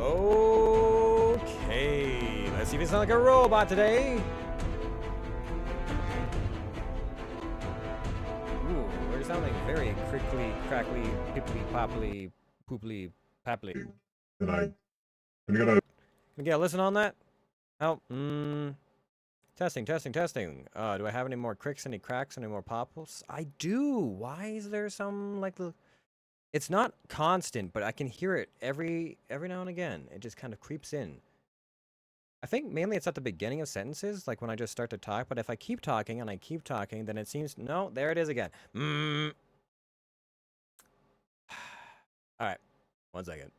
Okay, let's see if it's not like a robot today. Ooh, we're sounding very crickly, crackly, pipply, popply, pooply, papply. Can I Can I get a listen on that? Oh, testing. Do I have any more cricks, any cracks, any more popples? I do. Why is there some, like, it's not constant, but I can hear it every now and again. It just kind of creeps in. I think mainly it's at the beginning of sentences, like when I just start to talk, but if I keep talking and I keep talking, then it seems... No, there it is again. Alright, 1 second.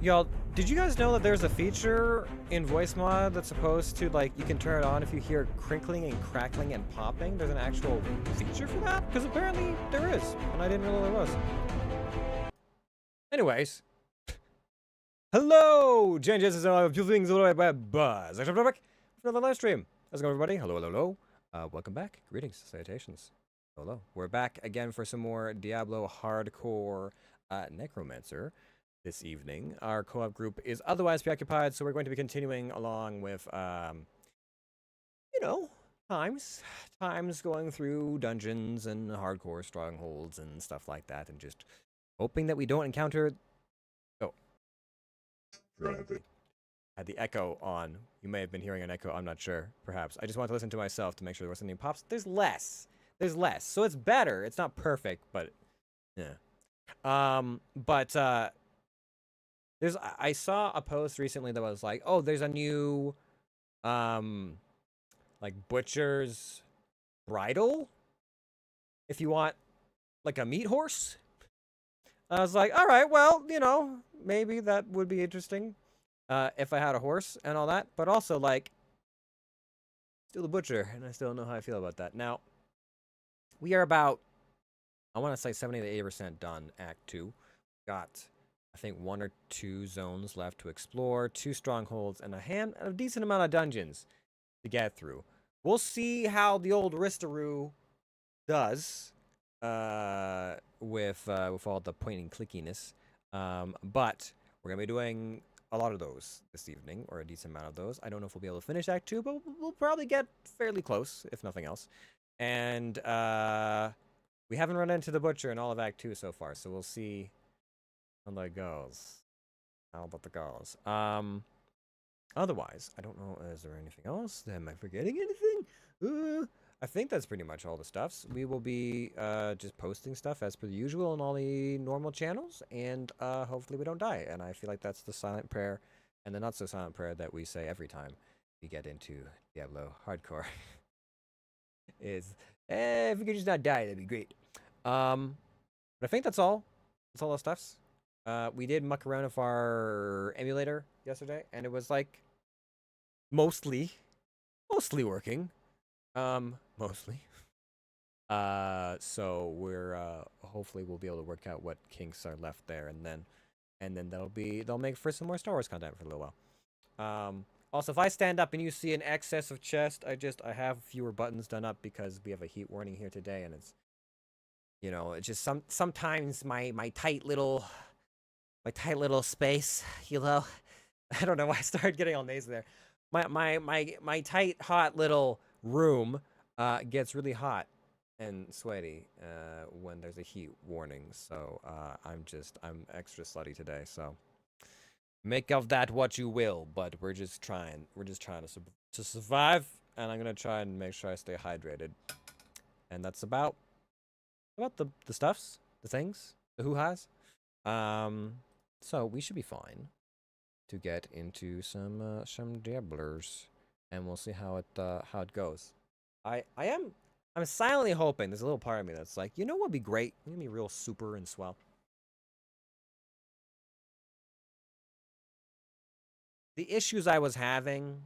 Y'all, did you guys know that there's a feature in voice mod that's supposed to, like, you can turn it on if you hear crinkling and crackling and popping? There's an actual feature for that? Because apparently there is, and I didn't know there was. Anyways. Hello! Changes and few things all by buzz. For the live stream. How's it going, everybody? Hello. Welcome back. Greetings, salutations. Hello. We're back again for some more Diablo HardCore Necromancer. This evening, our co-op group is otherwise preoccupied, so we're going to be continuing along with, you know, times going through dungeons and hardcore strongholds and stuff like that, and just hoping that we don't encounter... Oh. Had the echo on. You may have been hearing an echo, I'm not sure, perhaps. I just want to listen to myself to make sure there wasn't any pops. There's less, so it's better. It's not perfect, but, yeah. I saw a post recently that was like, oh, there's a new, like, butcher's bridle, if you want, like, a meat horse. I was like, all right, well, you know, maybe that would be interesting, if I had a horse and all that, but also, like, still a butcher, and I still don't know how I feel about that. Now, we are about, I want to say 70 to 80% done, Act 2. Got... I think 1 or 2 zones left to explore, 2 strongholds, and a decent amount of dungeons to get through. We'll see how the old Ristaru does with all the point and clickiness. But we're gonna be doing a lot of those this evening, or a decent amount of those. I don't know if we'll be able to finish Act 2, but we'll probably get fairly close, if nothing else. And we haven't run into the butcher in all of Act 2 so far, so we'll see how that goes. Otherwise, I don't know, is there anything else? Am I forgetting anything? I think that's pretty much all the stuffs. We will be just posting stuff as per usual on all the normal channels, and hopefully we don't die. And I feel like that's the silent prayer, and the not so silent prayer that we say every time we get into Diablo HardCore. Is, if we could just not die, that'd be great. But I think that's all. That's all the stuffs. We did muck around with our emulator yesterday, and it was like mostly working. Mostly. So we're hopefully we'll be able to work out what kinks are left there, and then they'll make for some more Star Wars content for a little while. Also, if I stand up and you see an excess of chest, I have fewer buttons done up because we have a heat warning here today, and it's, you know, it's just sometimes my tight little space, you know. I don't know why I started getting all nasally there. My tight hot little room gets really hot and sweaty when there's a heat warning. So I'm extra slutty today. So make of that what you will. But we're just trying to survive, and I'm gonna try and make sure I stay hydrated. And that's about the stuffs, the things, the hoo-has. So we should be fine to get into some Diablers, and we'll see how it goes. I'm silently hoping, there's a little part of me that's like, you know what'd be great? Wouldn't it be real super and swell? The issues I was having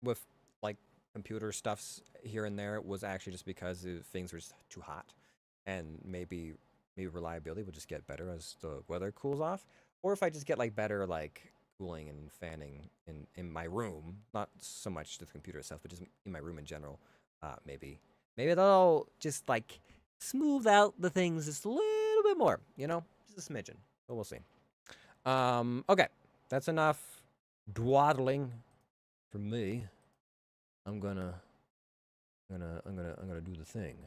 with like computer stuffs here and there was actually just because things were just too hot, and maybe reliability would just get better as the weather cools off, or if I just get like better like cooling and fanning in my room, not so much the computer itself, but just in my room in general. Maybe that'll just like smooth out the things just a little bit more, you know, just a smidgen. But we'll see. Okay, that's enough dwaddling for me. I'm gonna do the thing.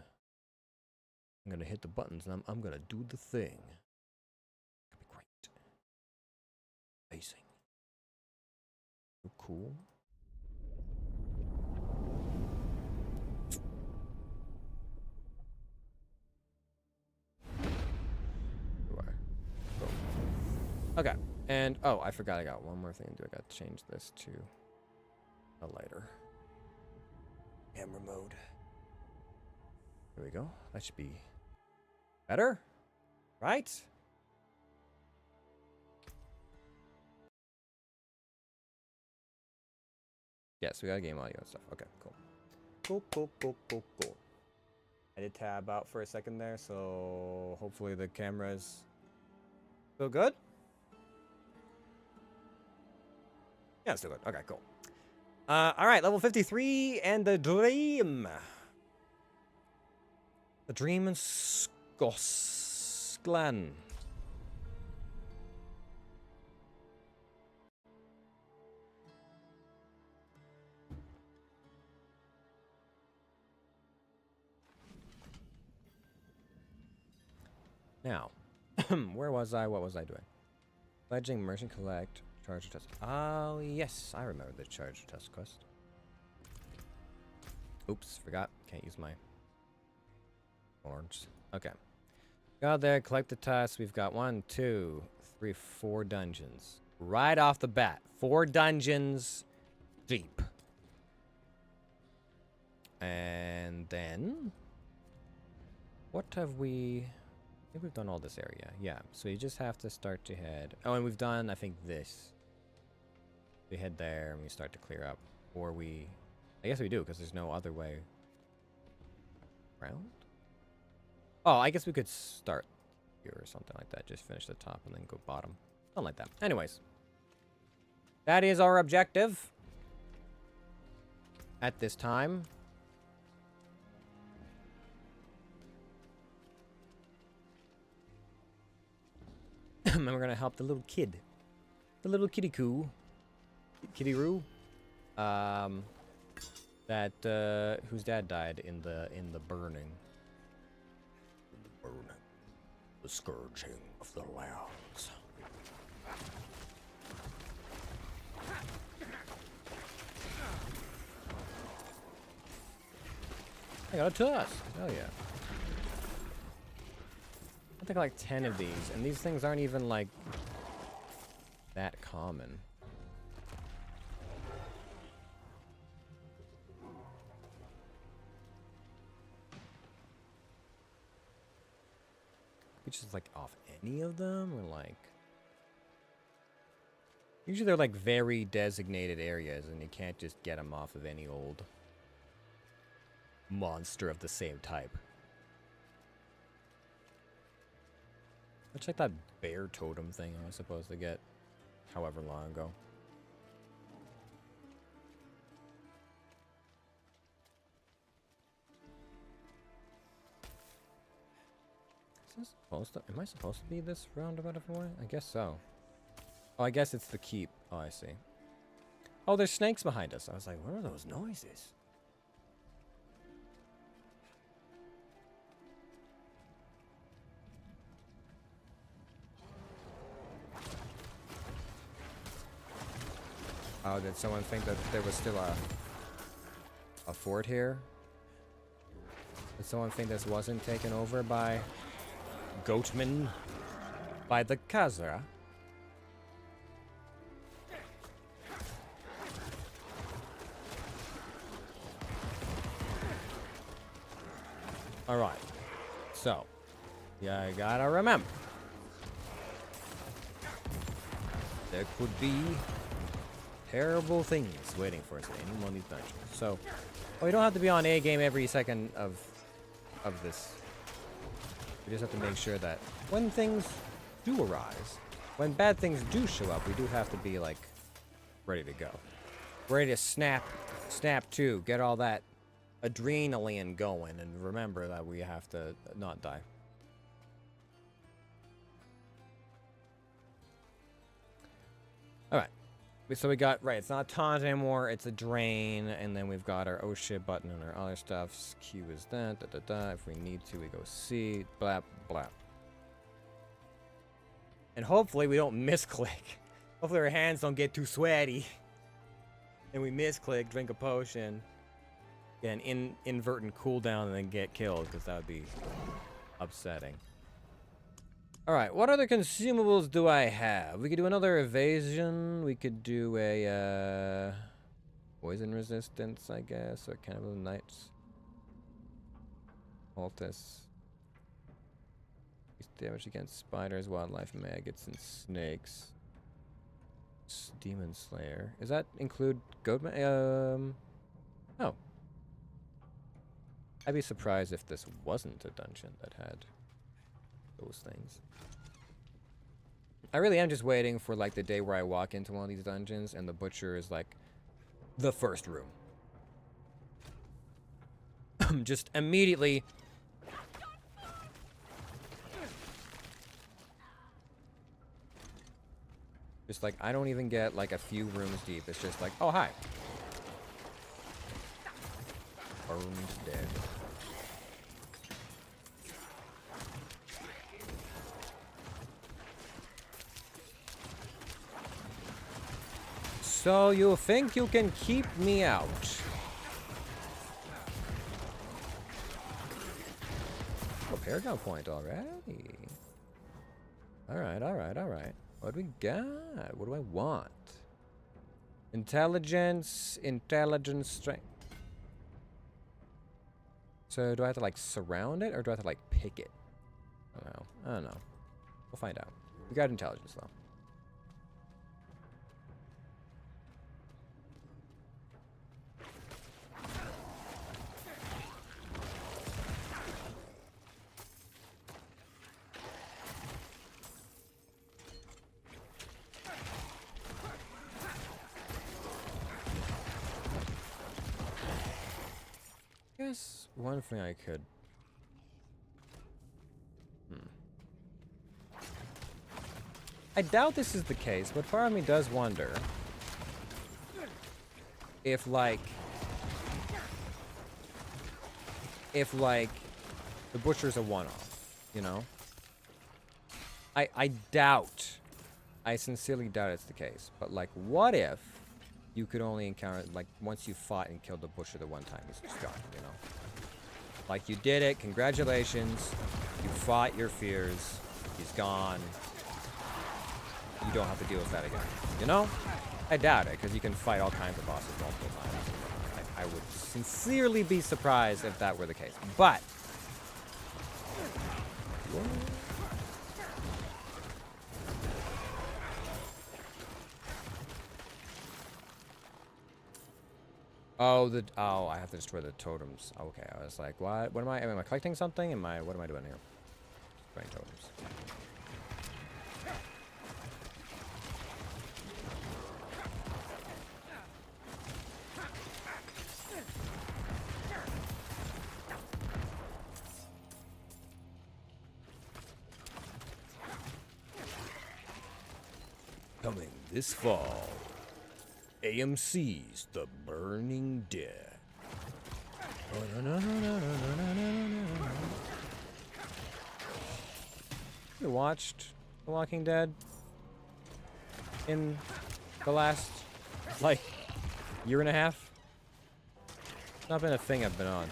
I'm gonna hit the buttons, and I'm gonna do the thing. That'd be great. Amazing. So cool. Okay, and oh, I forgot I got one more thing to do. I got to change this to a lighter camera mode. There we go. That should be better, right? Yes, we got game audio and stuff. Okay, cool. Cool. I did tab out for a second there, so hopefully the camera's still good. Yeah, it's still good. Okay, cool. All right, level 53 and the dream. The dream in Skosglen. Now, where was I? What was I doing? Pledging merchant collect charger test. Oh yes, I remember the charger test quest. Oops, forgot. Can't use my orange. Okay. Go out there, collect the tasks. We've got 1, 2, 3, 4 dungeons. Right off the bat. 4 dungeons deep. And then what have we... I think we've done all this area. Yeah, so you just have to start to head... Oh, and we've done, I think, this. We head there and we start to clear up. Or we... I guess we do, because there's no other way around. Oh, I guess we could start here or something like that. Just finish the top and then go bottom. Something like that. Anyways. That is our objective. At this time. And we're gonna help the little kid. The little kitty-coo. Kitty-roo. That, whose dad died in the burning. The scourging of the lands. I got a tusk. Hell yeah. I think like 10 of these, and these things aren't even like that common. We just like off any of them, or like usually they're like very designated areas, and you can't just get them off of any old monster of the same type. It's like that bear totem thing I was supposed to get however long ago. this supposed to... Am I supposed to be this roundabout of way? I guess so. Oh, I guess it's the keep. Oh, I see. Oh, there's snakes behind us. I was like, what are those noises? Oh, did someone think that there was still a fort here? Did someone think this wasn't taken over by goatmen? By the Khazra? Alright. So, yeah, I gotta remember. There could be terrible things waiting for us in one of these dungeons. So, we don't have to be on A game every second of this. We just have to make sure that when things do arise, when bad things do show up, we do have to be, like, ready to go. Ready to snap to, get all that adrenaline going, and remember that we have to not die. Alright. So we got, right, it's not taunt anymore, it's a drain, and then we've got our oh shit button and our other stuff. Q is that, da da da. If we need to, we go C, blap, blap. And hopefully we don't misclick. Hopefully our hands don't get too sweaty. And we misclick, drink a potion, get an inadvertent cooldown, and then get killed, because that would be upsetting. Alright, what other consumables do I have? We could do another evasion. We could do a poison resistance, I guess, or cannibal knights. Altus. Damage against spiders, wildlife, maggots, and snakes. Demon Slayer. Does that include goatman? Oh. I'd be surprised if this wasn't a dungeon that had those things. I really am just waiting for, like, the day where I walk into one of these dungeons and the butcher is, like, the first room. Just immediately... Just, like, I don't even get, like, a few rooms deep. It's just like, oh, hi. Burned dead. So you think you can keep me out? Oh, Paragon point already. Alright, alright, alright. What do we got? What do I want? Intelligence, intelligence, strength. So do I have to, like, surround it, or do I have to, like, pick it? I don't know. I don't know. We'll find out. We got intelligence, though. I guess one thing I could... I doubt this is the case, but part of me does wonder if, like, the butcher's a one-off, you know? I doubt, I sincerely doubt it's the case, but, like, what if you could only encounter, like, once you fought and killed the butcher the one time, he's just gone, you know? Like, you did it, congratulations, you fought your fears, he's gone, you don't have to deal with that again, you know? I doubt it, because you can fight all kinds of bosses multiple times. I would sincerely be surprised if that were the case, but... Oh, I have to destroy the totems. Okay, I was like, what? What am I collecting something? What am I doing here? Destroying totems. This fall, AMC's The Burning Dead. You watched The Walking Dead in the last, like, year and a half? It's not been a thing I've been on.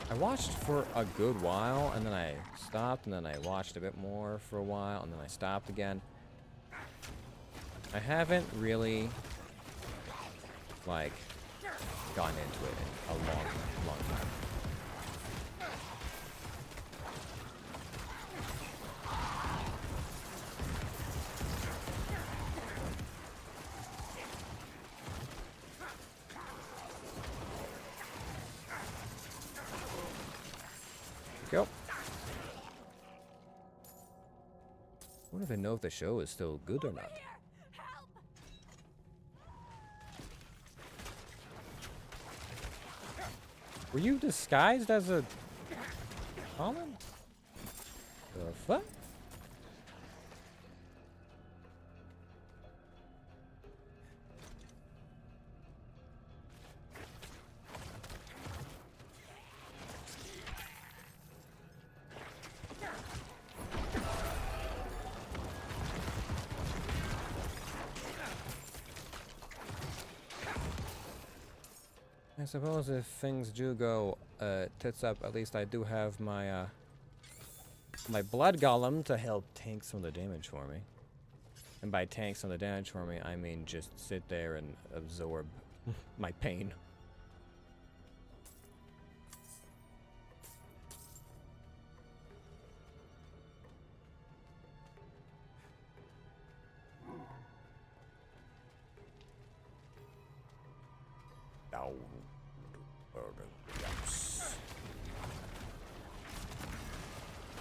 I watched for a good while, and then I stopped, and then I watched a bit more for a while, and then I stopped again. I haven't really, like, gone into it in a long time. Go. I don't even know if the show is still good or not. Were you disguised as a Colin? The fuck? I suppose if things do go tits up, at least I do have my my blood golem to help tank some of the damage for me. And by tank some of the damage for me, I mean just sit there and absorb my pain.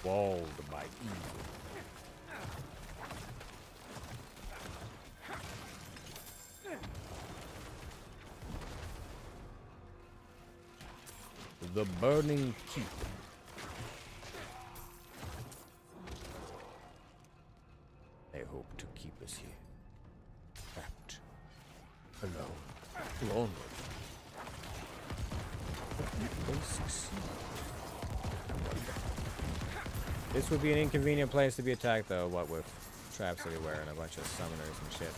Walled by evil. The burning keep. They hope to keep us here. Trapped. Alone. Lonely. But they succeed. This would be an inconvenient place to be attacked, though, what with traps everywhere and a bunch of summoners and shit.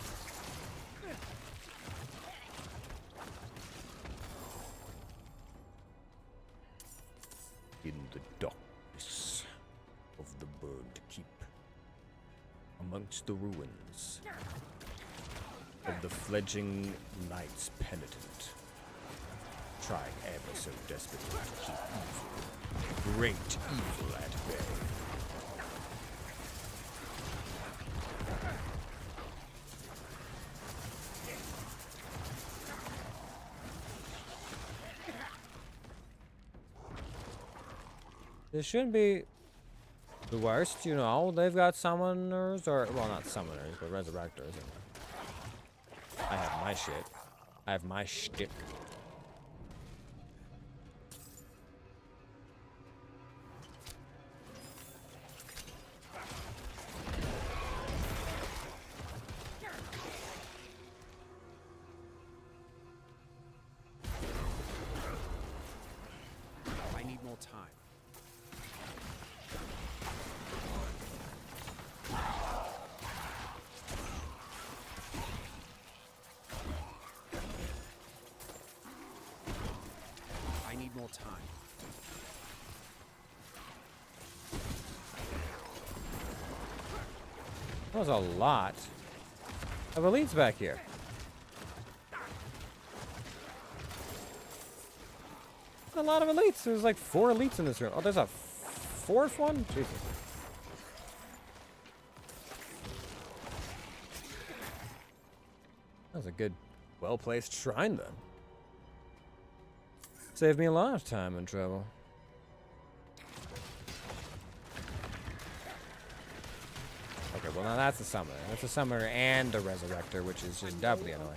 In the darkness of the burned keep, amongst the ruins of the fledgling knights penitent, trying ever so desperately to keep evil, great evil at bay. This shouldn't be the worst, you know. They've got summoners, or, well, not summoners, but resurrectors. I have my shit. I have my shtick. I need more time. I need more time. That was a lot of elites back here. A lot of elites. There's like 4 elites in this room. Oh, there's a 4th one? Jesus. That was a good, well-placed shrine, then. Saved me a lot of time and trouble. Okay, well now that's a summoner. That's a summoner and a resurrector, which is just doubly annoying.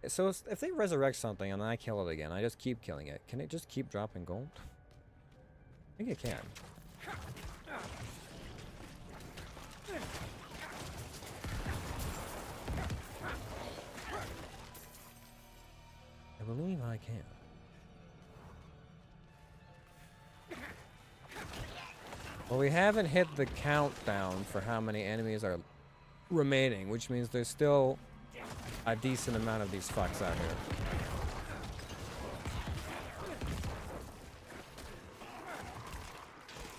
So if they resurrect something and then I kill it again, I just keep killing it. Can it just keep dropping gold? I think it can. I believe I can. Well, we haven't hit the countdown for how many enemies are remaining, which means there's still a decent amount of these fucks out here.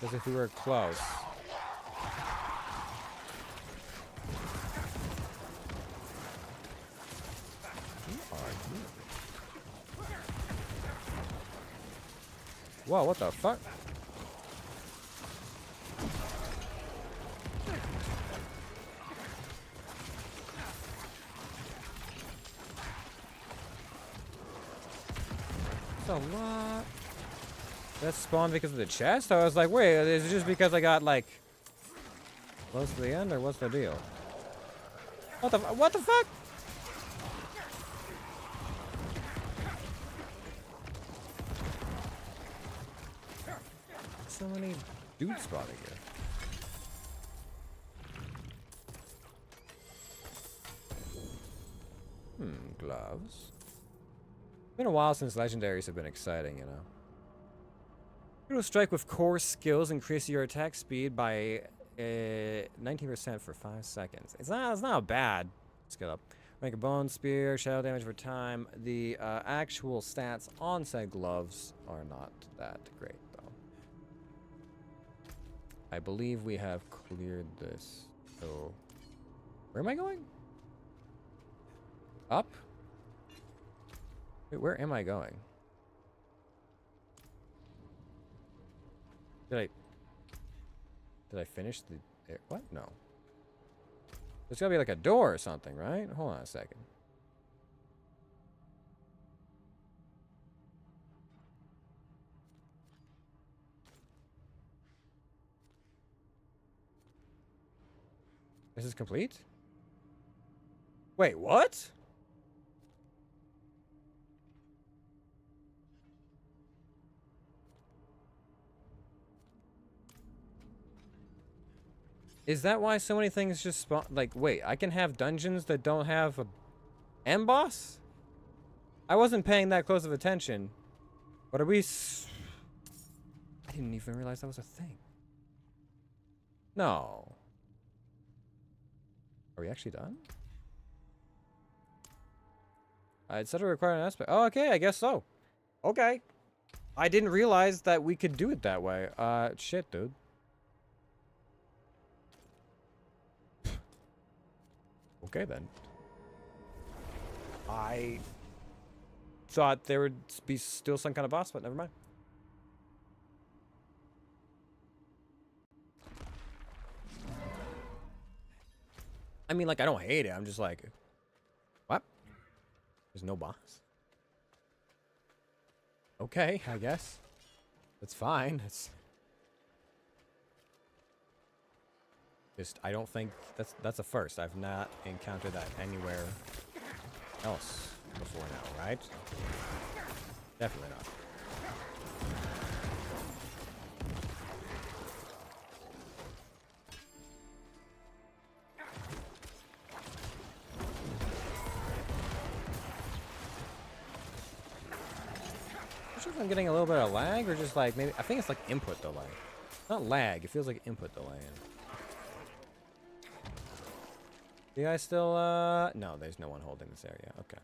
Because if we were close... Whoa, what the fuck? That's a lot. That spawned because of the chest? I was like, wait, is it just because I got, like, close to the end, or what's the deal? What the fuck? So many dudes spawning here. Gloves. It's been a while since legendaries have been exciting, you know. Critical strike with core skills increase your attack speed by 19% for 5 seconds. It's not a bad skill up. Make a bone spear, shadow damage for time. The actual stats on said gloves are not that great, though. I believe we have cleared this. So, where am I going? Up? Wait, where am I going? Did I finish the... What? No. There's gotta be like a door or something, right? Hold on a second. This is complete? Wait, what? Is that why so many things just spawn? Like, wait, I can have dungeons that don't have a end boss? I wasn't paying that close of attention. But are we... I didn't even realize that was a thing. No. Are we actually done? I'd said it required an aspect. Oh, okay, I guess so. Okay. I didn't realize that we could do it that way. Shit, dude. Okay, then. I thought there would be still some kind of boss, but never mind. I mean, like, I don't hate it. I'm just like, what? There's no boss? Okay, I guess. That's fine. It's just, I don't think that's a first. I've not encountered that anywhere else before now, right? Definitely not. I'm not sure if I'm getting a little bit of lag or just like maybe I think it's like input delay. Not lag, it feels like input delay. Do you guys still no, there's no one holding this area. Okay.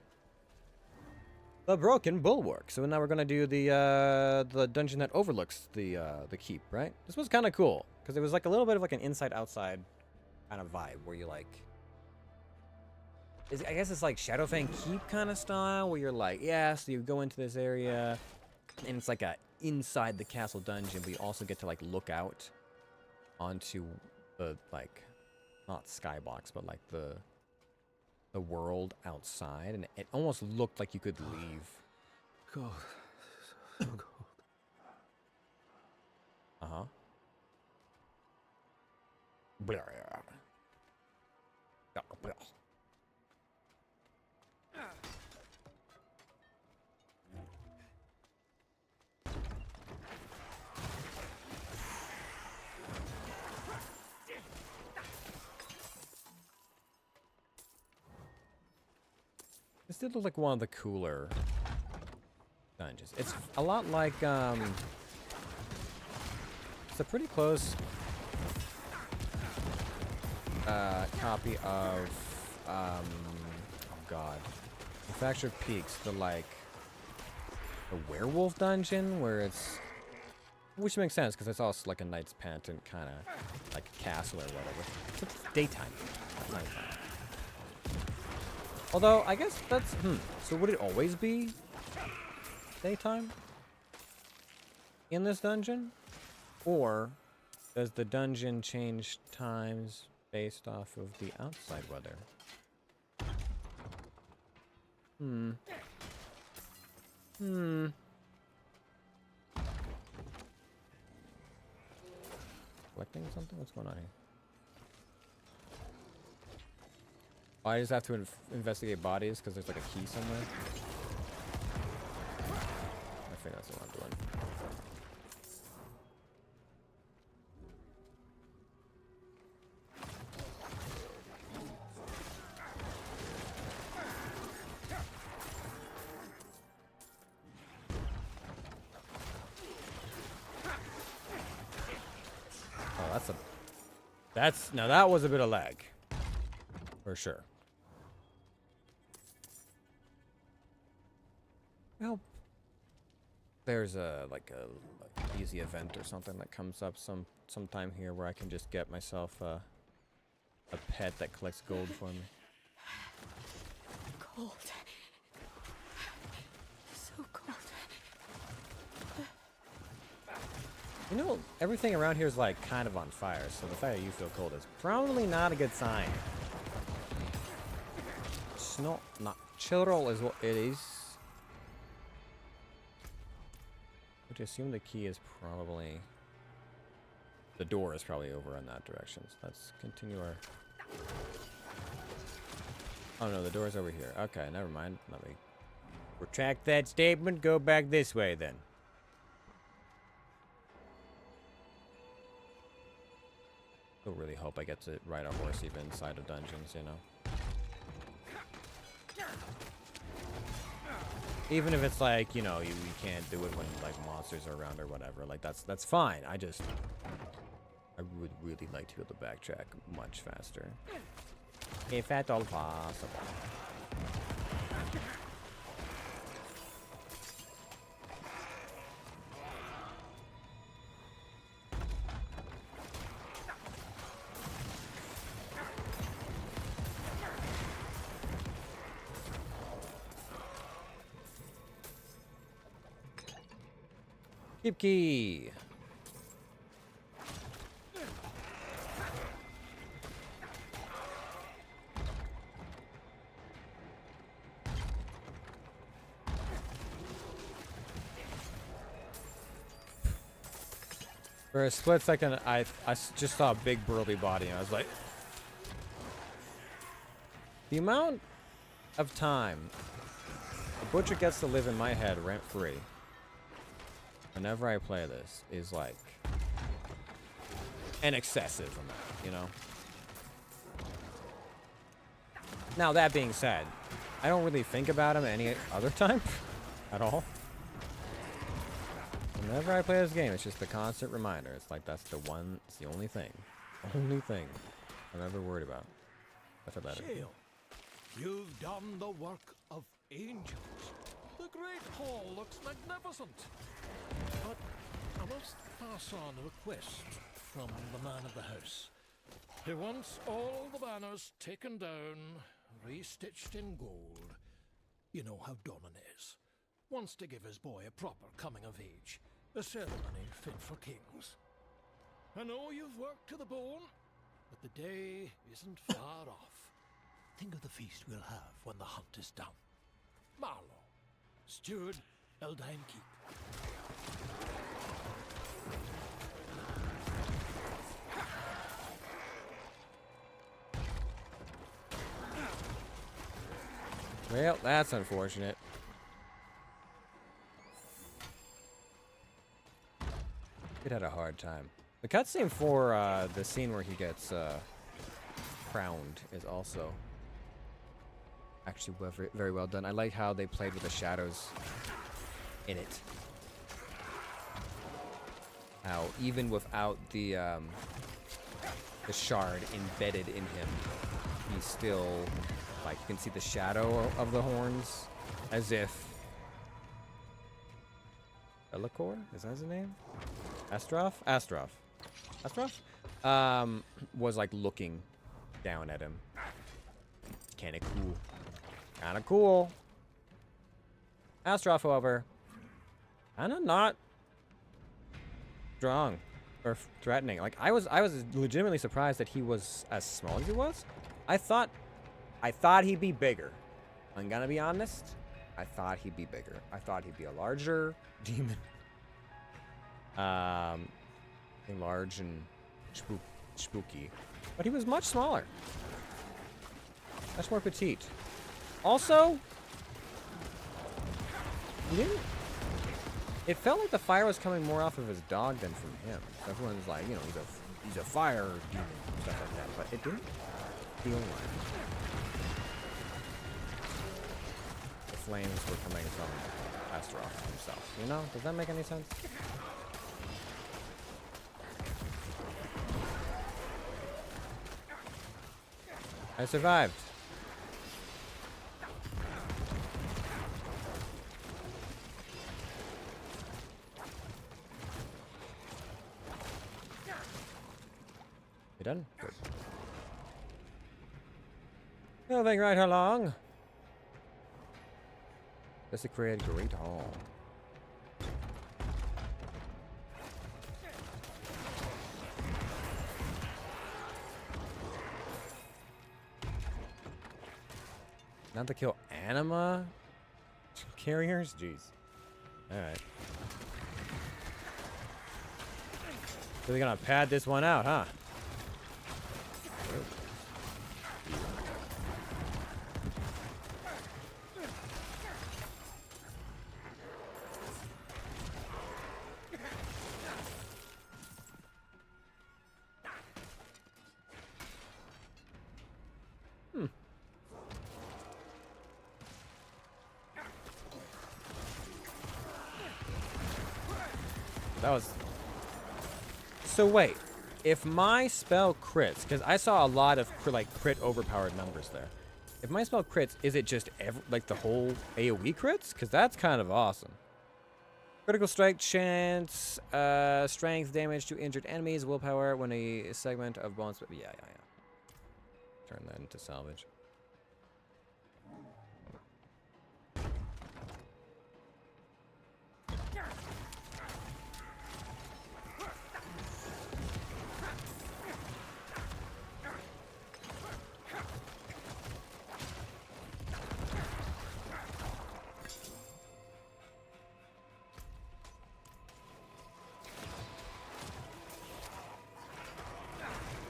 The Broken Bulwark. So now we're gonna do the dungeon that overlooks the keep, right? This was kind of cool because it was like a little bit of like an inside-outside kind of vibe where you like, I guess it's like Shadowfang Keep kind of style where you're like, yeah, so you go into this area and it's like a inside the castle dungeon, but you also get to like look out onto the like, not skybox, but like the world outside, and it almost looked like you could leave. Cold. So cold. Uh-huh. This did look like one of the cooler dungeons. It's a lot like, it's a pretty close copy of, oh god, Fractured Peaks, the werewolf dungeon, where it's, which makes sense, because it's also like a Knight's Pendant, kind of like a castle or whatever. It's daytime, not nighttime. Although, I guess that's, so would it always be daytime in this dungeon? Or does the dungeon change times based off of the outside weather? Collecting something? What's going on here? Oh, I just have to investigate bodies because there's like a key somewhere. I think that's what I'm doing. Oh, now that was a bit of lag. For sure. Well, there's like a easy event or something that comes up sometime here where I can just get myself a pet that collects gold for me. Cold. So cold. You know, everything around here is like kind of on fire, so the fact that you feel cold is probably not a good sign. It's not natural is what it is. I assume the key is probably, the door is probably over in that direction. So let's continue our, oh no, the door's over here. Okay, never mind. Let me retract that statement. Go back this way then. I really hope I get to ride a horse even inside of dungeons, you know. Even if it's like, you know, you can't do it when like monsters are around or whatever. Like that's fine. I would really like to be able to backtrack much faster. If at all possible. Keep key. For a split second, I just saw a big burly body, and I was like, the amount of time a butcher gets to live in my head rent-free whenever I play this is like an excessive amount, you know? Now, that being said, I don't really think about him any other time at all. Whenever I play this game, it's just a constant reminder. It's like it's the only thing I'm ever worried about. I feel better. Shale, you've done the work of angels. The great hall looks magnificent. But I must pass on a request from the man of the house. He wants all the banners taken down, restitched in gold. You know how Donan is. Wants to give his boy a proper coming of age. A ceremony fit for kings. I know you've worked to the bone, but the day isn't far off. Think of the feast we'll have when the hunt is done. Marlow, steward, Eldine Keep. Well, that's unfortunate. It had a hard time. The cutscene for the scene where he gets crowned is also Actually, very, very well done. I like how they played with the shadows in it. How even without the shard embedded in him, he's still, like, you can see the shadow of the horns, as if Elikor? Is that his name? Astroth? Astroth. Astroth? Was like looking down at him. Kinda cool. Kinda cool. Astroth, however, kinda not strong or threatening. Like I was legitimately surprised that he was as small as he was. I thought he'd be bigger. I'm gonna be honest. I thought he'd be bigger. I thought he'd be a larger demon. Large and spooky. But he was much smaller. Much more petite. Also, it felt like the fire was coming more off of his dog than from him. So everyone's like, you know, he's a fire demon and stuff like that. But it didn't feel like the flames were coming from Astaroth himself. You know? Does that make any sense? I survived. You done? Good. Moving right along. This to create a great hall. Not to kill anima carriers? Jeez. Alright. So they're gonna pad this one out, huh? That was... So wait, if my spell crits, because I saw a lot of crit overpowered numbers there. If my spell crits, is it just like the whole AoE crits? Because that's kind of awesome. Critical strike chance, strength damage to injured enemies, willpower when a segment of bones. Yeah. Turn that into salvage.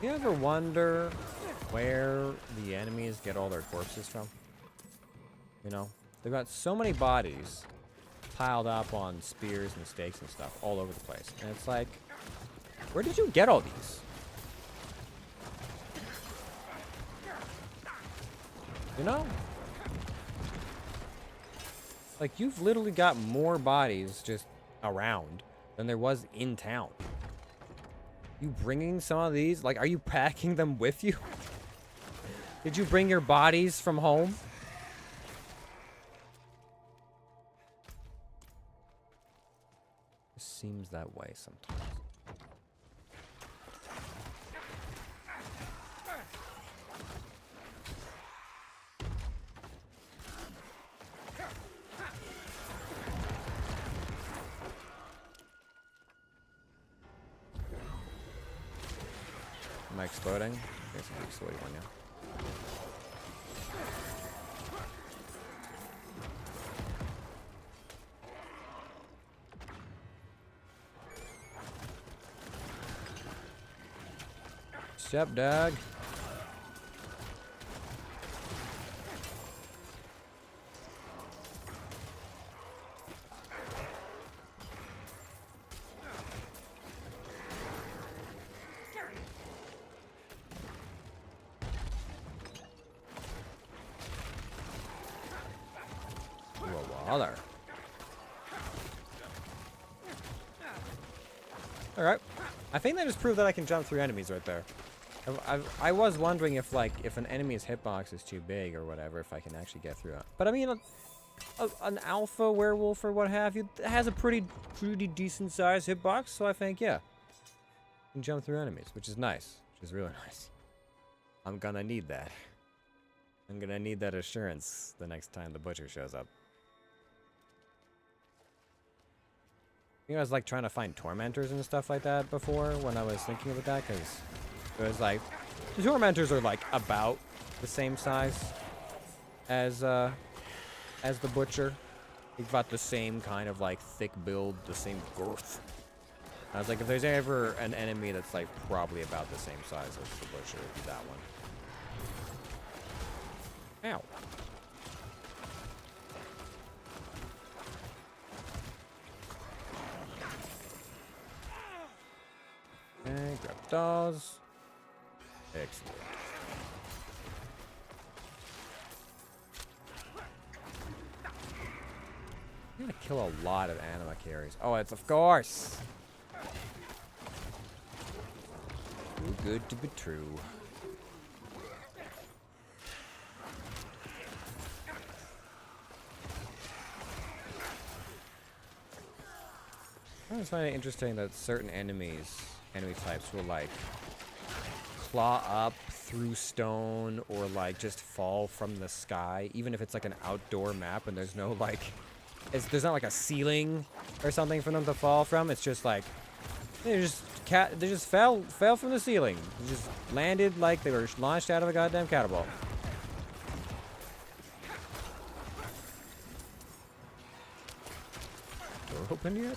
You ever wonder where the enemies get all their corpses from? You know, they've got so many bodies piled up on spears and stakes and stuff all over the place. And it's like, where did you get all these? You know? Like, you've literally got more bodies just around than there was in town. You bringing some of these? Like, are you packing them with you? Did you bring your bodies from home? It seems that way sometimes. Am I exploding? I guess I'm exploding one, yeah. Sup, dog? bother. Alright. I think that just proved that I can jump through enemies right there. I was wondering if, like, if an enemy's hitbox is too big or whatever, if I can actually get through it. But I mean, an alpha werewolf or what have you has a pretty decent sized hitbox, so I think, yeah. I can jump through enemies, which is nice. Which is really nice. I'm gonna need that. I'm gonna need that assurance the next time the butcher shows up. You know, I was like trying to find tormentors and stuff like that before when I was thinking about that, because it was like the tormentors are like about the same size as the butcher. They've got the same kind of like thick build, the same girth. I was like, if there's ever an enemy that's like probably about the same size as the butcher, it'd be that one. Ow. Okay, grab dolls. Excellent. I'm gonna kill a lot of anima carries. Oh, it's of course. Too good to be true. I just find it interesting that certain enemy types will like claw up through stone or like just fall from the sky, even if it's like an outdoor map and there's no like, there's not like a ceiling or something for them to fall from. It's just like they just fell from the ceiling. They just landed like they were launched out of a goddamn catapult. Door open yet?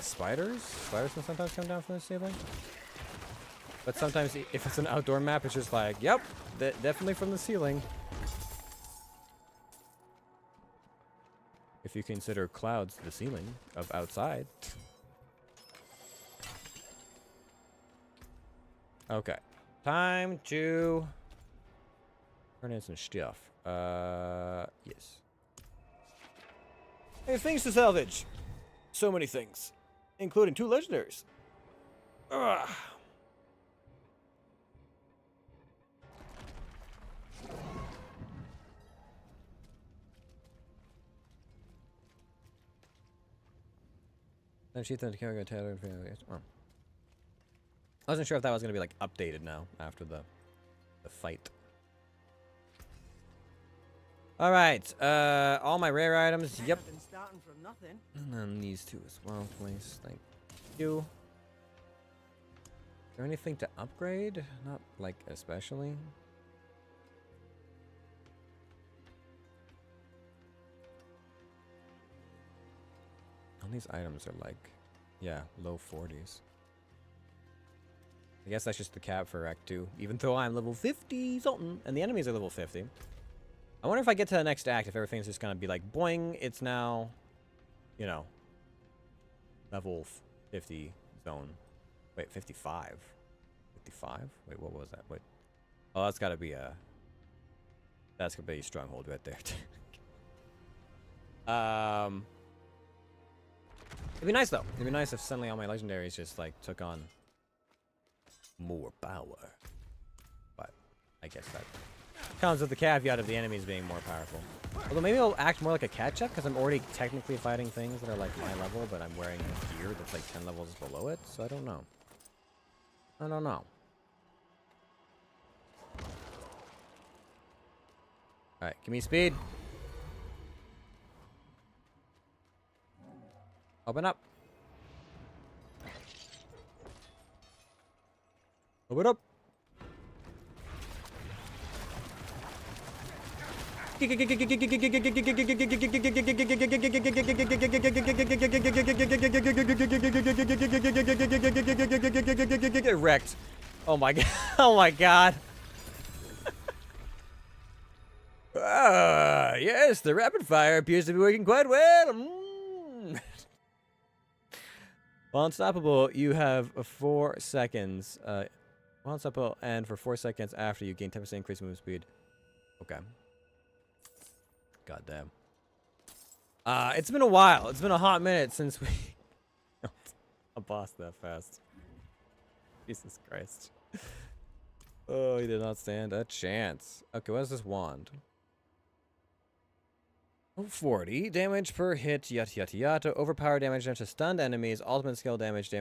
Spiders can sometimes come down from the ceiling. But sometimes, if it's an outdoor map, it's just like, yep, definitely from the ceiling. If you consider clouds the ceiling of outside. Okay. Time to turn in some stuff. Yes. Hey, things to salvage. So many things. Including 2 legendaries. Ugh. Then she thought Taylor. Oh. I wasn't sure if that was gonna be like updated now after the fight. All right, all my rare items. Yep. And then these 2 as well, please. Thank you. Is there anything to upgrade? Not like especially. All these items are like, yeah, low 40s. I guess that's just the cap for Act 2. Even though I'm level 50 something, and the enemies are level 50. I wonder if I get to the next act, if everything's just gonna be like, boing, it's now, you know, level 50 zone. Wait, 55? 55? Wait, what was that? Wait. Oh, that's gotta be a... That's gonna be a stronghold right there. It'd be nice, though. It'd be nice if suddenly all my legendaries just, like, took on more power. But I guess that comes with the caveat of the enemies being more powerful. Although maybe it'll act more like a catch-up, because I'm already technically fighting things that are like my level, but I'm wearing gear that's like 10 levels below it, so I don't know. I don't know. Alright, give me speed. Open up. Open up. Get wrecked. Oh my god. Oh my god. Yes, the rapid fire appears to be working quite well. While unstoppable, you have 4 seconds. While unstoppable, and for 4 seconds after you gain 10% increase movement speed. Okay. Goddamn. It's been a while. It's been a hot minute since we killed a boss that fast. Jesus Christ. Oh, he did not stand a chance. Okay, what is this wand? Oh, 40 damage per hit, yada yada yada. Overpower damage to stunned enemies. Ultimate skill damage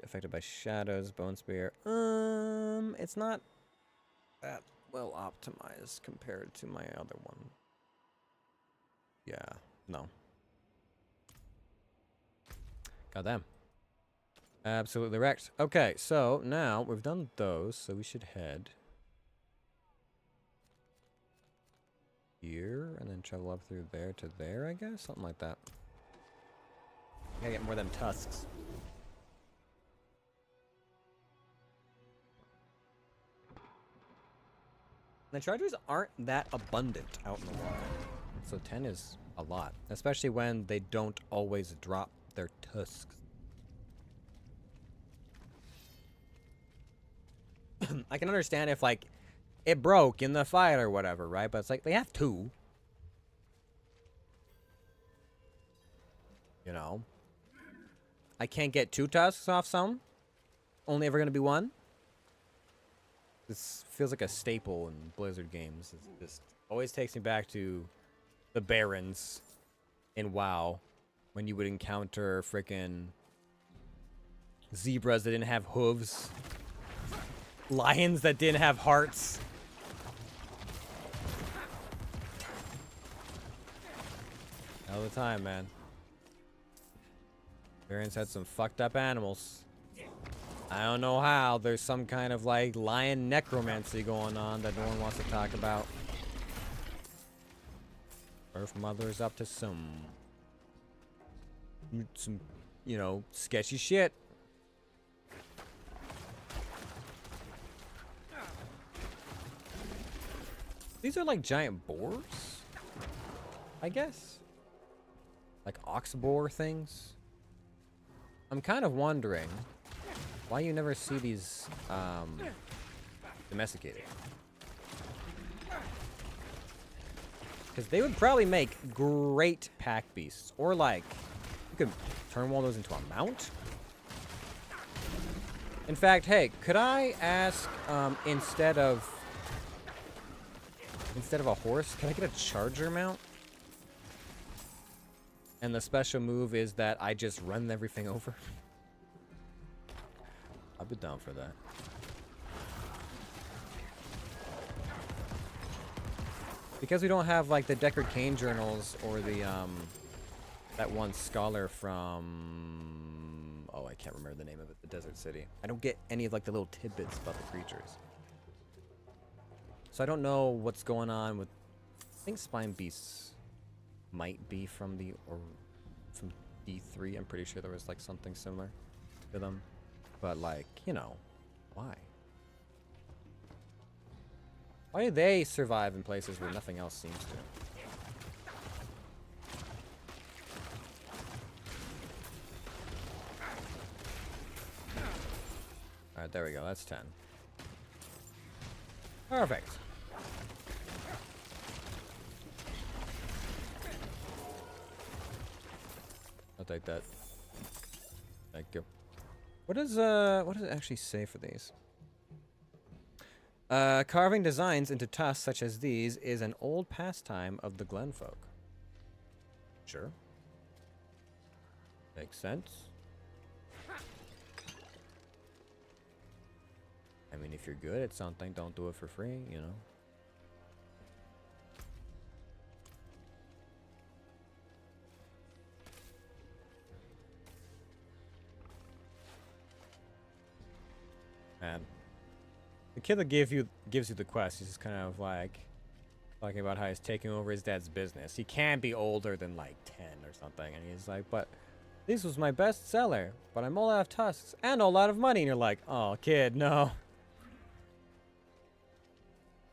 affected by shadows. Bone spear. It's not that well optimized compared to my other one. Yeah, no. Goddamn. Absolutely wrecked. Okay, so now we've done those, so we should head here and then travel up through there to there, I guess? Something like that. Gotta get more of them tusks. The chargers aren't that abundant out in the wild, so 10 is a lot, especially when they don't always drop their tusks. I can understand if, like, it broke in the fight or whatever, right? But it's like, they have 2. You know? I can't get 2 tusks off some? Only ever gonna be 1? This feels like a staple in Blizzard games. It just always takes me back to the Barons in WoW. When you would encounter frickin' zebras that didn't have hooves. Lions that didn't have hearts. All the time, man. Barons had some fucked up animals. I don't know how. There's some kind of like lion necromancy going on that no one wants to talk about. Earth Mother's up to some, you know, sketchy shit. These are like giant boars, I guess. Like ox boar things. I'm kind of wondering why you never see these domesticated. Because they would probably make great pack beasts. Or like, you could turn one of those into a mount. In fact, hey, could I ask, instead of a horse, can I get a charger mount? And the special move is that I just run everything over. I'd be down for that. Because we don't have like the Deckard Cain journals or the that one scholar from, oh, I can't remember the name of it, the Desert City. I don't get any of like the little tidbits about the creatures. So I don't know what's going on with, I think Spine Beasts might be from the, or from D3. I'm pretty sure there was like something similar to them. But like, you know, why? Why do they survive in places where nothing else seems to? Alright, there we go. That's 10. Perfect. I'll take that. Thank you. What does it actually say for these? Carving designs into tusks such as these is an old pastime of the Glenfolk. Sure. Makes sense. I mean, if you're good at something, don't do it for free, you know? Man. The kid that gives you the quest is just kind of like talking about how he's taking over his dad's business. He can't be older than like 10 or something. And he's like, but this was my best seller, but I'm all out of tusks and a lot of money. And you're like, oh, kid, no.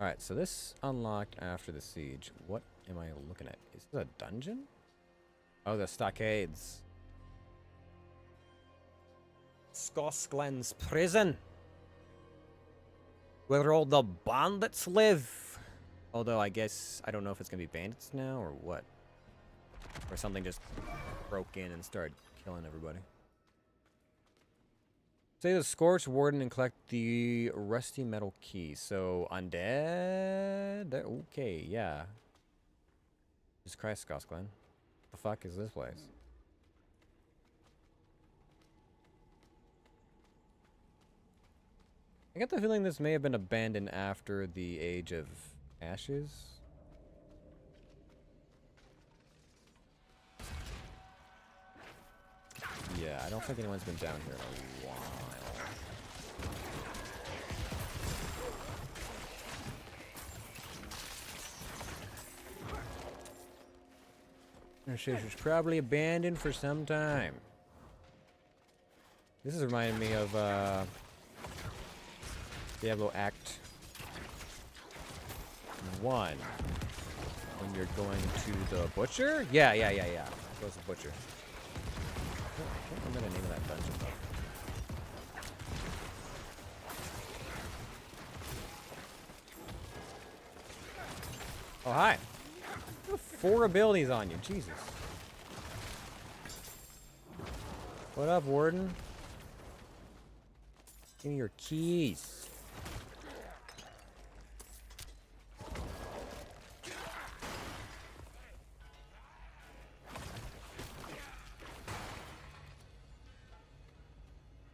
All right, so this unlocked after the siege. What am I looking at? Is this a dungeon? Oh, the stockades. Skosglen's prison, where all the bandits live. Although I guess I don't know if it's gonna be bandits now or what, or something just broke in and started killing everybody. Say the Scorched Warden and collect the Rusty Metal Key. So, undead? They're okay, yeah. Jesus Christ, Skosglen. The fuck is this place? I get the feeling this may have been abandoned after the Age of Ashes. Yeah, I don't think anyone's been down here in a while. This is probably abandoned for some time. This is reminding me of Diablo Act 1. When you're going to the butcher? Yeah. Goes the butcher. I can't remember the name of that dungeon though. Oh, hi. You have 4 abilities on you. Jesus. What up, Warden? Give me your keys.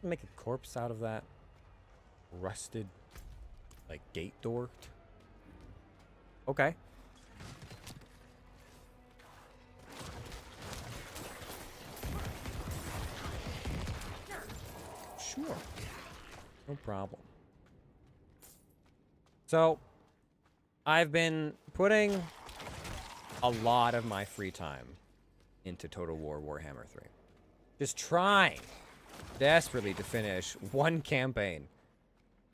Make a corpse out of that rusted, like, gate door. Okay. Sure. No problem. So, I've been putting a lot of my free time into Total War Warhammer 3. Just trying desperately to finish one campaign.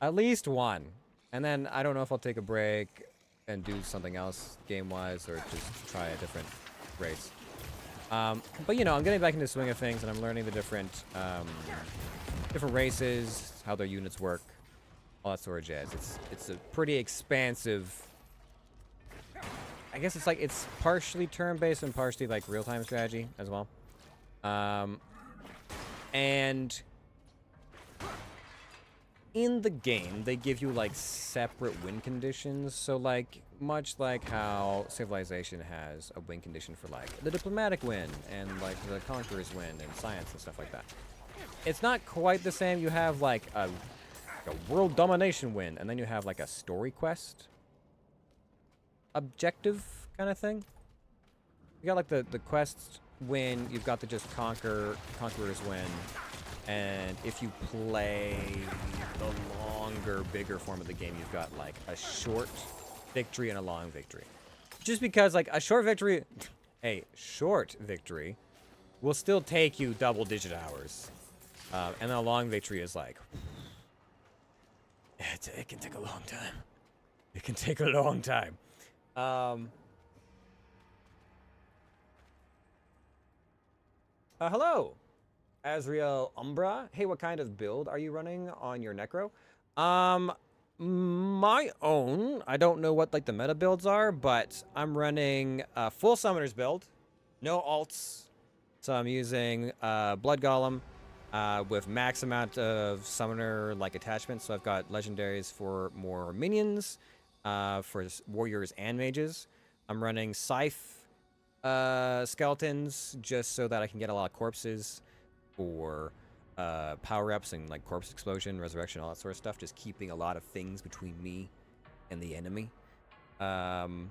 At least one. And then I don't know if I'll take a break and do something else game-wise or just try a different race. But, you know, I'm getting back into the swing of things and I'm learning the different races, how their units work, all that sort of jazz. It's a pretty expansive... I guess it's like, it's partially turn-based and partially, like, real-time strategy as well. And in the game, they give you, like, separate win conditions. So, like, much like how Civilization has a win condition for, like, the Diplomatic win and, like, the Conqueror's win and Science and stuff like that. It's not quite the same. You have, like, a World Domination win, and then you have, like, a story quest objective kind of thing. You got, like, the quest win, you've got the just Conqueror's win, and if you play the longer, bigger form of the game, you've got, like, a short victory and a long victory. Just because, like, a short victory will still take you double-digit hours. And then a long victory is like... It can take a long time. It can take a long time. Hello, Azrael Umbra. Hey, what kind of build are you running on your Necro? My own. I don't know what, like, the meta builds are, but I'm running a full Summoner's build. No alts. So I'm using Blood Golem with max amount of Summoner, like, attachments. So I've got Legendaries for more minions, for Warriors and Mages. I'm running Scythe skeletons just so that I can get a lot of corpses for power-ups and, like, corpse explosion, resurrection, all that sort of stuff. Just keeping a lot of things between me and the enemy. And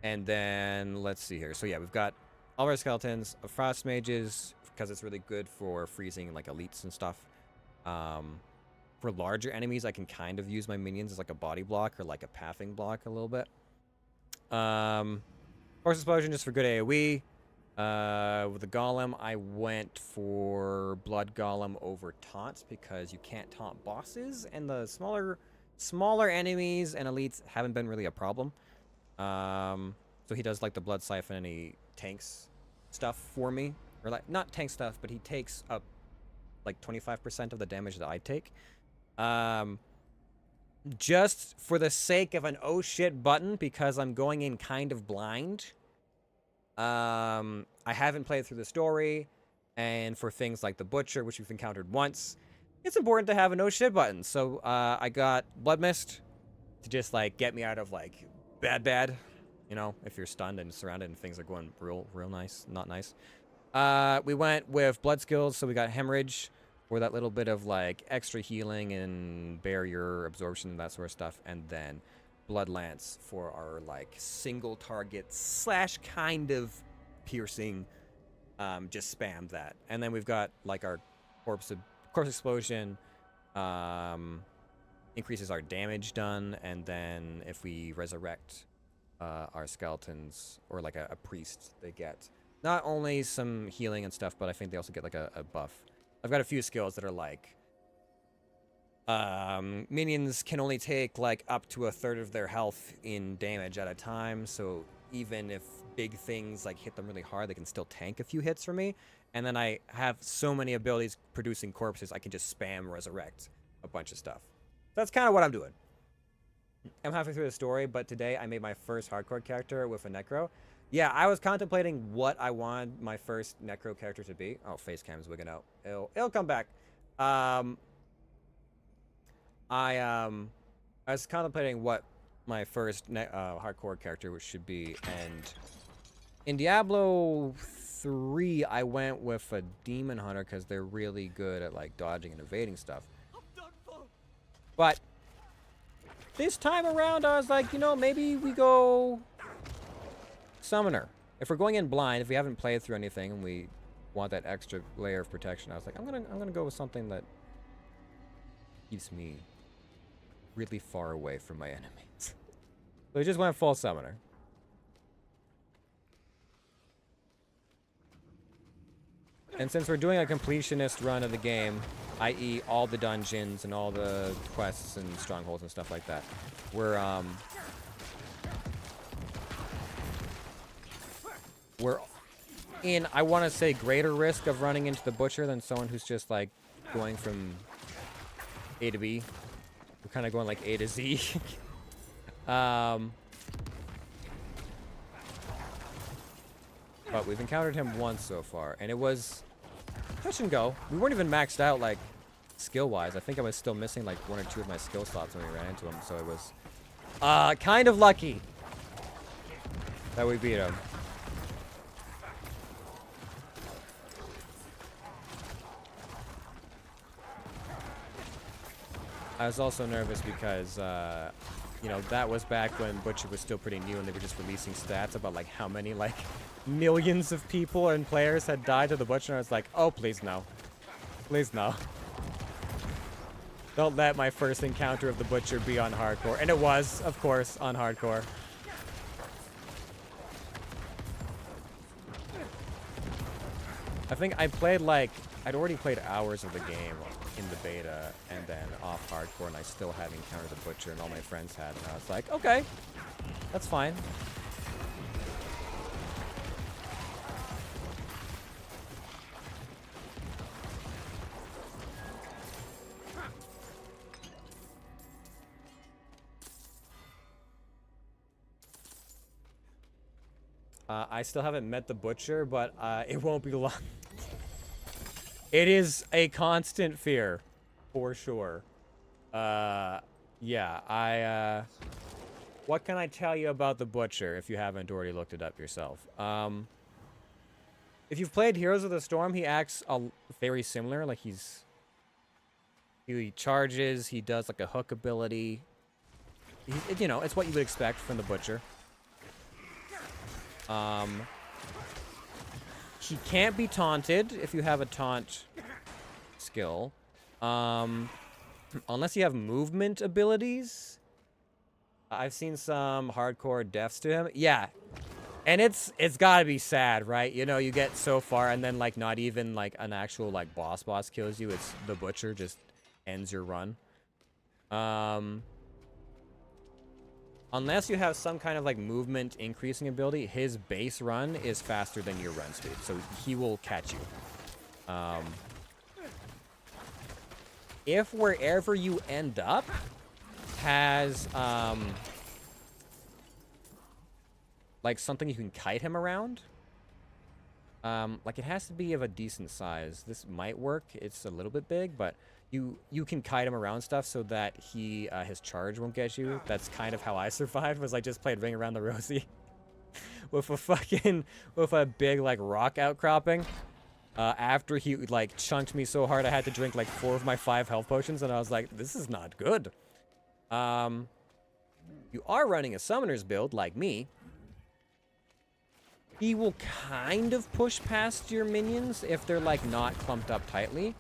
then let's see here. So yeah, we've got all of our skeletons, frost mages, because it's really good for freezing, like, elites and stuff. For larger enemies, I can kind of use my minions as, like, a body block or, like, a pathing block a little bit. Force explosion just for good AoE. With the golem, I went for Blood Golem over taunts because you can't taunt bosses, and the smaller enemies and elites haven't been really a problem. So he does, like, the blood siphon and he tanks stuff for me, or, like, not tank stuff, but he takes up like 25% of the damage that I take. Just for the sake of an oh shit button, because I'm going in kind of blind. I haven't played through the story, and for things like the Butcher, which we've encountered once, it's important to have an oh shit button. So I got Blood Mist to just like get me out of like bad, you know, if you're stunned and surrounded and things are going real nice, not nice. We went with Blood Skills, so we got Hemorrhage for that little bit of like extra healing and barrier absorption and that sort of stuff, and then Blood Lance for our like single target slash kind of piercing. Just spam that, and then we've got like our corpse explosion, increases our damage done, and then if we resurrect our skeletons or like a priest, they get not only some healing and stuff, but I think they also get like a buff. I've got a few skills that are like minions can only take like up to a third of their health in damage at a time, so even if big things like hit them really hard, they can still tank a few hits for me. And then I have so many abilities producing corpses, I can just spam resurrect a bunch of stuff. That's kind of what I'm doing. I'm halfway through the story, but today I made my first hardcore character with a Necro. Yeah, I was contemplating what I wanted my first Necro character to be. Oh, face cam's wigging out. It'll come back. I was contemplating what my first hardcore character should be, and in Diablo 3, I went with a Demon Hunter because they're really good at like dodging and evading stuff. But this time around, I was like, you know, maybe we go Summoner. If we're going in blind, if we haven't played through anything and we want that extra layer of protection, I was like, I'm gonna go with something that keeps me really far away from my enemies. So we just went full Summoner. And since we're doing a completionist run of the game, i.e. all the dungeons and all the quests and strongholds and stuff like that, we're in, I want to say, greater risk of running into the Butcher than someone who's just like going from A to B. We're kind of going like A to Z. But we've encountered him once so far, and it was touch and go. We weren't even maxed out like skill-wise. I think I was still missing like 1 or 2 of my skill slots when we ran into him, so it was kind of lucky that we beat him. I was also nervous because, you know, that was back when Butcher was still pretty new and they were just releasing stats about, like, how many, like, millions of people and players had died to the Butcher. And I was like, oh, please no. Please no. Don't let my first encounter of the Butcher be on hardcore. And it was, of course, on hardcore. I think I played, like, I'd already played hours of the game in the beta and then off hardcore, and I still hadn't encountered the Butcher, and all my friends had, and I was like, okay, that's fine. I still haven't met the Butcher, but it won't be long. It is a constant fear, for sure. Yeah, what can I tell you about the Butcher if you haven't already looked it up yourself? If you've played Heroes of the Storm, he acts very similar. Like he charges, he does like a hook ability. You know, it's what you would expect from the Butcher. He can't be taunted if you have a taunt skill. Unless you have movement abilities. I've seen some hardcore deaths to him. Yeah. And it's gotta be sad, right? You know, you get so far and then like not even like an actual like boss kills you. It's the Butcher just ends your run. Unless you have some kind of like movement increasing ability, his base run is faster than your run speed, so he will catch you. if wherever you end up has, like something you can kite him around, like it has to be of a decent size. This might work. It's a little bit big, but you can kite him around stuff so that his charge won't get you. That's kind of how I survived, was I just played Ring Around the Rosie with a big like rock outcropping. After he like chunked me so hard I had to drink like 4 of my 5 health potions, and I was like, this is not good. You are running a summoner's build like me. He will kind of push past your minions if they're like not clumped up tightly,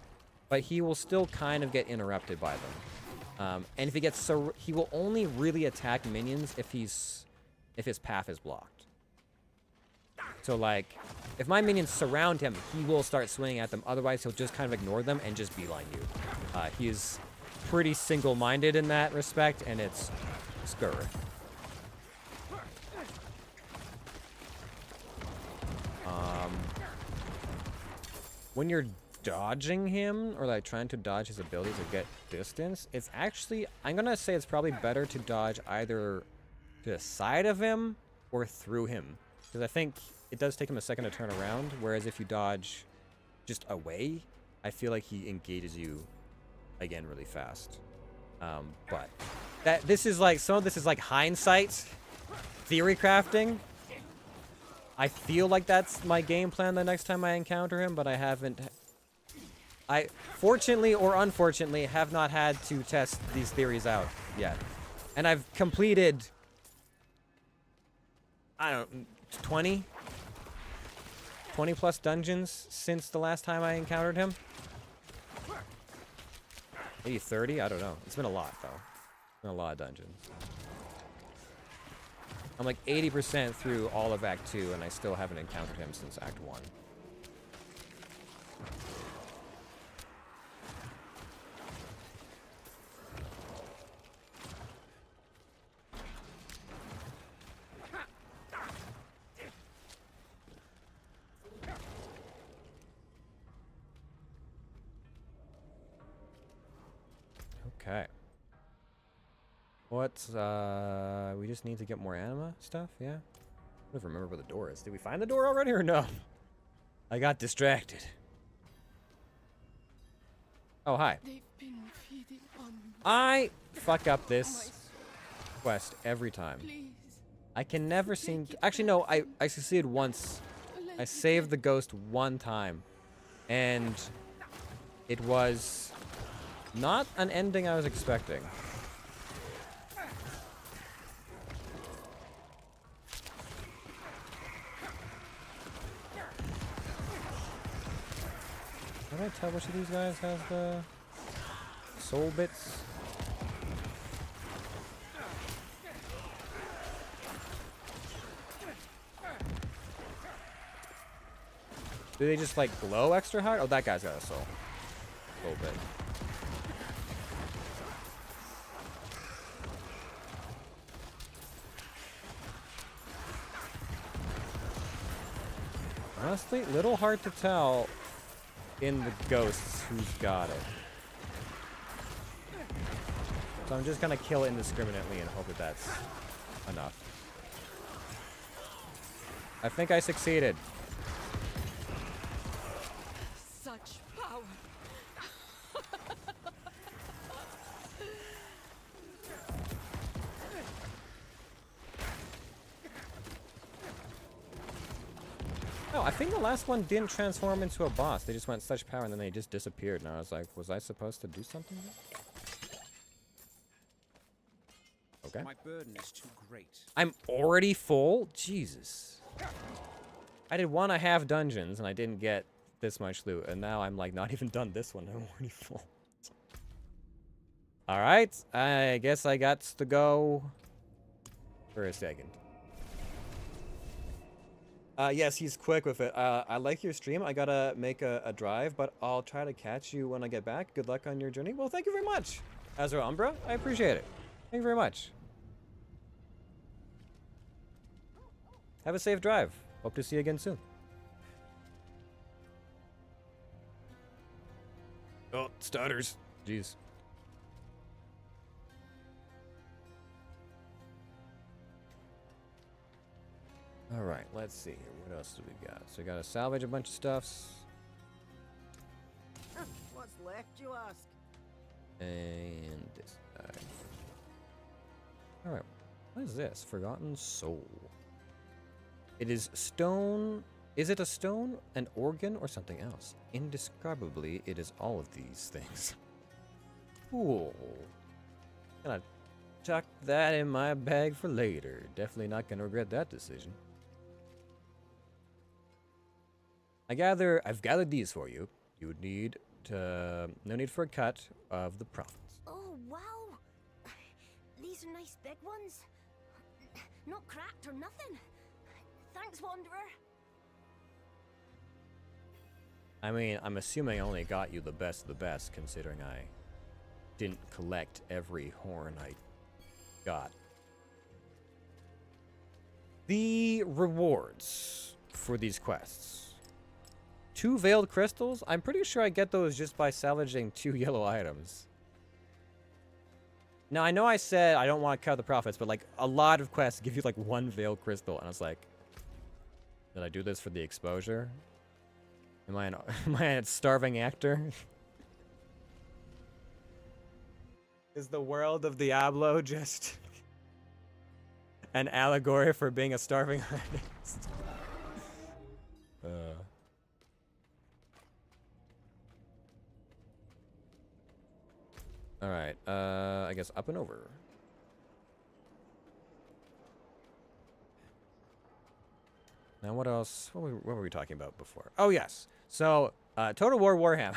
but he will still kind of get interrupted by them. And if he gets he will only really attack minions if his path is blocked. So like, if my minions surround him, he will start swinging at them. Otherwise, he'll just kind of ignore them and just beeline you. He is pretty single-minded in that respect, and it's scurry. When you're dodging him, or like trying to dodge his abilities to get distance, it's actually, I'm gonna say it's probably better to dodge either to the side of him or through him. Because I think it does take him a second to turn around, whereas if you dodge just away, I feel like he engages you again really fast. But this is like, some of this is like hindsight, theory crafting. I feel like that's my game plan the next time I encounter him, but I haven't. I, fortunately or unfortunately, have not had to test these theories out yet. And I've completed, I don't know, 20 plus dungeons since the last time I encountered him. Maybe 30? I don't know. It's been a lot, though. It's been a lot of dungeons. I'm like 80% through all of Act 2, and I still haven't encountered him since Act 1. Okay. What's, we just need to get more anima stuff, yeah? I don't remember where the door is. Did we find the door already or no? I got distracted. Oh, hi. I fuck up this quest every time. I can never seem to, actually no, I succeeded once. I saved the ghost one time. And it was not an ending I was expecting. Can I tell which of these guys has the soul bits? Do they just like glow extra hard? Oh, that guy's got a soul bit. Honestly, little hard to tell in the ghosts who's got it. So I'm just gonna kill it indiscriminately and hope that that's enough. I think I succeeded. Such power. No, I think the last one didn't transform into a boss. They just went such power and then they just disappeared. And I was like, was I supposed to do something? Okay. My burden is too great. I'm already full? Jesus. I did 1.5 dungeons and I didn't get this much loot. And now I'm like not even done this one. I'm already full. Alright. I guess I got to go for a second. Yes, he's quick with it. I like your stream. I gotta make a drive, but I'll try to catch you when I get back. Good luck on your journey. Well, thank you very much, Azra Umbra. I appreciate it. Thank you very much. Have a safe drive. Hope to see you again soon. Oh, stutters. Jeez. All right, let's see here. What else do we got? So we got to salvage a bunch of stuffs. What's left, you ask? And this guy. All right, what is this? Forgotten Soul. It is stone. Is it a stone, an organ, or something else? Indescribably, it is all of these things. Cool. Gonna tuck that in my bag for later. Definitely not gonna regret that decision. I've gathered these for you. You would need to, no need for a cut of the profits. Oh, wow. These are nice big ones. Not cracked or nothing. Thanks, Wanderer. I mean, I'm assuming I only got you the best of the best, considering I didn't collect every horn I got. The rewards for these quests. 2 veiled crystals? I'm pretty sure I get those just by salvaging 2 yellow items. Now, I know I said I don't want to cut the profits, but like a lot of quests give you like 1 veiled crystal, and I was like, did I do this for the exposure? Am I a starving actor? Is the world of Diablo just an allegory for being a starving artist? Alright, I guess up and over. Now what else? What were we talking about before? Oh yes. So, Total War Warhammer.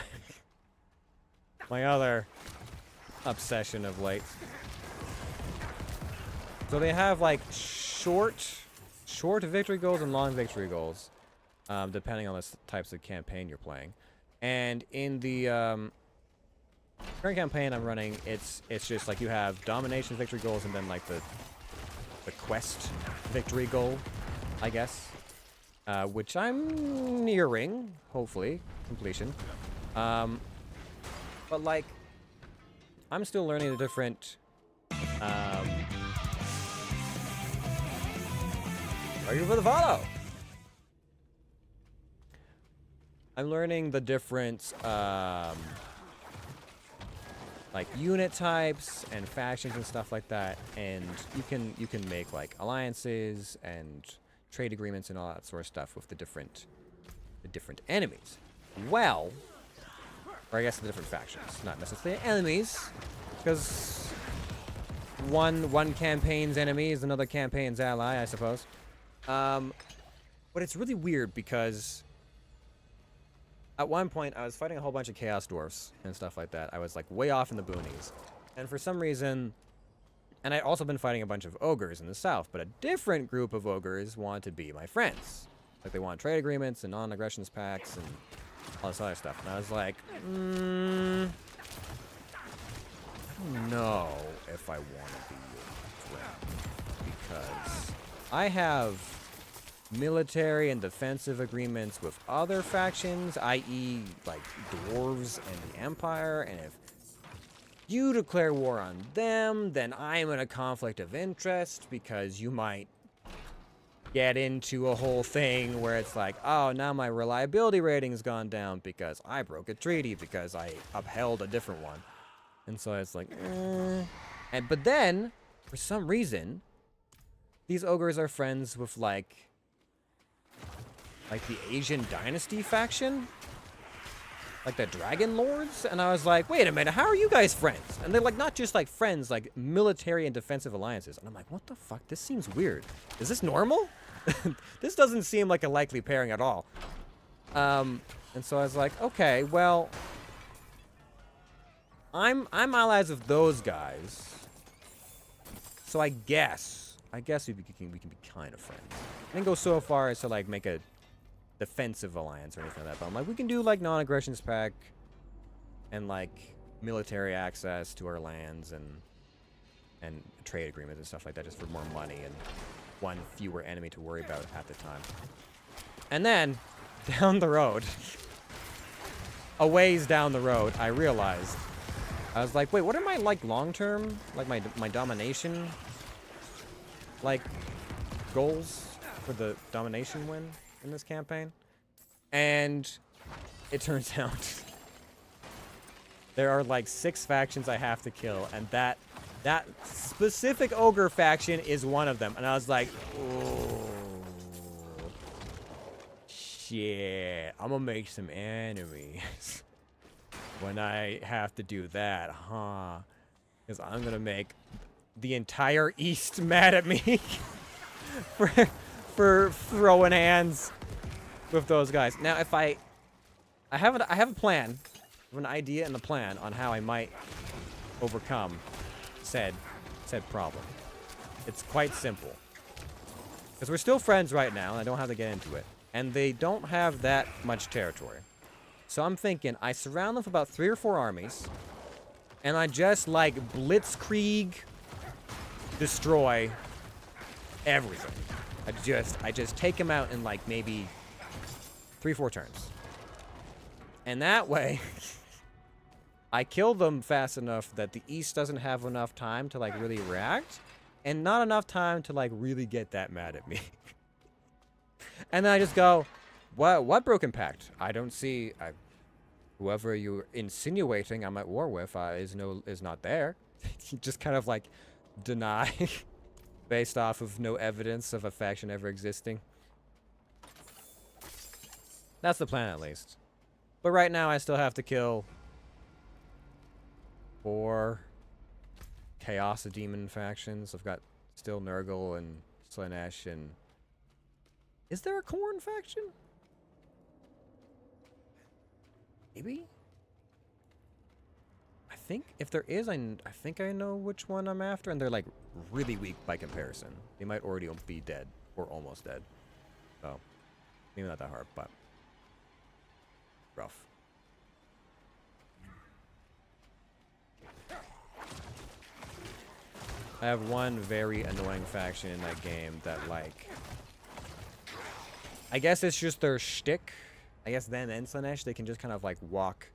My other obsession of late. So they have like short victory goals and long victory goals, depending on the types of campaign you're playing. And in the current campaign I'm running, it's just like you have domination victory goals and then like the quest victory goal, I guess, which I'm nearing, hopefully, completion. But like, I'm still learning the different. Are you for the follow? I'm learning the different like unit types and factions and stuff like that, and you can make like alliances and trade agreements and all that sort of stuff with the different enemies. Well, or I guess the different factions, not necessarily enemies, because one campaign's enemy is another campaign's ally, I suppose. But it's really weird because at one point I was fighting a whole bunch of Chaos Dwarfs and stuff like that. I was like way off in the boonies. And for some reason, and I'd also been fighting a bunch of ogres in the south, but a different group of ogres wanted to be my friends. Like they want trade agreements and non-aggressions pacts and all this other stuff. And I was like, I don't know if I want to be your friend, because I have military and defensive agreements with other factions, i.e. like dwarves and the Empire, and if you declare war on them, then I'm in a conflict of interest because you might get into a whole thing where it's like, oh, now my reliability rating's gone down because I broke a treaty because I upheld a different one. And so it's like, but then, for some reason, these ogres are friends with like the Asian Dynasty faction? Like the Dragon Lords? And I was like, wait a minute, how are you guys friends? And they're like, not just like friends, like military and defensive alliances. And I'm like, what the fuck? This seems weird. Is this normal? This doesn't seem like a likely pairing at all. And so I was like, okay, well, I'm allies with those guys. So I guess we can be kind of friends. I didn't go so far as to like make a defensive alliance or anything like that, but I'm like, we can do like non-aggressions pact and like military access to our lands and trade agreements and stuff like that, just for more money and one fewer enemy to worry about at the time. And then down the road, a ways down the road, I realized I was like, wait, what are my, like, long-term, like, my domination, like, goals for the domination win in this campaign? And it turns out there are, like, 6 factions I have to kill, and that specific ogre faction is one of them. And I was like, oh, shit, I'm gonna make some enemies when I have to do that, huh? Because I'm gonna make the entire East mad at me for throwing hands with those guys. Now, if I have a plan, I have an idea and a plan on how I might overcome said problem. It's quite simple. Because we're still friends right now, and I don't have to get into it. And they don't have that much territory. So I'm thinking I surround them with about 3 or 4 armies, and I just, like, blitzkrieg destroy everything. I just take them out in, like, maybe 3-4 turns. And that way, I kill them fast enough that the East doesn't have enough time to, like, really react, and not enough time to, like, really get that mad at me. And then I just go, what Broken Pact? I don't see, whoever you're insinuating I'm at war with is not there. Just kind of, like, deny based off of no evidence of a faction ever existing. That's the plan, at least. But right now, I still have to kill 4 Chaos Demon factions. I've got still Nurgle and Slaanesh and... Is there a Khorne faction? Maybe? I think if there is, I think I know which one I'm after, and they're, like, really weak by comparison. They might already be dead, or almost dead. So, maybe not that hard, but... rough. I have one very annoying faction in that game that, like... I guess it's just their shtick. I guess them and Slaanesh, they can just kind of, like, walk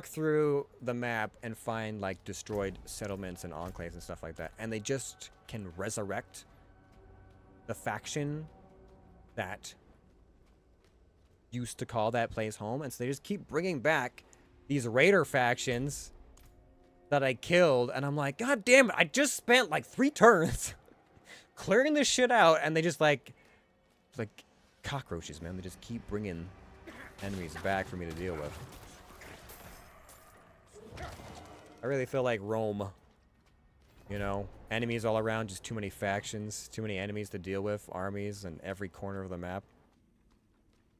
through the map and find, like, destroyed settlements and enclaves and stuff like that. And they just can resurrect the faction that used to call that place home. And so they just keep bringing back these raider factions that I killed. And I'm like, God damn it, I just spent, like, 3 turns clearing this shit out. And they just, like cockroaches, man. They just keep bringing enemies back for me to deal with. I really feel like Rome, you know, enemies all around, just too many factions, too many enemies to deal with, armies in every corner of the map.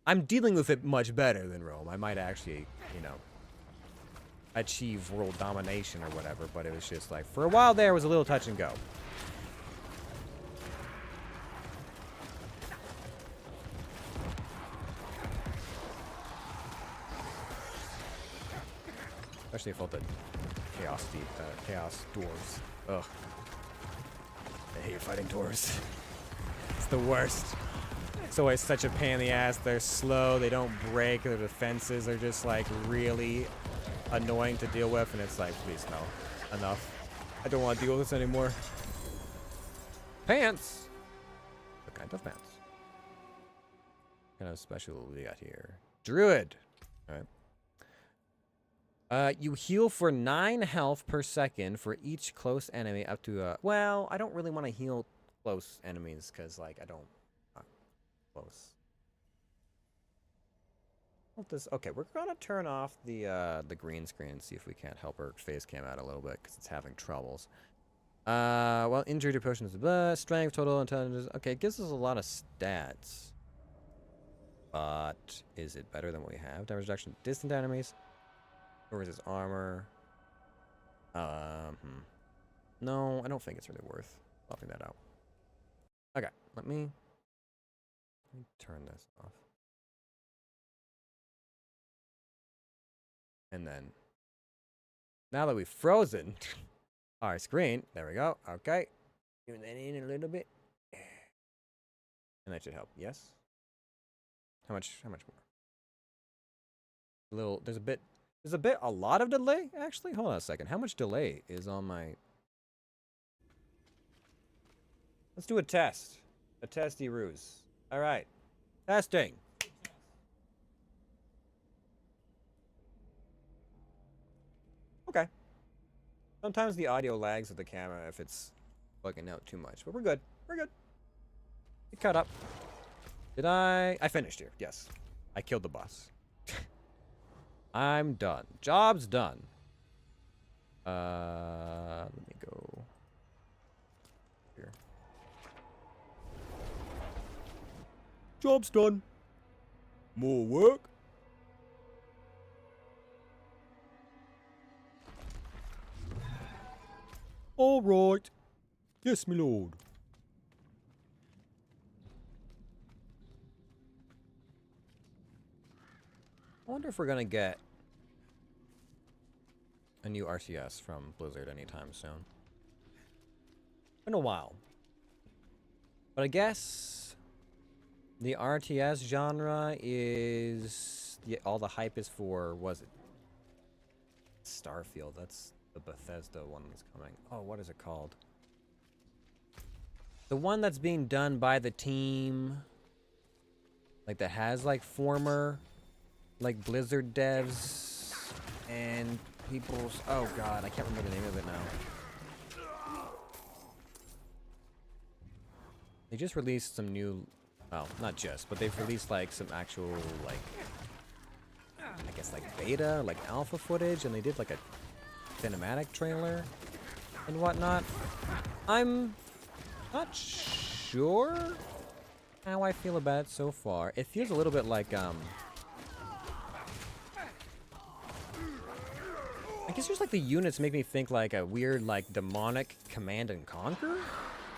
I'm dealing with it much better than Rome. I might actually, you know, achieve world domination or whatever, but it was just like, for a while there, it was a little touch and go. Especially if all the chaos dwarves. Ugh. I hate fighting dwarves. It's the worst. It's always such a pain in the ass. They're slow, they don't break, their defenses are just, like, really annoying to deal with, and it's like, please no. Enough. I don't want to deal with this anymore. Pants! What kind of pants? What kind of special we got here? Druid! Alright. You heal for 9 health per second for each close enemy up to, well, I don't really want to heal close enemies, because, like, I don't... close. Okay, we're gonna turn off the green screen and see if we can't help our face cam out a little bit, because it's having troubles. Well, injury to potions, strength, total, intelligence. Okay, it gives us a lot of stats. But is it better than what we have? Damage reduction to distant enemies. Or is this armor? No, I don't think it's really worth swapping that out. Okay, let me turn this off. And then, now that we've frozen our screen, there we go. Okay, tune that in a little bit, and that should help. Yes. How much more? There's a bit There's a lot of delay, actually. Hold on a second. How much delay is on my... Let's do a test. A testy ruse. All right. Testing. Okay. Sometimes the audio lags with the camera if it's bugging out too much, but we're good. We're good. It caught up. Did I? I finished here. Yes. I killed the boss. I'm done. Job's done. Let me go here. Job's done. More work. All right. Yes, my lord. I wonder if we're gonna get a new RTS from Blizzard anytime soon. Been a while. But I guess the RTS genre is all the hype is for, was it Starfield? That's the Bethesda one that's coming. Oh, what is it called? The one that's being done by the team, like that has like former like Blizzard devs and people's, oh god, I can't remember the name of it now. They just released some new, well, not just, but they've released like some actual like, I guess like beta, like alpha footage, and they did like a cinematic trailer and whatnot. I'm not sure how I feel about it so far. It feels a little bit like I guess just like the units make me think like a weird like demonic Command and Conquer.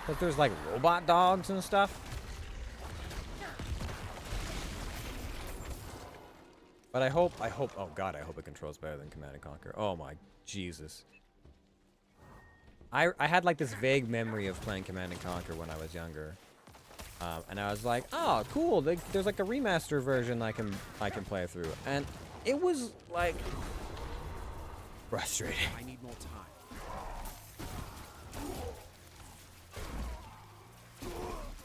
But there's like robot dogs and stuff. But I hope, oh god, I hope it controls better than Command and Conquer. Oh my Jesus. I had like this vague memory of playing Command and Conquer when I was younger. And I was like, oh cool, there's like a remaster version I can play through. And it was like frustrating. I need more time.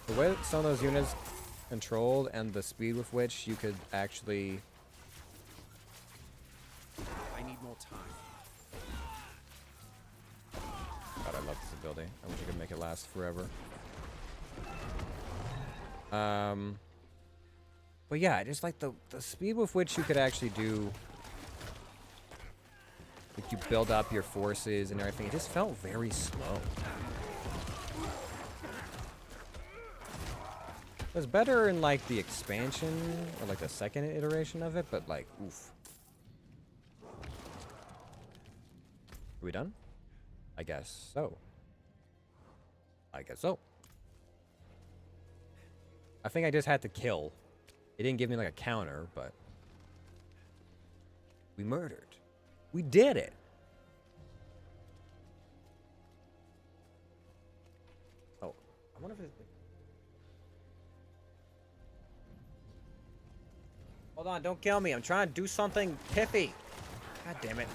The way that some of those units controlled and the speed with which you could actually... I need more time. God, I love this ability. I wish I could make it last forever. But yeah, just like the speed with which you could actually do... Like you build up your forces and everything, it just felt very slow. It was better in like the expansion or like the second iteration of it, but like, oof. Are we done? I guess so. I guess so. I think I just had to kill. It didn't give me like a counter, but we murdered. We did it. Oh, I wonder if it's... Hold on, don't kill me. I'm trying to do something pithy. God damn it.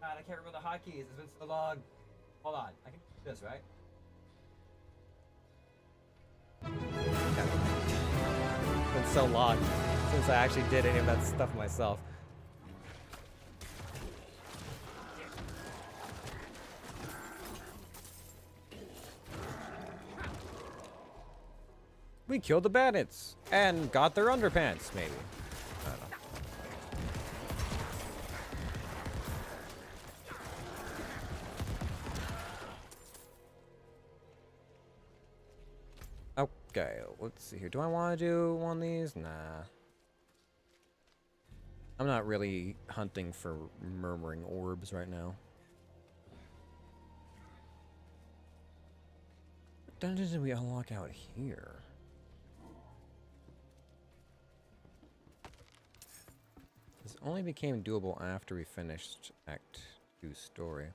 God, I can't remember the hotkeys. It's been so long. Hold on. I can do this, right? It's been so long since I actually did any of that stuff myself. We killed the bandits and got their underpants, maybe. I don't know. Okay, let's see here. Do I want to do one of these? Nah. I'm not really hunting for murmuring orbs right now. dungeons did we unlock out here? This only became doable after we finished Act 2 story.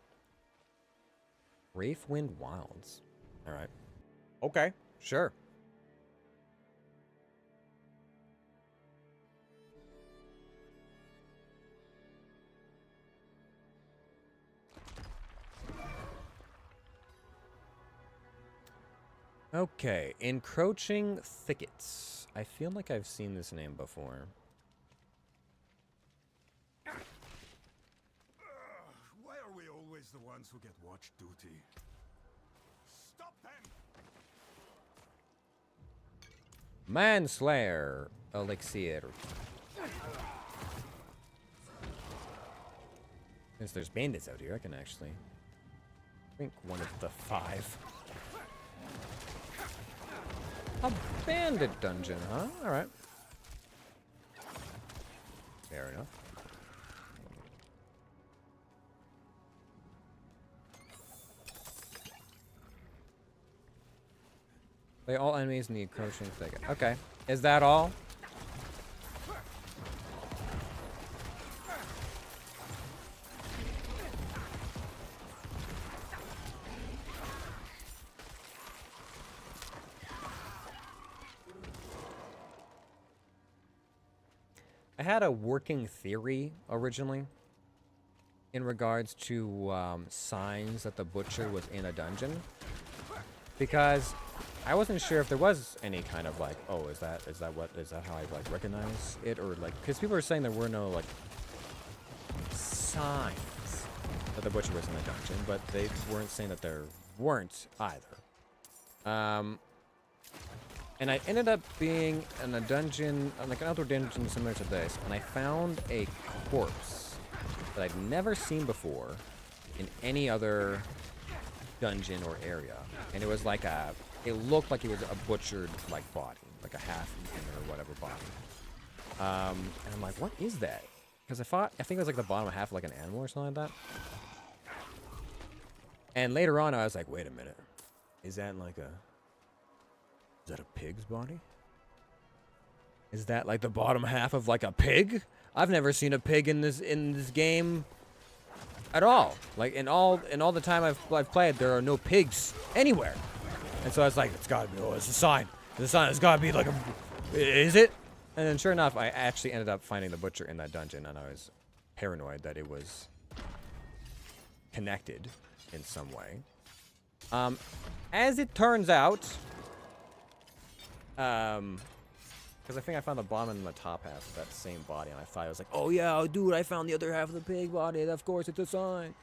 Wraithwind Wilds. Alright. Okay, sure. Okay, Encroaching Thickets. I feel like I've seen this name before. Why are we always the ones who get watch duty? Stop them! Manslayer Elixir. Since there's bandits out here, I can actually drink one of the 5. A bandit dungeon, huh? Alright. Fair enough. Play all enemies in the encroaching thicket. Okay. Is that all? I had a working theory originally in regards to signs that the butcher was in a dungeon, because I wasn't sure if there was any kind of like, oh, is that how I like recognize it, or like, because people were saying there were no like signs that the butcher was in a dungeon, but they weren't saying that there weren't either. And I ended up being in a dungeon, like an outdoor dungeon similar to this, and I found a corpse that I'd never seen before in any other dungeon or area. And it was like it looked like it was a butchered like body, like a half-eaten or whatever body. And I'm like, what is that? Because I think it was like the bottom half of like an animal or something like that. And later on, I was like, wait a minute, is that a pig's body? Is that like the bottom half of like a pig? I've never seen a pig in this game at all. Like in all the time I've played, there are no pigs anywhere. And so I was like, it's gotta be, it's a sign. The sign has gotta be like a, is it? And then sure enough, I actually ended up finding the butcher in that dungeon, and I was paranoid that it was connected in some way. As it turns out, because I think I found the bottom and the top half of that same body, and I thought I was like, oh yeah, dude, I found the other half of the pig body. Of course, it's a sign.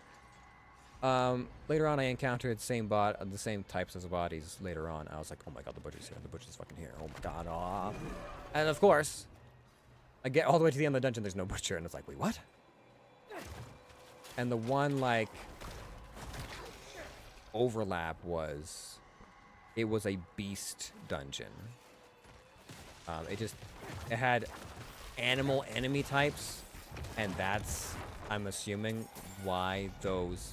Later on, I encountered the same types of bodies later on. I was like, oh my god, the butcher's here. The butcher's fucking here. Oh my god. Ah. And of course, I get all the way to the end of the dungeon. There's no butcher, and it's like, wait, what? And the one like overlap was, it was a beast dungeon. It had animal enemy types, and that's, I'm assuming, why those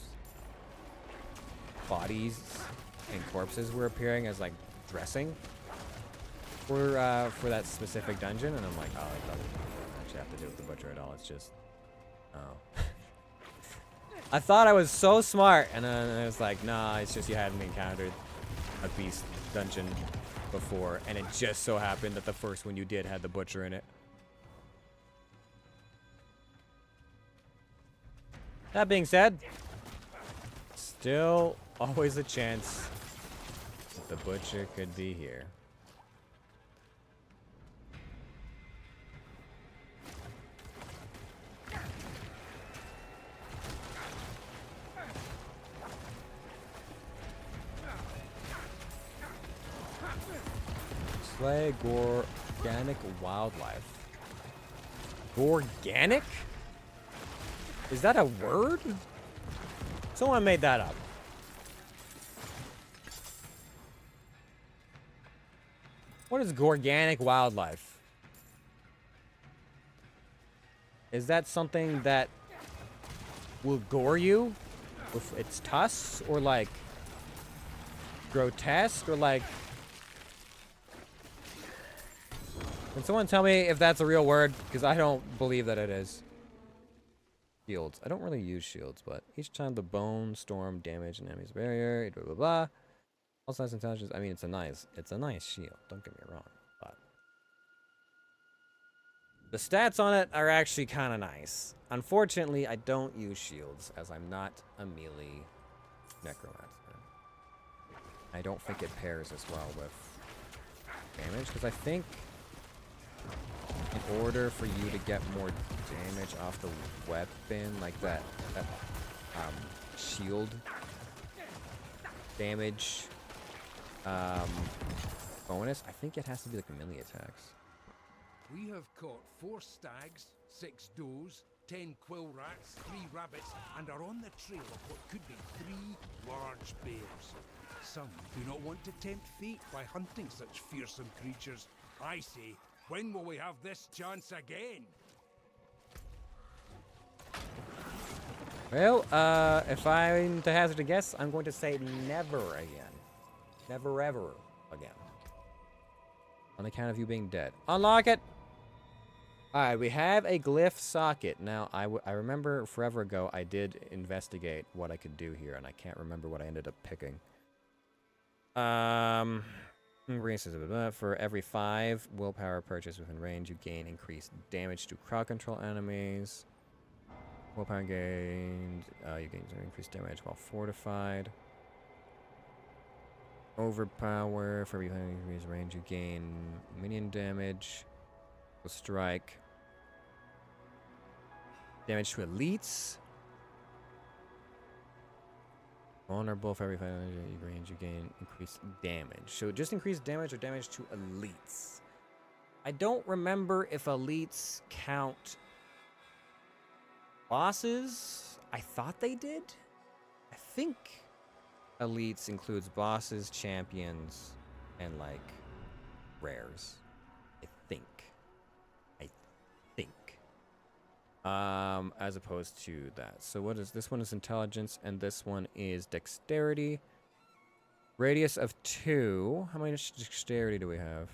bodies and corpses were appearing as like dressing for that specific dungeon. And I'm like, oh, it doesn't actually have to do with the butcher at all. It's just, oh. I thought I was so smart, and then I was like, nah, it's just you hadn't encountered a beast dungeon before, and it just so happened that the first one you did had the butcher in it. That being said, still always a chance that the butcher could be here. Slay organic wildlife. Organic? Is that a word? Someone made that up. What is organic wildlife? Is that something that will gore you with its tusks, or like grotesque or like... Can someone tell me if that's a real word? Because I don't believe that it is. Shields. I don't really use shields, but each time the bone storm damage an enemy's barrier, blah blah blah. All size intelligence. I mean, it's a nice shield. Don't get me wrong, but the stats on it are actually kind of nice. Unfortunately, I don't use shields as I'm not a melee necromancer. I don't think it pairs as well with damage because I think in order for you to get more damage off the weapon, like that shield damage bonus, I think it has to be like melee attacks. We have caught 4 stags, 6 does, 10 quill rats, 3 rabbits, and are on the trail of what could be 3 large bears. Some do not want to tempt fate by hunting such fearsome creatures. I say, when will we have this chance again? Well, if I'm to hazard a guess, I'm going to say never again. Never ever again. On account of you being dead. Unlock it! Alright, we have a glyph socket. Now, I remember forever ago I did investigate what I could do here, and I can't remember what I ended up picking. For every 5 willpower purchase within range, you gain increased damage to crowd control enemies. Willpower gained, you gain increased damage while fortified. Overpower, for every increased range, you gain minion damage. Strike. Damage to elites. Vulnerable, for every 5 range, you gain increased damage. So just increased damage or damage to elites. I don't remember if elites count bosses. I thought they did. I think elites includes bosses, champions, and like rares. I think. As opposed to that. So what is this one? Is intelligence, and this one is dexterity. Radius of 2. How much dexterity do we have?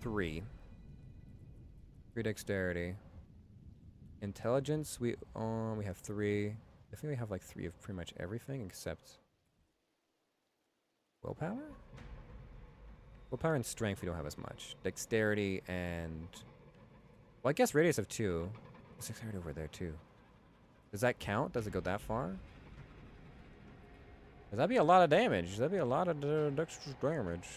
3. 3 dexterity. Intelligence, we have 3. I think we have like 3 of pretty much everything except willpower? Willpower and strength we don't have as much. Dexterity and... Well, I guess radius of 2. There's dexterity over there too. Does that count? Does it go that far? Because that'd be a lot of damage. That'd be a lot of dexterous damage.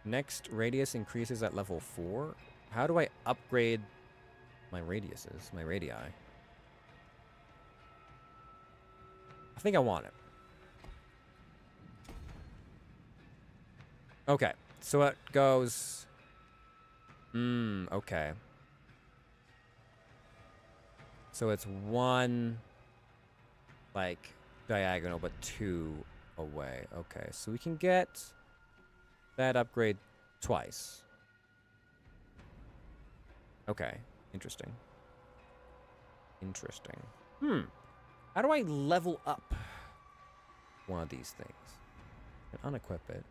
Next radius increases at level 4. How do I upgrade my radiuses, my radii? I think I want it. Okay, so it goes... okay. So it's 1, like, diagonal, but 2 away. Okay, so we can get that upgrade twice. Okay, interesting. Interesting. How do I level up one of these things? And unequip it.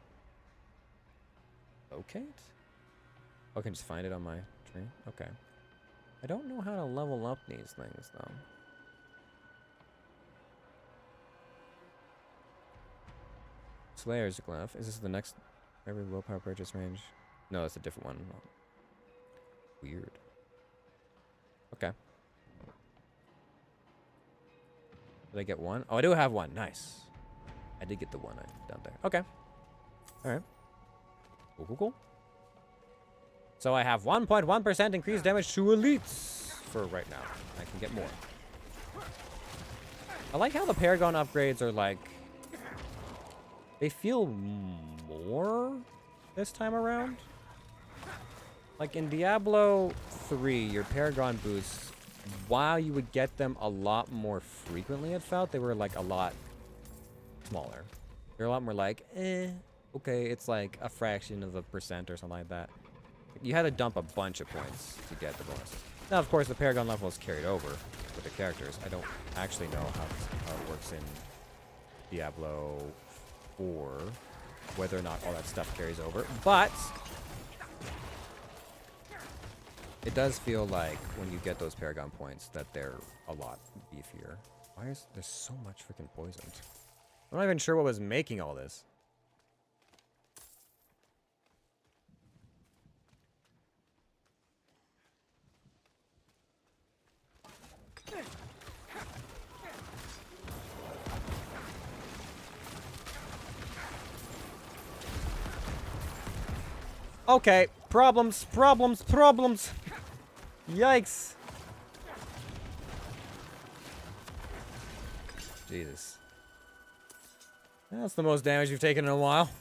Locate? Oh, I can just find it on my tree? Okay. I don't know how to level up these things, though. Slayer's Glyph. Is this the next every willpower purchase range? No, it's a different one. Weird. Okay. Did I get 1? Oh, I do have 1. Nice. I did get the 1 down there. Okay. Alright. Cool. So I have 1.1% increased damage to elites for right now. I can get more. I like how the Paragon upgrades are like... They feel more this time around. Like in Diablo 3, your Paragon boosts, while you would get them a lot more frequently, it felt, they were like a lot smaller. They're a lot more like, okay, it's like a fraction of a percent or something like that. You had to dump a bunch of points to get the bonus. Now, of course, the Paragon level is carried over with the characters. I don't actually know how it works in Diablo 4, whether or not all that stuff carries over, but it does feel like when you get those Paragon points that they're a lot beefier. Why is there so much freaking poisoned? I'm not even sure what was making all this. Okay, problems. Yikes. Jesus. That's the most damage you've taken in a while.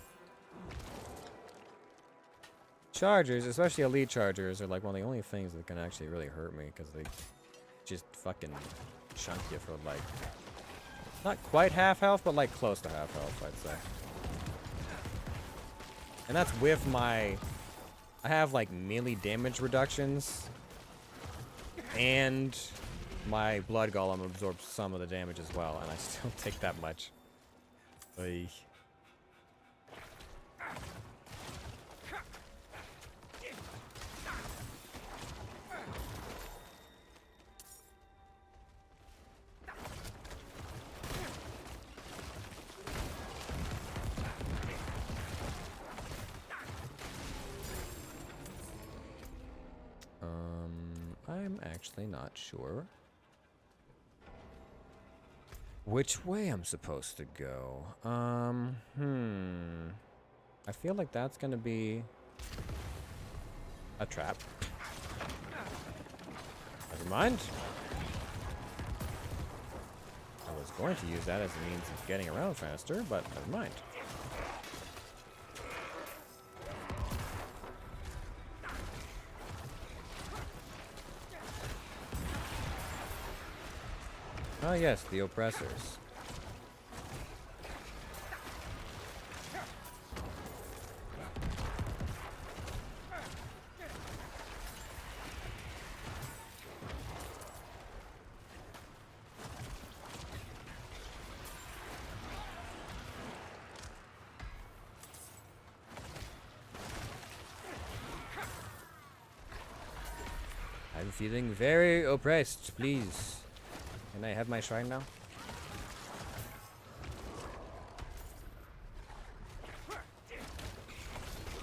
Chargers, especially elite chargers, are like one of the only things that can actually really hurt me because they just fucking chunk you for like, not quite half health, but like close to half health, I'd say. And that's with my, I have like melee damage reductions, and my blood golem absorbs some of the damage as well, and I still take that much. Oy. I'm actually not sure which way I'm supposed to go. I feel like that's gonna be a trap. Never mind. I was going to use that as a means of getting around faster, but never mind. Ah, yes, the oppressors. I'm feeling very oppressed, please. Can I have my shrine now?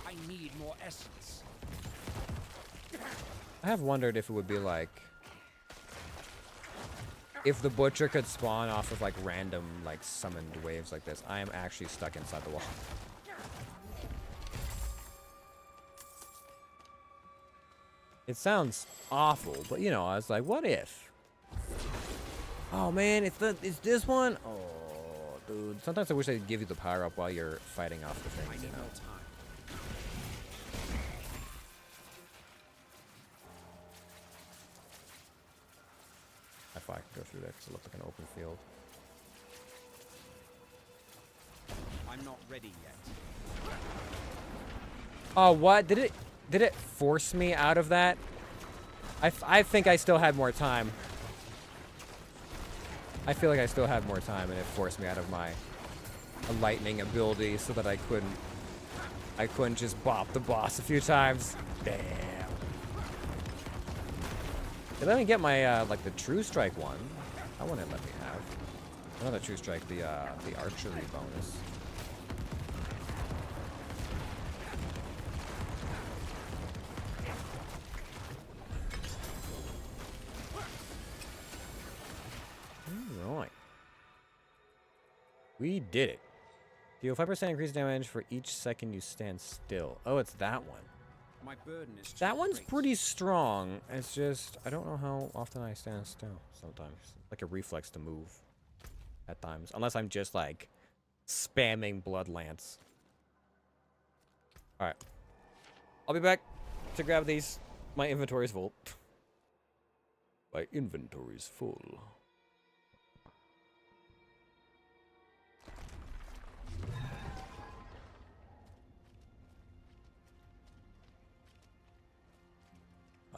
I need more essence. I have wondered if it would be like, if the butcher could spawn off of like random like summoned waves like this. I am actually stuck inside the wall. It sounds awful, but you know, I was like, what if? Oh man, it's this one? Oh, dude. Sometimes I wish I'd give you the power up while you're fighting off the things, I you need know? more time. I thought I could go through there because it looks like an open field. I'm not ready yet. Oh, what? Did it force me out of that? I think I still had more time. I feel like I still had more time, and it forced me out of my lightning ability so that I couldn't just bop the boss a few times. Damn. It let me get my like the True Strike one. That one it let me have. Another True Strike, the archery bonus. Alright. We did it. Deal 5% increased damage for each second you stand still. Oh, it's that one. My burden is too That one's great. pretty strong. It's just, I don't know how often I stand still sometimes. Like a reflex to move at times. Unless I'm just like spamming Blood Lance. Alright. I'll be back to grab these. My inventory's full. My inventory's full.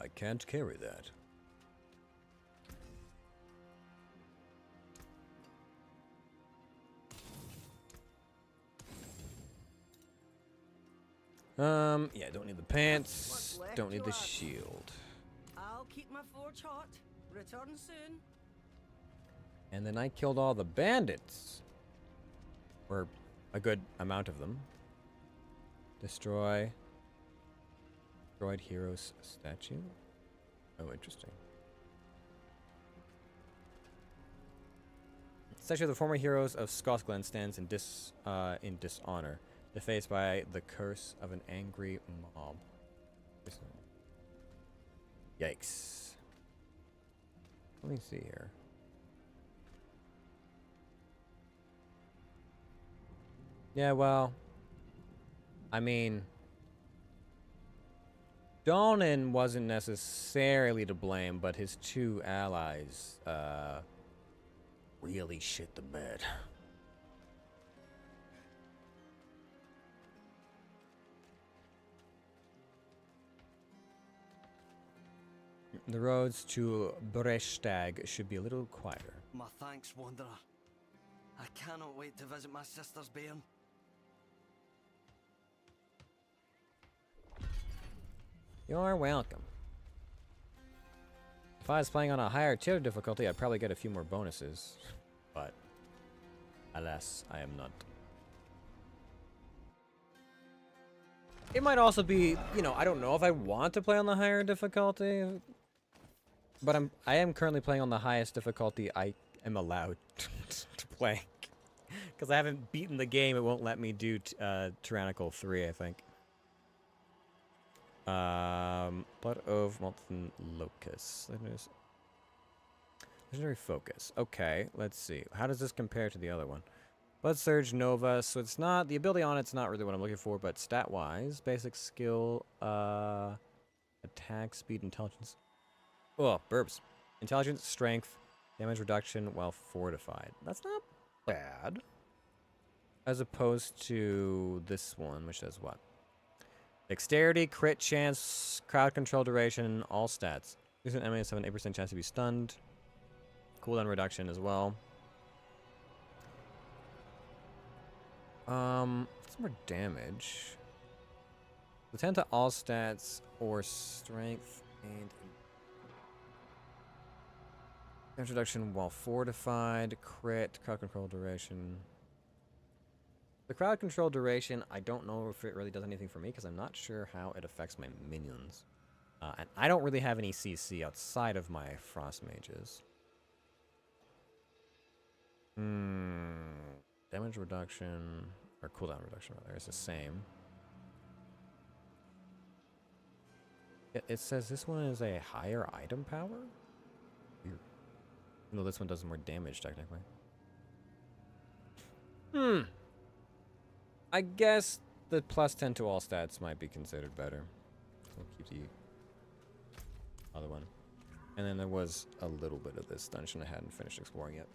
I can't carry that. Yeah, don't need the pants. What's left Don't need to the us? shield. I'll keep my forge hot. Return soon. And then I killed all the bandits. Or a good amount of them. Destroyed heroes statue. Oh, interesting. Statue of the former heroes of Scotland stands in dishonor, defaced by the curse of an angry mob. Yikes. Let me see here. Yeah, well, I mean, Donan wasn't necessarily to blame, but his two allies, really shit the bed. The roads to Brestag should be a little quieter. My thanks, Wanderer. I cannot wait to visit my sister's bairn. You're welcome. If I was playing on a higher tier difficulty, I'd probably get a few more bonuses. But, alas, I am not. It might also be, you know, I don't know if I want to play on the higher difficulty. But I am currently playing on the highest difficulty I am allowed to play. Because I haven't beaten the game, it won't let me do Tyrannical 3, I think. Blood of Molten Locust. Legendary Focus. Okay, let's see. How does this compare to the other one? Blood Surge Nova. So it's not, the ability on it's not really what I'm looking for, but stat-wise, basic skill, attack, speed, intelligence. Oh, burbs. Intelligence, strength, damage reduction while fortified. That's not bad. As opposed to this one, which does what? Dexterity, crit chance, crowd control duration, all stats. Recent enemies have an 8% chance to be stunned. Cooldown reduction as well. Some more damage. Attend to all stats or strength and damage reduction while fortified, crit, crowd control duration. The crowd control duration, I don't know if it really does anything for me because I'm not sure how it affects my minions. And I don't really have any CC outside of my frost mages. Damage reduction, or cooldown reduction rather, is the same. It says this one is a higher item power? Weird. No, this one does more damage technically. I guess the plus 10 to all stats might be considered better. We'll keep the other one. And then there was a little bit of this dungeon I hadn't finished exploring yet.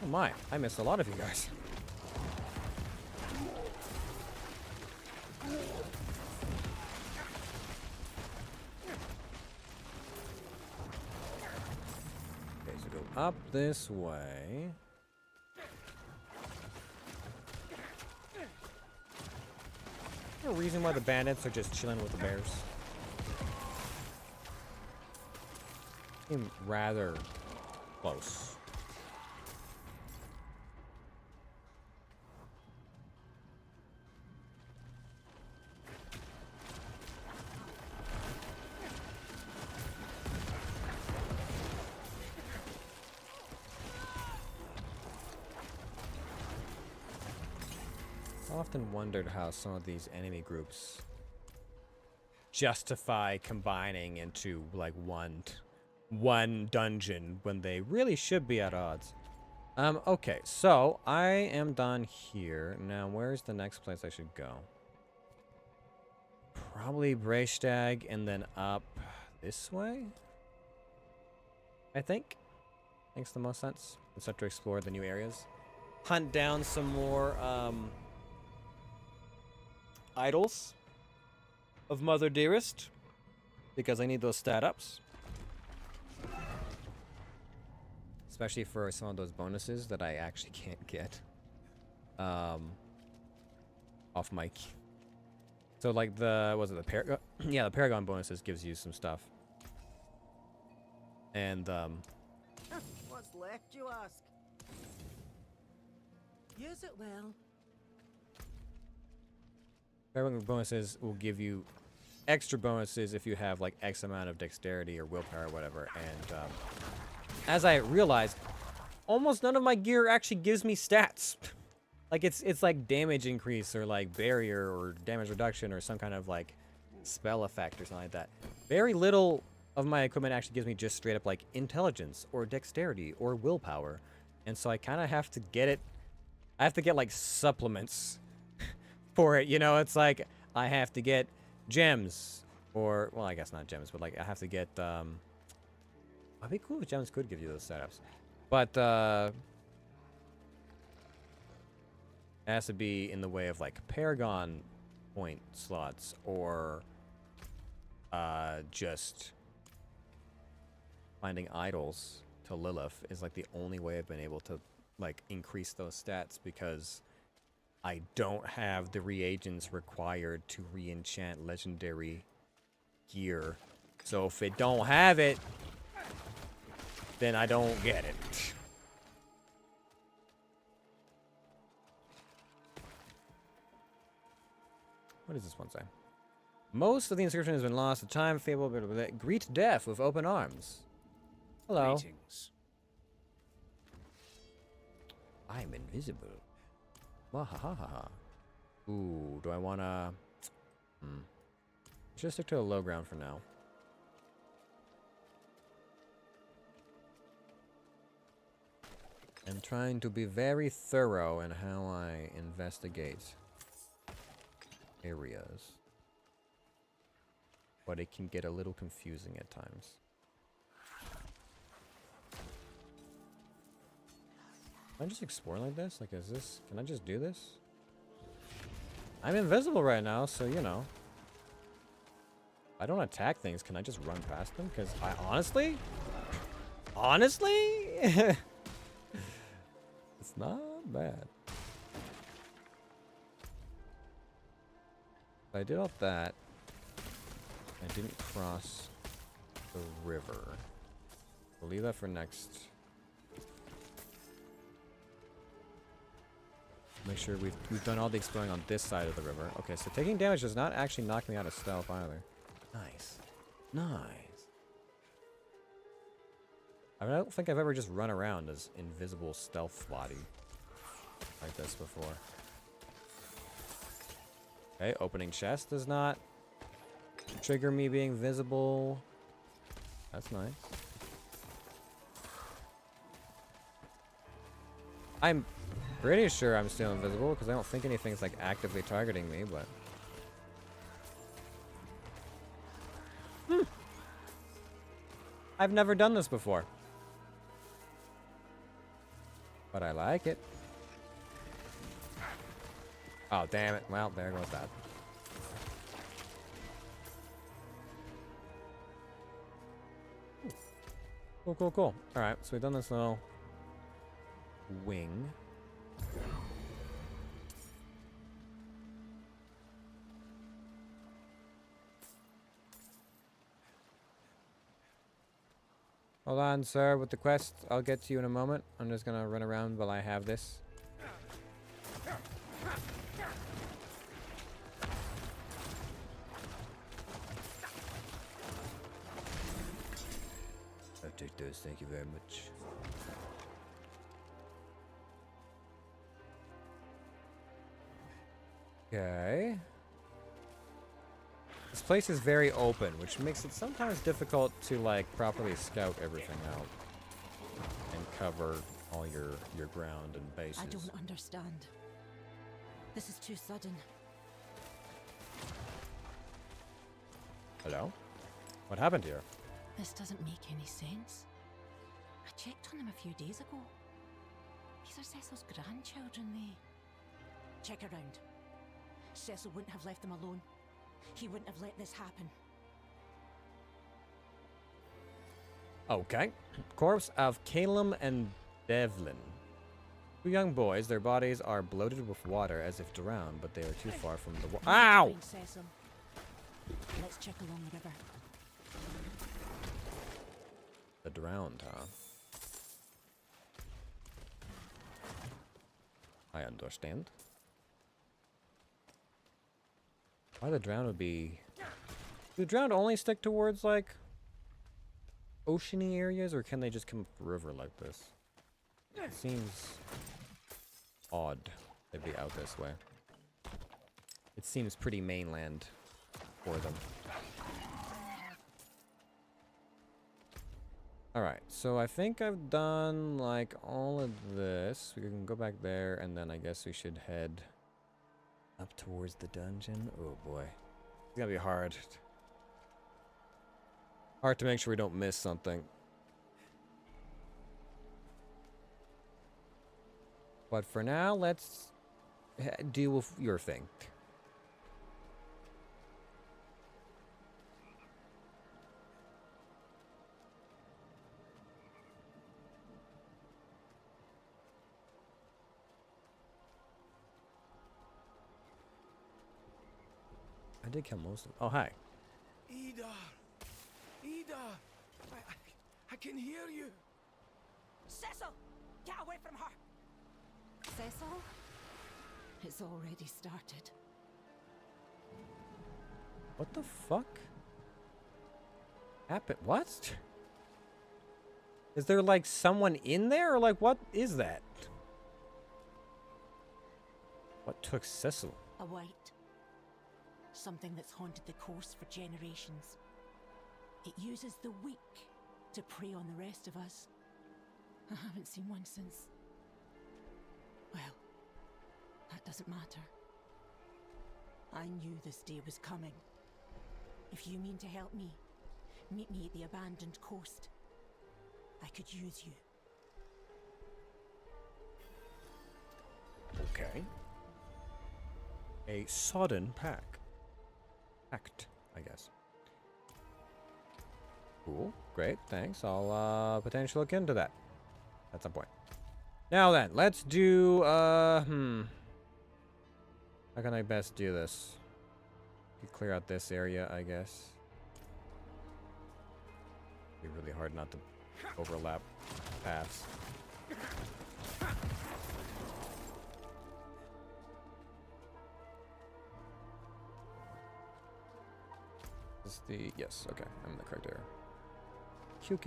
Oh my, I missed a lot of you guys. Okay, so go up this way. Is there a reason why the bandits are just chilling with the bears? Seem rather close. I often wondered how some of these enemy groups justify combining into like one dungeon when they really should be at odds. Okay, so I am done here. Now, where's the next place I should go? Probably Breistag and then up this way? I think. Makes the most sense. And start to explore the new areas. Hunt down some more, idols of Mother Dearest. Because I need those stat ups. Especially for some of those bonuses that I actually can't get. Off mic. So like the, was it the Paragon? Yeah, the Paragon bonuses gives you some stuff. And, What's left, you ask? Use it well. Paragon bonuses will give you extra bonuses if you have like X amount of dexterity or willpower or whatever. And, as I realized, almost none of my gear actually gives me stats. Like it's like damage increase or like barrier or damage reduction or some kind of like spell effect or something like that. Very little of my equipment actually gives me just straight up like intelligence or dexterity or willpower. And so I kind of have to get it. I have to get like supplements for it. You know, it's like I have to get gems or, well, I guess not gems, but like I have to get, it'd be cool if gems could give you those setups. But, it has to be in the way of like Paragon point slots or, just finding idols to Lilith is like the only way I've been able to like increase those stats because I don't have the reagents required to re-enchant legendary gear. So if it don't have it, then I don't get it. What does this one say? Most of the inscription has been lost. The time fable, blah, blah, blah. Greet death with open arms. Hello. Greetings. I'm invisible. Wahahaha. Ooh, do I wanna... Just stick to a low ground for now. I'm trying to be very thorough in how I investigate areas. But it can get a little confusing at times. Can I just explore like this? Like, is this... Can I just do this? I'm invisible right now, so, you know. If I don't attack things, can I just run past them? Because I honestly... Honestly? It's not bad. I did all that. I didn't cross the river. We'll leave that for next. Make sure we've done all the exploring on this side of the river. Okay, so taking damage does not actually knock me out of stealth either. Nice. Nice. I mean, I don't think I've ever just run around as invisible stealth body like this before. Okay, opening chest does not trigger me being visible. That's nice. I'm pretty sure I'm still invisible because I don't think anything's like actively targeting me, but... I've never done this before. But I like it. Oh, damn it. Well, there goes that. Cool, cool, cool. Alright, so we've done this little wing. Hold on, sir, with the quest. I'll get to you in a moment. I'm just gonna run around while I have this. I'll take those, thank you very much. Okay. This place is very open, which makes it sometimes difficult to like properly scout everything out and cover all your ground and bases. I don't understand. This is too sudden. Hello? What happened here? This doesn't make any sense. I checked on them a few days ago. These are Cecil's grandchildren, they... Check around. Cecil wouldn't have left them alone. He wouldn't have let this happen. Okay. Corpse of Calum and Devlin. Two young boys, their bodies are bloated with water as if drowned, but they are too far from the Ow! Find Cecil. Let's check along the river. The drowned, huh? I understand. Why the drowned would be... Do the drowned only stick towards, like, oceany areas, or can they just come up the river like this? It seems odd they'd be out this way. It seems pretty mainland for them. Alright, so I think I've done, like, all of this. We can go back there, and then I guess we should head up towards the dungeon. Oh boy. It's gonna be hard. Hard to make sure we don't miss something. But for now, let's deal with your thing. I did kill most of them. Oh, hi. Ida! Ida! I can hear you! Cecil! Get away from her! Cecil? It's already started. What the fuck? Happened? What? Is there like someone in there, or like what is that? What took Cecil? A white. Something that's haunted the coast for generations. It uses the weak to prey on the rest of us. I haven't seen one since... Well, that doesn't matter. I knew this day was coming. If you mean to help me, meet me at the abandoned coast. I could use you. Okay. A sodden pact, I guess. Cool. Great. Thanks. I'll potentially look into that at some point. Now then, let's do how can I best do this? Clear out this area, I guess. Be really hard not to overlap paths. Is the yes, okay, I'm in the correct area. Q.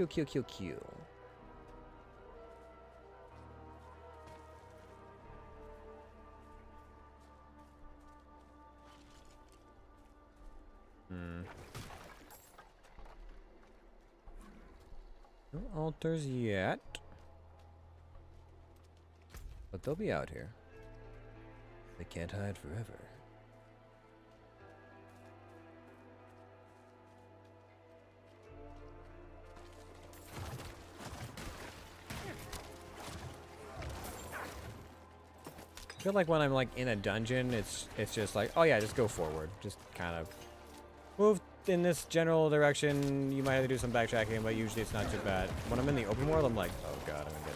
No altars yet. But they'll be out here. They can't hide forever. I feel like when I'm like in a dungeon, it's just like, oh yeah, just go forward. Just kind of move in this general direction. You might have to do some backtracking, but usually it's not too bad. When I'm in the open world, I'm like, oh god, I'm gonna get...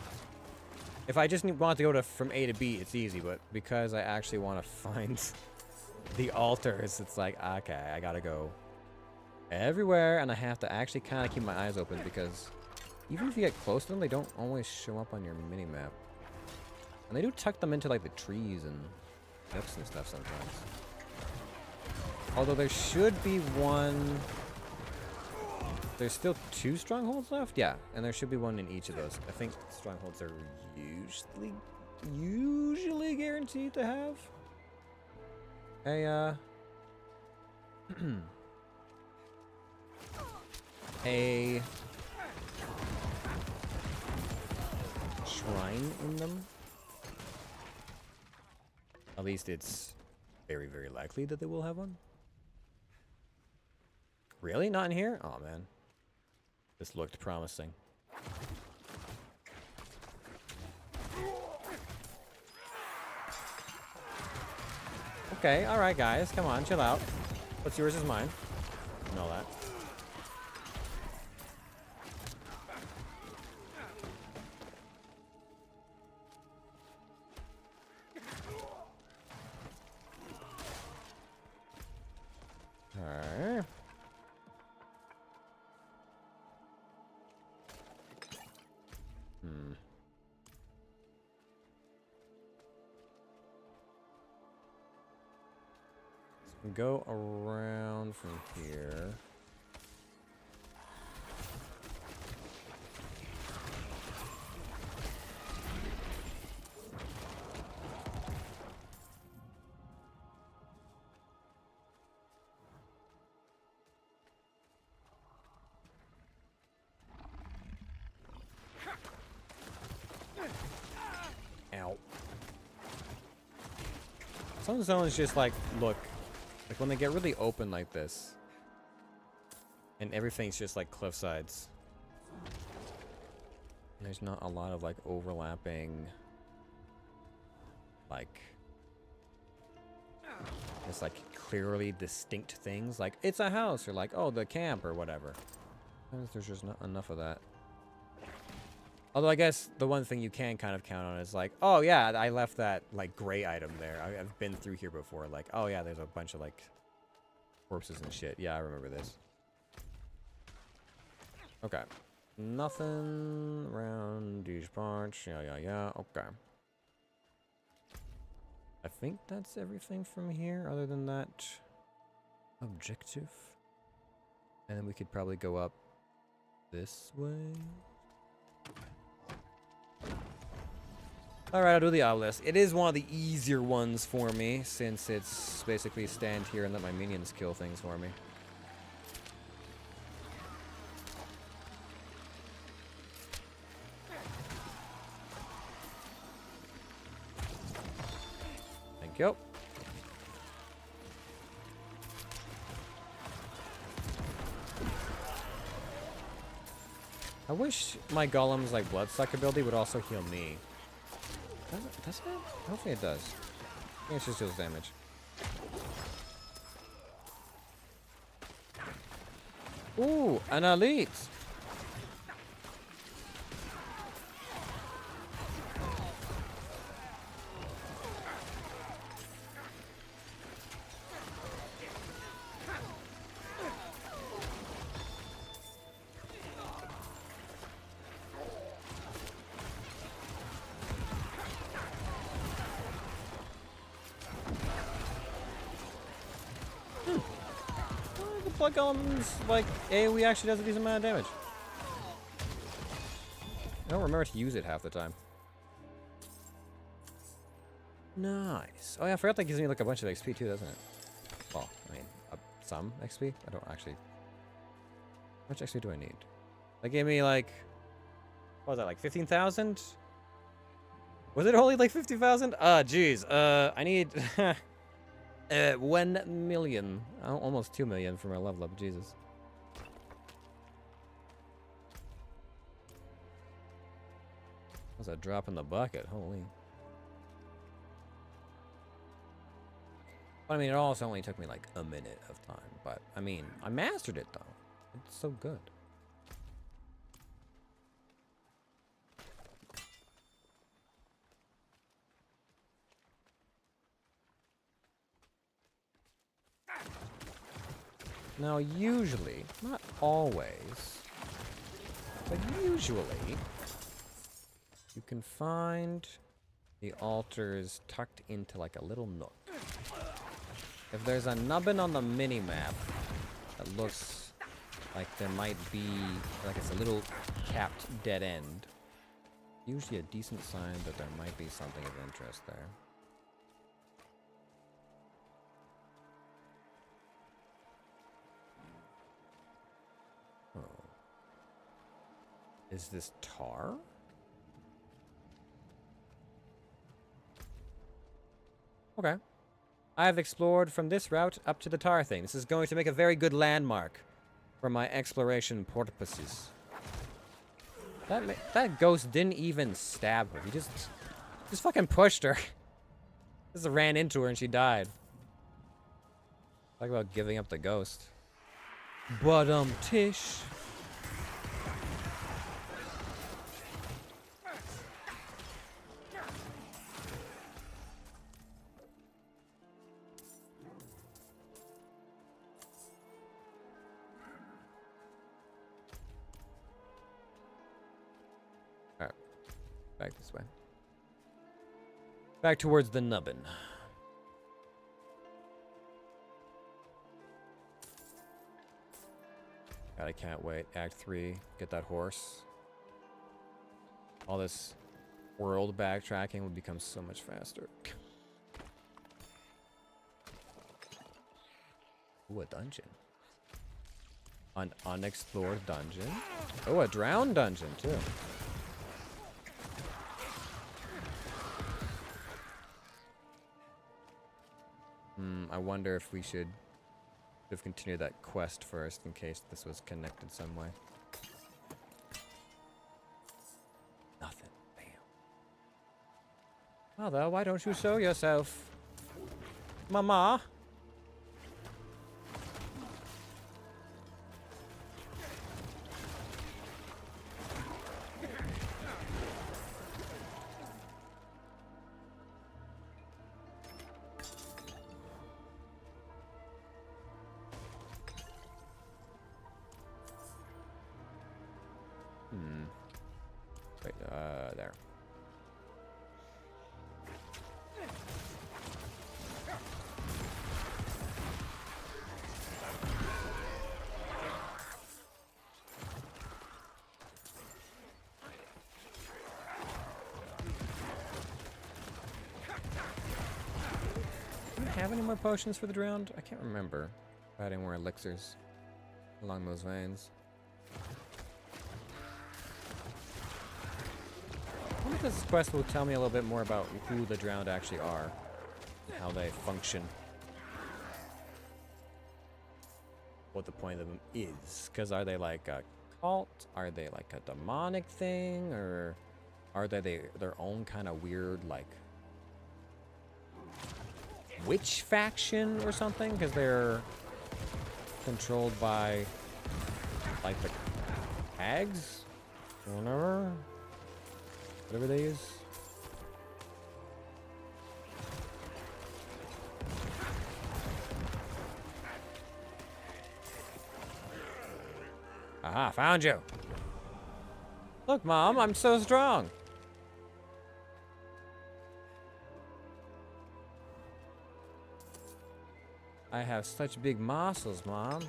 If I just want to go from A to B, it's easy, but because I actually want to find the altars, it's like, okay, I gotta go everywhere, and I have to actually kind of keep my eyes open, because even if you get close to them, they don't always show up on your mini-map. And they do tuck them into like the trees and nooks and stuff sometimes. Although there should be one... There's still 2 strongholds left? Yeah, and there should be one in each of those. I think strongholds are usually guaranteed to have a shrine in them. At least it's very, very likely that they will have one. Really? Not in here? Oh, man. This looked promising. Okay, alright guys, come on, chill out. What's yours is mine. And all that. Alright. Go around from here. Ow. Some zones just like, look. Like when they get really open like this. And everything's just like cliff sides. There's not a lot of like overlapping. Like. It's like clearly distinct things. Like it's a house or like, oh, the camp or whatever. Sometimes there's just not enough of that. Although I guess the one thing you can kind of count on is like, oh yeah, I left that like gray item there. I've been through here before. Like, oh yeah, there's a bunch of like corpses and shit. Yeah, I remember this. Okay. Nothing around these parts. Yeah. Okay. I think that's everything from here other than that objective. And then we could probably go up this way. Alright, I'll do the obelisk. It is one of the easier ones for me, since it's basically stand here and let my minions kill things for me. Thank you. I wish my golem's like bloodsuck ability would also heal me. Does it? Hopefully it does. I think it just deals damage. Ooh, an elite! Blood Golem's like AoE actually does a decent amount of damage. I don't remember to use it half the time. Nice. Oh yeah, I forgot that gives me like a bunch of XP too, doesn't it? Well, I mean, some XP? I don't actually... How much XP do I need? That gave me like... What was that, like 15,000? Was it only like 50,000? Ah, jeez. I need... 1 million. Almost 2 million for my level up, Jesus. That was a drop in the bucket, holy. I mean, it also only took me like a minute of time, but I mean, I mastered it though. It's so good. Now, usually, not always, but usually, you can find the altars tucked into like a little nook. If there's a nubbin on the mini-map that looks like there might be, like it's a little capped dead end, usually a decent sign that there might be something of interest there. Is this tar? Okay. I have explored from this route up to the tar thing. This is going to make a very good landmark for my exploration purposes. That ghost didn't even stab her. He just fucking pushed her. Just ran into her and she died. Talk about giving up the ghost. But Tish. Alright. Back this way. Back towards the nubbin. God, I can't wait. Act 3. Get that horse. All this world backtracking will become so much faster. Ooh, a dungeon. An unexplored dungeon. Oh, a drowned dungeon, too. I wonder if we should have continued that quest first in case this was connected some way. Nothing. Bam. Mother, why don't you show yourself? Mama? Wait, there. Do we have any more potions for the drowned? I can't remember. If I had any more elixirs along those veins. I wonder if this quest will tell me a little bit more about who the drowned actually are, and how they function. What the point of them is. Because are they like a cult? Are they like a demonic thing? Or are they their own kind of weird, like, witch faction or something? Because they're controlled by, like, the hags? Or whatever they use. Aha, found you. Look, Mom, I'm so strong. I have such big muscles, Mom.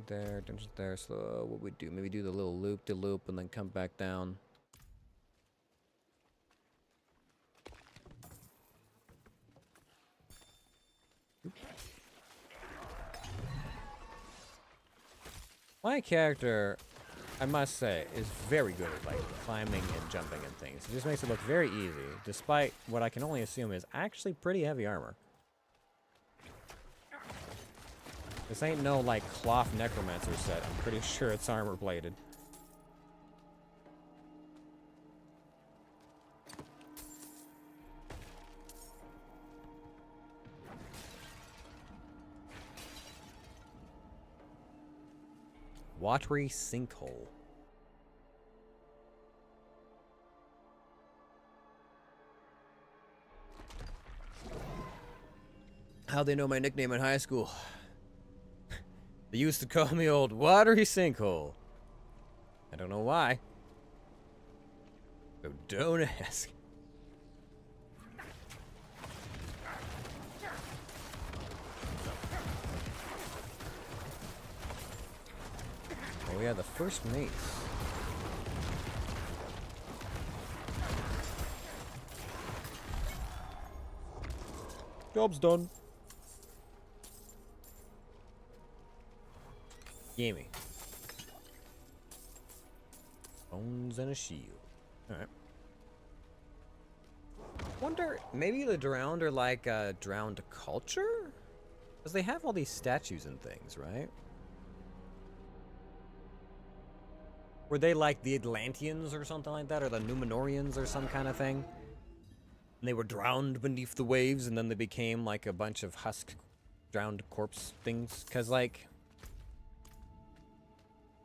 There, dungeon there, slow. What we do? Maybe do the little loop-de-loop and then come back down. My character, I must say, is very good at like climbing and jumping and things. It just makes it look very easy, despite what I can only assume is actually pretty heavy armor. This ain't no, like, cloth Necromancer set. I'm pretty sure it's armor-plated. Watery sinkhole. How'd they know my nickname in high school? They used to call me Old Watery Sinkhole. I don't know why. So don't ask. Oh yeah, the first mace. Job's done. Gimme. Bones and a shield. Alright. Wonder, maybe the drowned are like a drowned culture? Because they have all these statues and things, right? Were they like the Atlanteans or something like that? Or the Numenorians or some kind of thing? And they were drowned beneath the waves and then they became like a bunch of husk drowned corpse things? Because like...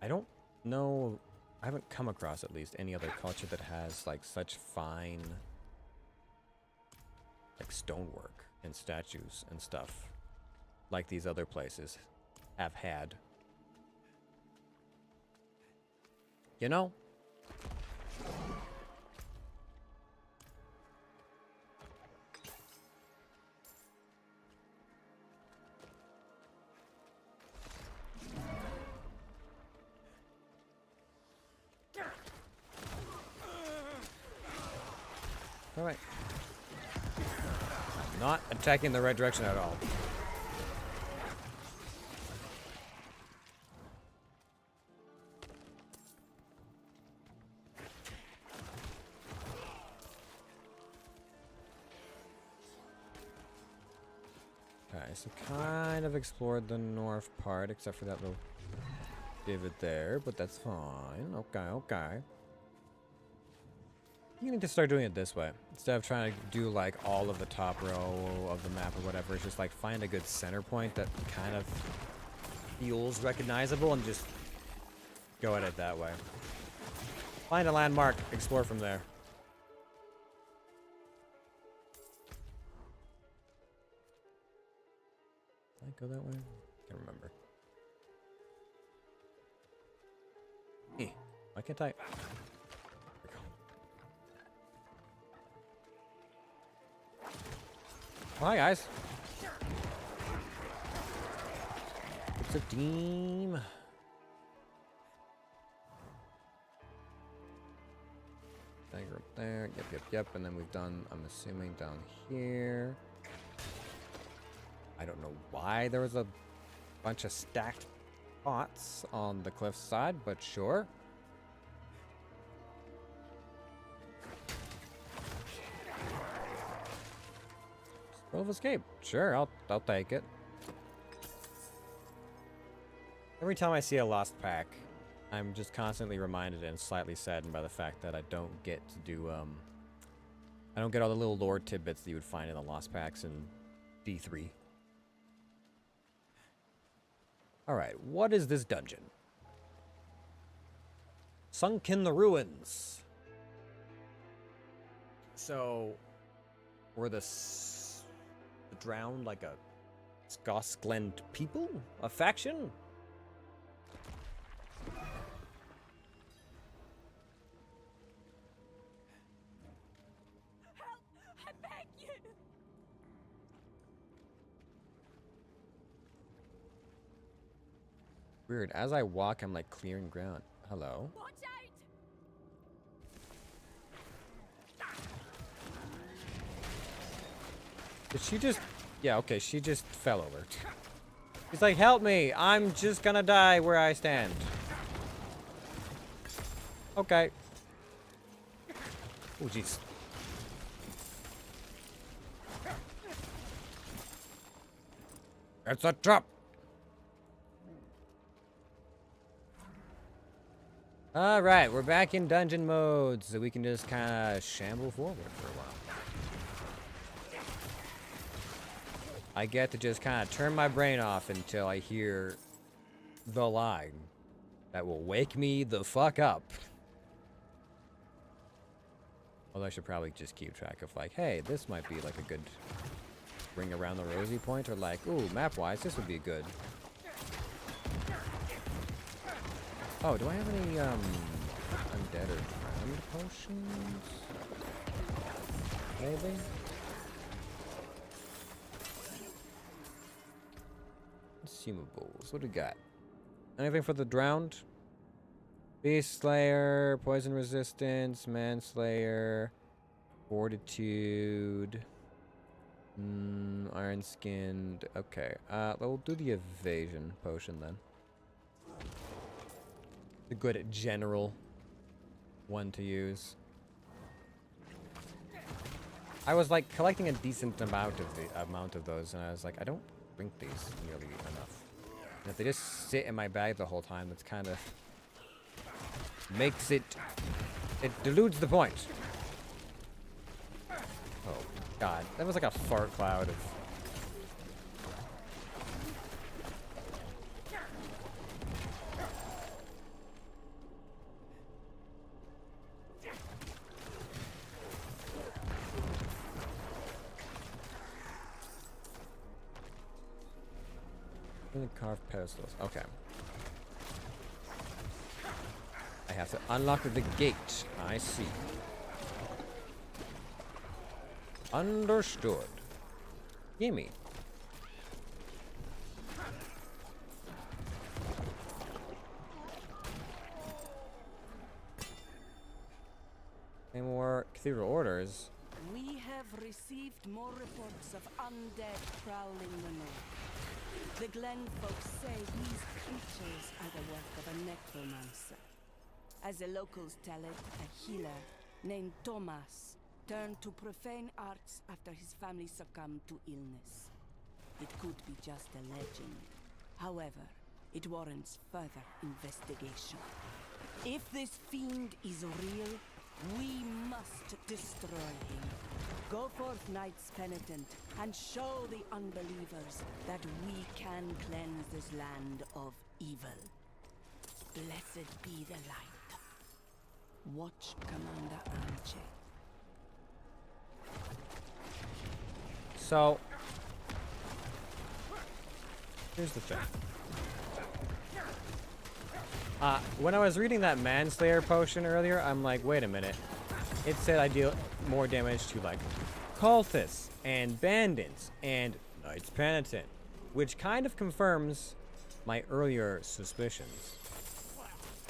I don't know... I haven't come across at least any other culture that has like such fine... like stonework and statues and stuff. Like these other places have had. You know? All right. I'm not attacking the right direction at all. Okay, so kind of explored the north part, except for that little divot there, but that's fine. Okay, okay. You need to start doing it this way. Instead of trying to do like all of the top row of the map or whatever, it's just like find a good center point that kind of feels recognizable and just go at it that way. Find a landmark, explore from there. Did I go that way? Can't remember. Why can't I? Hi guys. It's a team. Dagger up there. Yep. And then we've done, I'm assuming, down here. I don't know why there was a bunch of stacked pots on the cliff side, but sure. Spell of escape. Sure, I'll take it. Every time I see a lost pack, I'm just constantly reminded and slightly saddened by the fact that I don't get to do I don't get all the little lore tidbits that you would find in the lost packs in D3. Alright, what is this dungeon? Sunk in the ruins. So, were the drowned like a Skosklend people? A faction? Help! I beg you! Weird. As I walk, I'm like clearing ground. Hello? Watch out! Did she just... Yeah, okay, she just fell over. He's like, help me! I'm just gonna die where I stand. Okay. Oh, jeez. It's a trap! Alright, we're back in dungeon mode, so we can just kind of shamble forward for a while. I get to just kind of turn my brain off until I hear the line that will wake me the fuck up. Although I should probably just keep track of like, hey, this might be like a good ring around the rosy point, or like, ooh, map-wise, this would be good. Oh, do I have any undead or drowned potions? Maybe? Consumables. What do we got? Anything for the drowned? Beast Slayer, poison resistance, manslayer, fortitude, iron skinned. Okay, we'll do the evasion potion then. The good general one to use. I was like collecting a decent amount of those, and I was like, I don't drink these nearly enough. And if they just sit in my bag the whole time, that's kind of makes it dilutes the point. Oh god, that was like a fart cloud of. Carved pedestals. Okay. I have to unlock the gate. I see. Understood. Gimme. Any more cathedral orders? We have received more reports of undead prowling the north. The Glen folk say these creatures are the work of a necromancer. As the locals tell it, a healer named Thomas turned to profane arts after his family succumbed to illness. It could be just a legend. However, it warrants further investigation. If this fiend is real, we must destroy him. Go forth, Knights Penitent, and show the unbelievers that we can cleanse this land of evil. Blessed be the light. Watch Commander Anche. So, here's the thing. When I was reading that Manslayer potion earlier, I'm like, wait a minute. It said I deal more damage to, like, cultists and bandits and Knights Penitent, which kind of confirms my earlier suspicions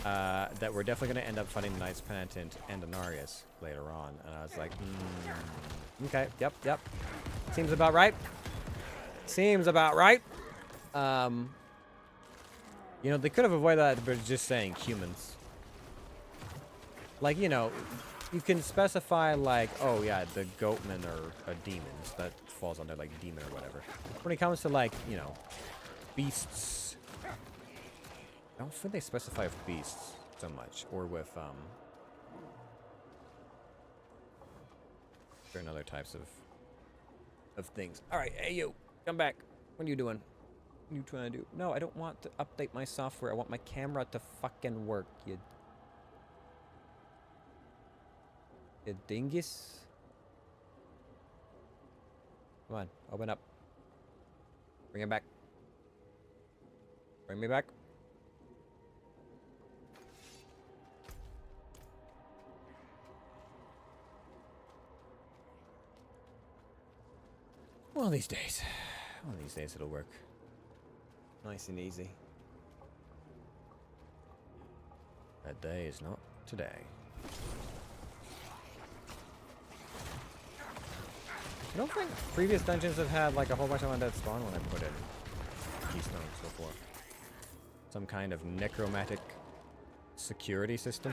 that we're definitely going to end up fighting the Knights Penitent and Anarius later on. And I was like, okay, yep. Seems about right. Seems about right. You know, they could have avoided that by just saying humans. Like, you know, you can specify, like, oh yeah, the goatmen are demons. That falls under, like, demon or whatever. When it comes to, like, you know, beasts, I don't think they specify with beasts so much. Or with, certain other types of things. Alright, hey you, come back. What are you doing? What are you trying to do? No, I don't want to update my software. I want my camera to fucking work, you dingus. Come on, open up. Bring it back. Bring me back. One of these days. One of these days it'll work. Nice and easy. That day is not today. I don't think previous dungeons have had like a whole bunch of undead spawn when I put in keystones before. Some kind of necromantic security system.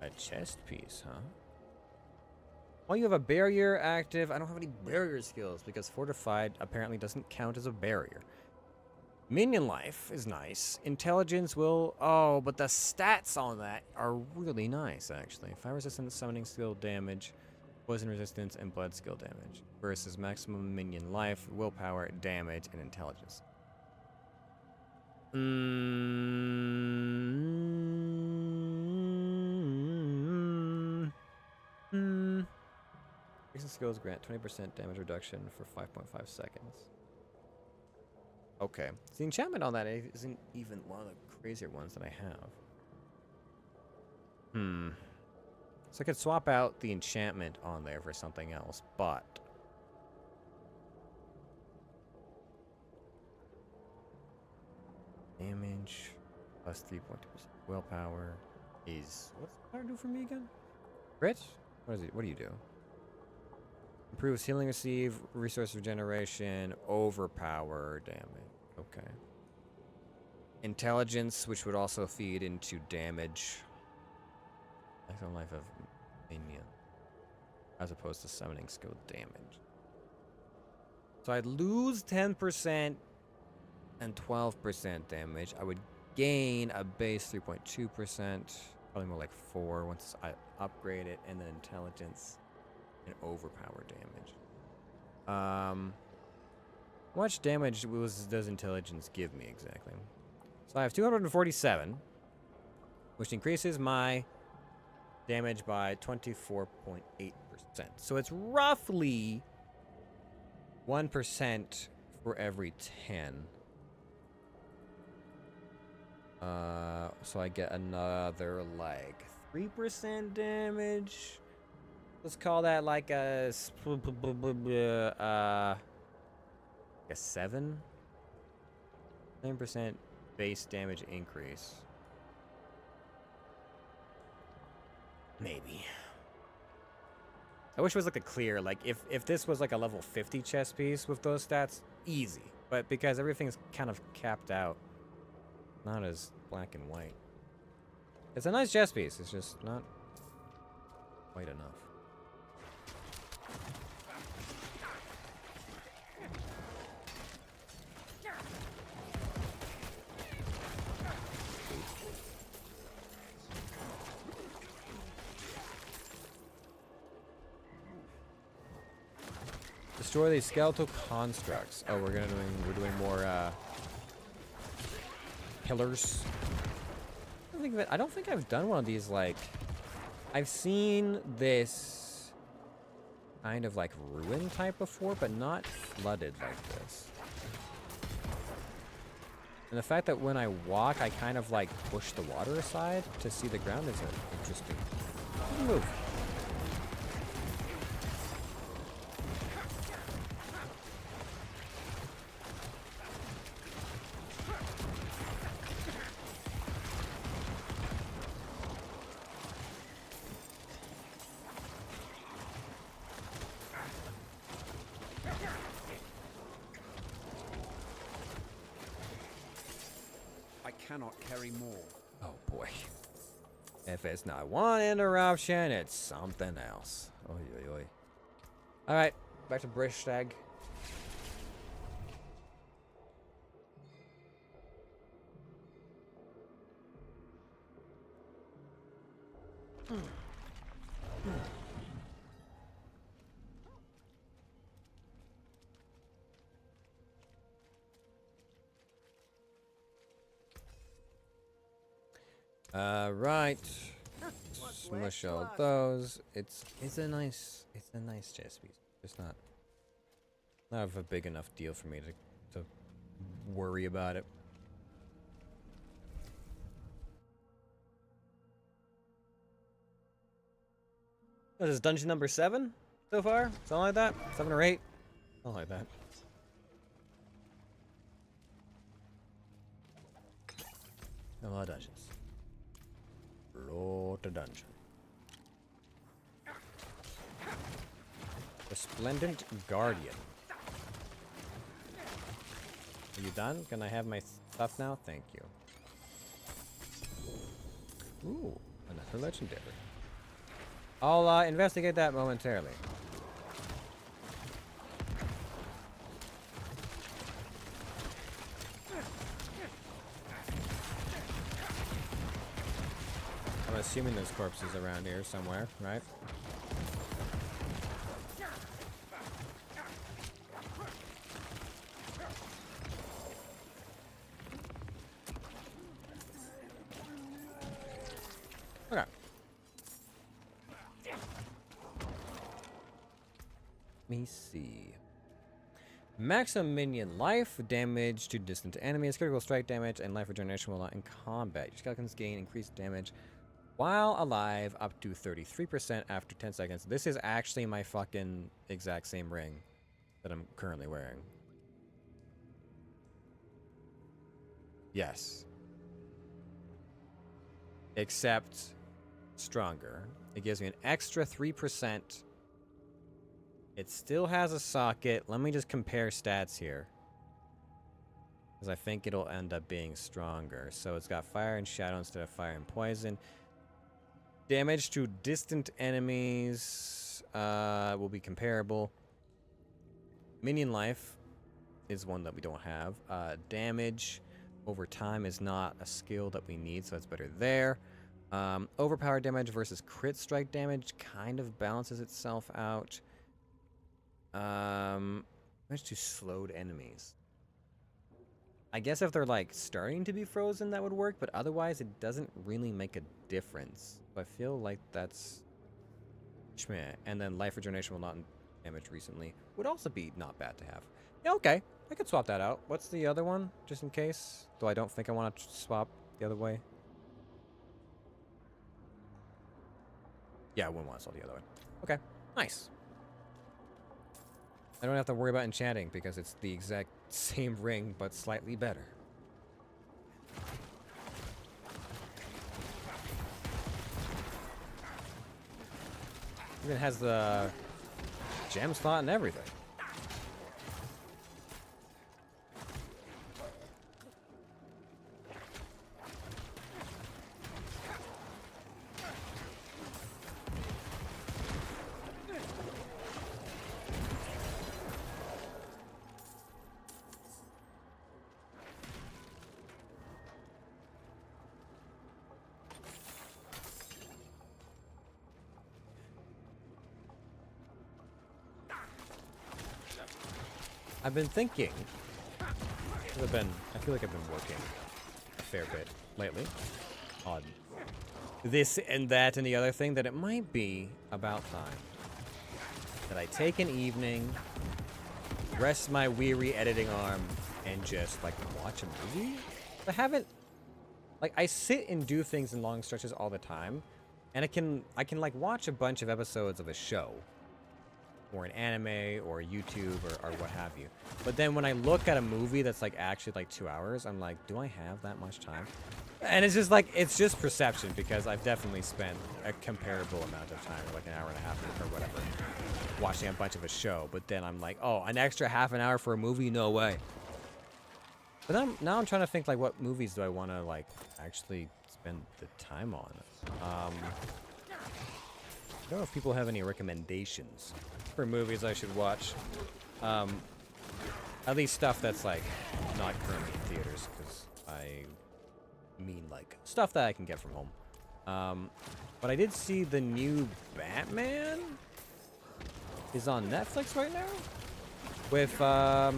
A chest piece, huh? Oh, you have a barrier active. I don't have any barrier skills because fortified apparently doesn't count as a barrier. Minion life is nice. Intelligence will... Oh, but the stats on that are really nice, actually. Fire resistance, summoning skill damage, poison resistance, and blood skill damage. Versus maximum minion life, willpower, damage, and intelligence. Recent skills grant 20% damage reduction for 5.5 seconds. Okay. So the enchantment on that isn't even one of the crazier ones that I have. So I could swap out the enchantment on there for something else, but... Damage plus 3.2% willpower is... What's the power do for me again? Crit? What is it? What do you do? Improves healing receive, resource regeneration, overpower damage. Okay. Intelligence, which would also feed into damage. Maximum life of minion. As opposed to summoning skill damage. So I'd lose 10% and 12% damage. I would gain a base 3.2%. Probably more like 4 once I upgrade it. And then intelligence and overpower damage. How much damage does intelligence give me exactly? So I have 247, which increases my damage by 24.8%. So it's roughly 1% for every 10. So I get another like 3% damage. Let's call that like a 7. 9% base damage increase. Maybe. I wish it was like a clear, like if this was like a level 50 chess piece with those stats, easy. But because everything's kind of capped out, not as black and white. It's a nice chess piece, it's just not quite enough. Destroy these skeletal constructs. Oh, we're doing more pillars. I don't think I've done one of these. Like, I've seen this kind of like ruin type before, but not flooded like this. And the fact that when I walk, I kind of like push the water aside to see the ground is interesting move. Cannot carry more. Oh boy. If it's not one interruption, it's something else. Oy, oy, oy. Alright, back to Bristag. Right. Smush all those. It's a nice chess piece. It's not of a big enough deal for me to worry about it. This is dungeon number 7 so far? Something like that? 7 or 8? Something like that. A lot of dungeons. Lot of dungeon. Resplendent Guardian. Are you done? Can I have my stuff now? Thank you. Ooh, another legendary. I'll investigate that momentarily. I'm assuming there's corpses around here somewhere, right? Okay. Let me see. Maximum minion life, damage to distant enemies, critical strike damage, and life regeneration while not in combat. Your skeletons gain increased damage while alive up to 33% after 10 seconds. This is actually my fucking exact same ring that I'm currently wearing. Yes. Except stronger. It gives me an extra 3% It still has a socket. Let me just compare stats here. Because I think it'll end up being stronger. So it's got fire and shadow instead of fire and poison. Damage to distant enemies will be comparable. Minion life is one that we don't have. Damage over time is not a skill that we need, so it's better there. Overpowered damage versus crit strike damage kind of balances itself out. Damage to slowed enemies. I guess if they're like starting to be frozen, that would work, but otherwise it doesn't really make a difference. I feel like that's schmeh. And then life regeneration will not damage recently. Would also be not bad to have. Yeah, okay. I could swap that out. What's the other one, just in case? Though I don't think I want to swap the other way. Yeah, I wouldn't want to swap the other way. Okay, nice. I don't have to worry about enchanting because it's the exact same ring, but slightly better. Even has the gem slot and everything. I've been thinking. I feel like I've been working a fair bit lately on this and that and the other thing, that it might be about time that I take an evening, rest my weary editing arm, and just like watch a movie. I haven't, like, I sit and do things in long stretches all the time, and I can like watch a bunch of episodes of a show or an anime or YouTube or what have you. But then when I look at a movie that's like actually like 2 hours, I'm like, do I have that much time? And it's just like, it's just perception, because I've definitely spent a comparable amount of time, like an hour and a half or whatever, watching a bunch of a show. But then I'm like, oh, an extra half an hour for a movie? No way. But now I'm trying to think, like, what movies do I want to like actually spend the time on? I don't know if people have any recommendations for movies I should watch. At least stuff that's like not currently in theaters, because I mean like stuff that I can get from home. But I did see the new Batman is on Netflix right now with what's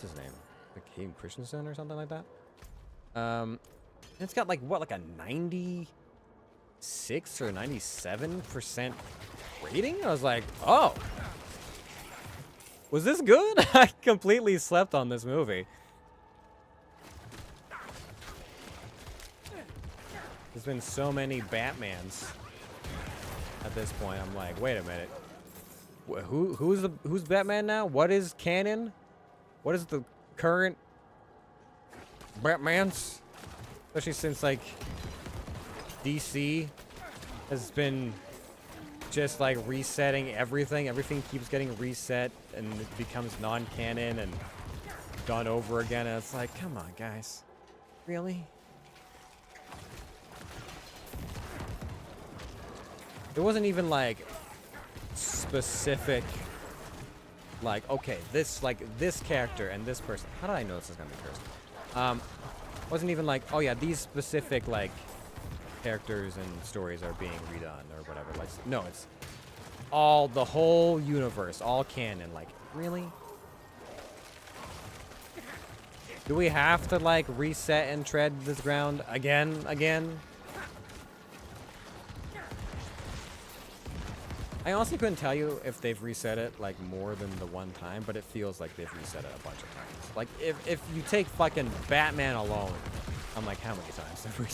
his name, like Hayden Christensen or something like that. It's got like what, like a 96 or 97% rating. I was like, oh, was this good? I completely slept on this movie. There's been so many Batmans at this point. I'm like, wait a minute. Who's Batman now? What is canon? What is the current Batmans? Especially since like DC has been just like resetting everything. Everything keeps getting reset and it becomes non-canon and done over again. And it's like, come on, guys. Really? It wasn't even like specific, like, okay, this character and this person. How did I know this is gonna be cursed? Wasn't even like, oh yeah, these specific like characters and stories are being redone or whatever. Like, no, it's all, the whole universe, all canon. Like, really? Do we have to like reset and tread this ground again? I honestly couldn't tell you if they've reset it like more than the one time, but it feels like they've reset it a bunch of times. Like, if you take fucking Batman alone, I'm like, how many times have we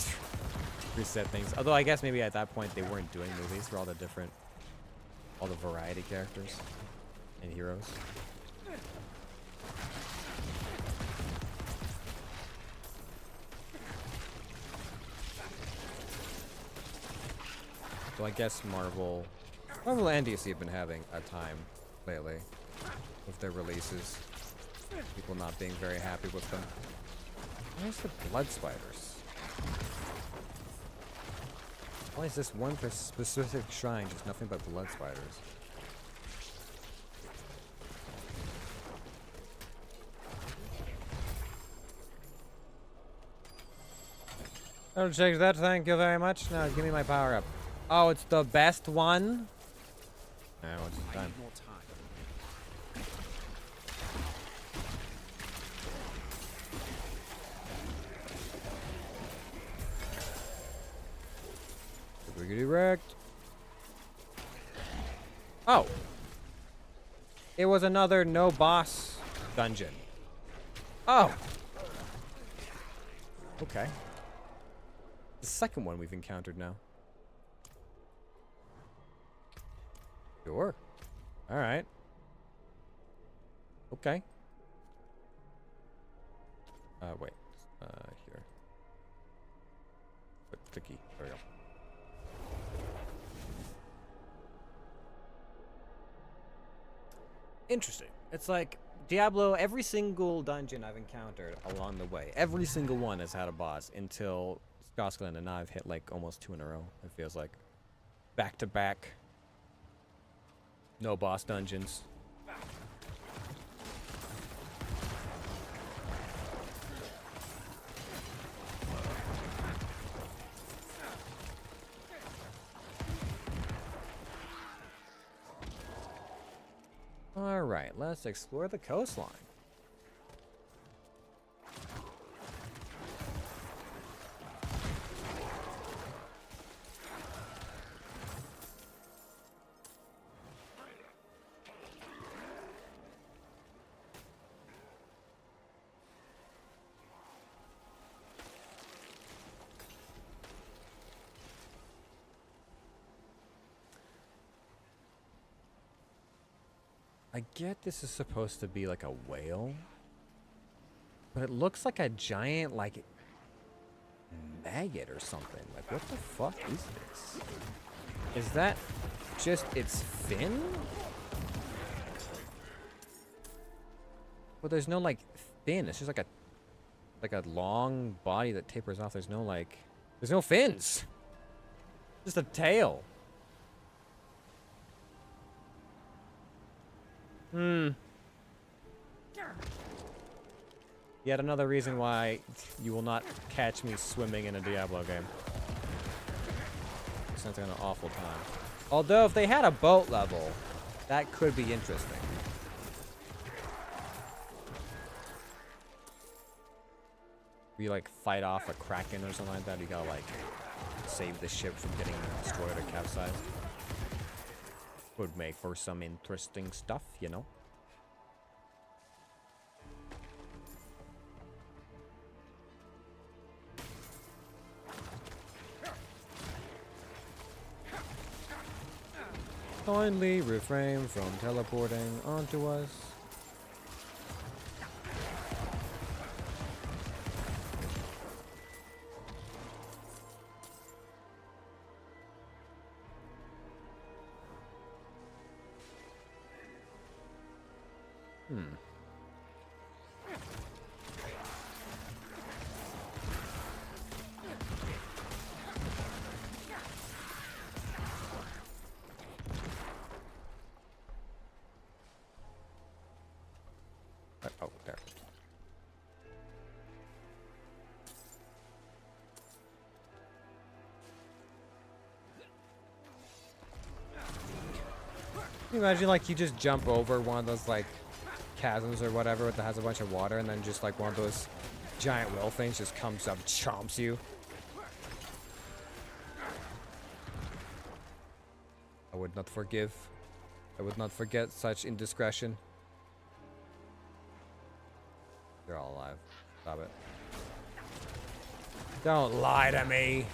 reset things? Although I guess maybe at that point they weren't doing movies for all the variety characters and heroes. So I guess Marvel What level NDC have been having a time lately with their releases? People not being very happy with them. Where's the blood spiders? Why is this one specific shrine just nothing but blood spiders? I'll check that, thank you very much. Now give me my power up. Oh, it's the best one? Now it's I time. need more time. Wiggity wrecked. Oh. It was another no boss dungeon. Oh. Okay. The second one we've encountered now. Sure. Alright. Okay. Wait. Here. Clicky. There we go. Interesting. It's like Diablo, every single dungeon I've encountered along the way, every single one has had a boss until Scotland, and now I've hit like almost 2 in a row, it feels like. Back to back. No boss dungeons. Alright, let's explore the coastline. I get this is supposed to be like a whale, but it looks like a giant, like, maggot or something. Like, what the fuck is this? Is that just its fin? But there's no, like, fin. It's just like a long body that tapers off. There's no fins. Just a tail. Yet another reason why you will not catch me swimming in a Diablo game. Sounds like an awful time. Although, if they had a boat level, that could be interesting. You like fight off a kraken or something like that. You gotta like save the ship from getting destroyed or capsized. Would make for some interesting stuff, you know. Kindly refrain from teleporting onto us. Oh, there. Can you imagine, like, you just jump over one of those, like, chasms or whatever that has a bunch of water, and then just, like, one of those giant whale things just comes up, chomps you? I would not forgive. I would not forget such indiscretion. They're all alive. Stop it. Don't lie to me.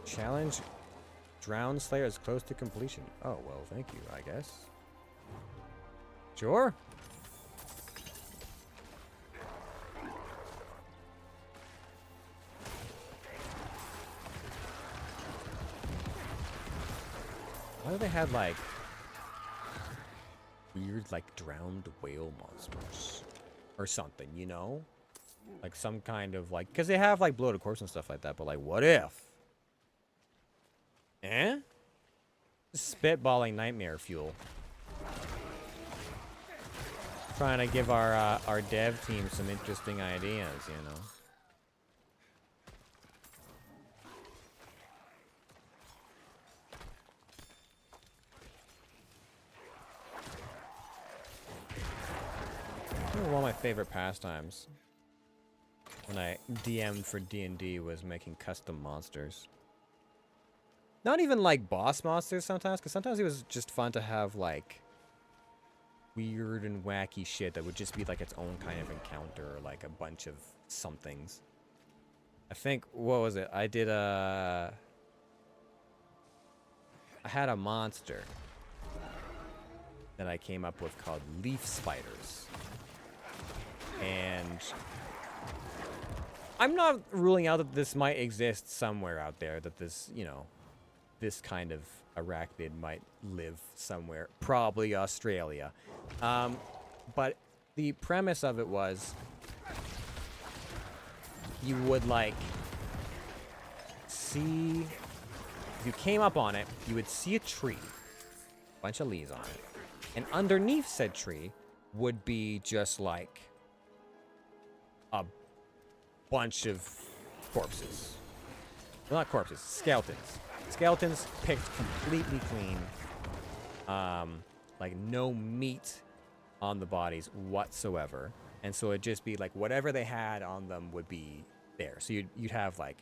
Challenge. Drown Slayer is close to completion. Oh, well, thank you, I guess. Sure. they had like weird like drowned whale monsters or something, you know? Like some kind of like, because they have like bloated corpse and stuff like that, but like what if? Eh? Spitballing nightmare fuel. Trying to give our dev team some interesting ideas, you know? One of my favorite pastimes when I DM'd for D&D was making custom monsters. Not even like boss monsters sometimes, because sometimes it was just fun to have like weird and wacky shit that would just be like its own kind of encounter or like a bunch of somethings. I think, what was it? I had a monster that I came up with called leaf spiders. And I'm not ruling out that this might exist somewhere out there, that this, you know, this kind of arachnid might live somewhere, probably Australia. But the premise of it was you would like see, if you came up on it, you would see a tree, a bunch of leaves on it, and underneath said tree would be just like a bunch of corpses. Well, not corpses, skeletons. Skeletons picked completely clean. Like no meat on the bodies whatsoever. And so it'd just be like whatever they had on them would be there. So you'd have like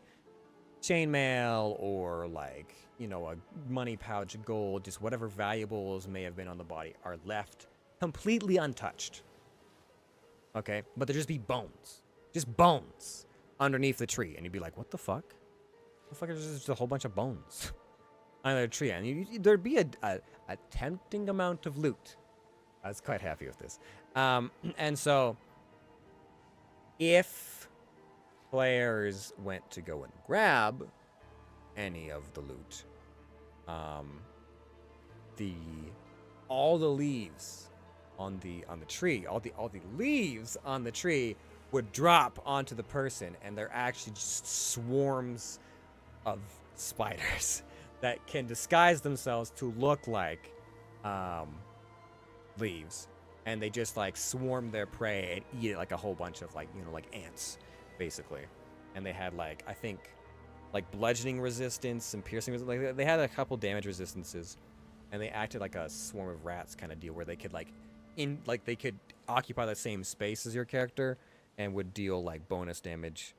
chainmail or like, you know, a money pouch, gold, just whatever valuables may have been on the body are left completely untouched. Okay? But there'd just be bones. Just bones underneath the tree. And you'd be like, what the fuck? The fuck is just a whole bunch of bones under the tree? And there'd be a tempting amount of loot. I was quite happy with this. And so if players went to go and grab any of the loot, all the leaves on the tree, all the leaves on the tree would drop onto the person, and they're actually just swarms of spiders that can disguise themselves to look like leaves, and they just like swarm their prey and eat it like a whole bunch of like, you know, like ants basically. And they had like, I think like bludgeoning resistance and piercing resistance. Like they had a couple damage resistances, and they acted like a swarm of rats kind of deal where they could like they could occupy the same space as your character and would deal like bonus damage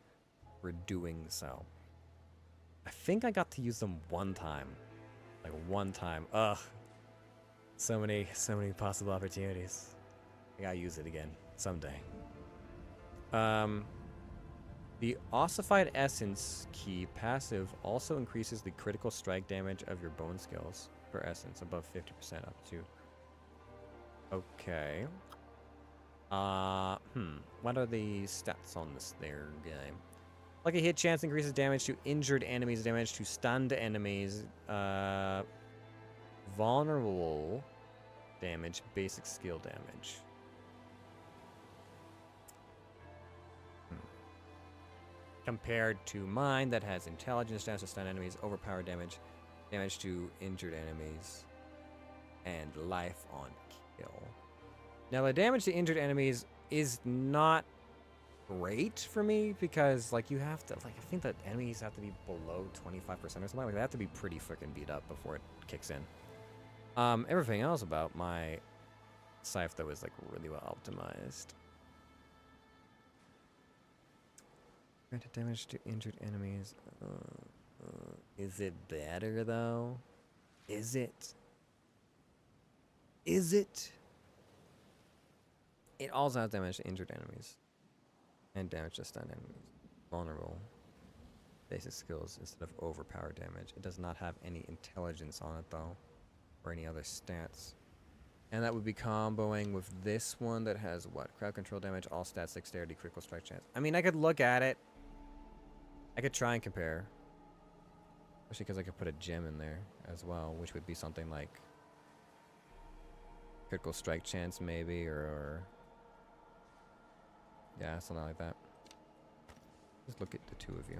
for doing so. I think I got to use them one time. Like one time. Ugh. So many possible opportunities. I gotta use it again someday. The ossified essence key passive also increases the critical strike damage of your bone skills per essence above 50% up to. Okay. What are the stats on this there guy? Like a hit chance increases damage to injured enemies, damage to stunned enemies, vulnerable damage, basic skill damage. Compared to mine that has intelligence damage to stun enemies, overpowered damage, damage to injured enemies, and life on kill. Now the damage to injured enemies is not great for me because like you have to like I think that enemies have to be below 25% or something like they have to be pretty freaking beat up before it kicks in. Everything else about my scythe though is like really well optimized. Granted damage to injured enemies. Is it better though? Is it? Is it? It also has damage to injured enemies. And damage to stunned enemies. Vulnerable. Basic skills instead of overpowered damage. It does not have any intelligence on it though. Or any other stats. And that would be comboing with this one that has what? Crowd control damage, all stats, dexterity, critical strike chance. I mean, I could look at it. I could try and compare. Especially because I could put a gem in there as well, which would be something like critical strike chance maybe, or yeah, something like that. Just look at the two of you.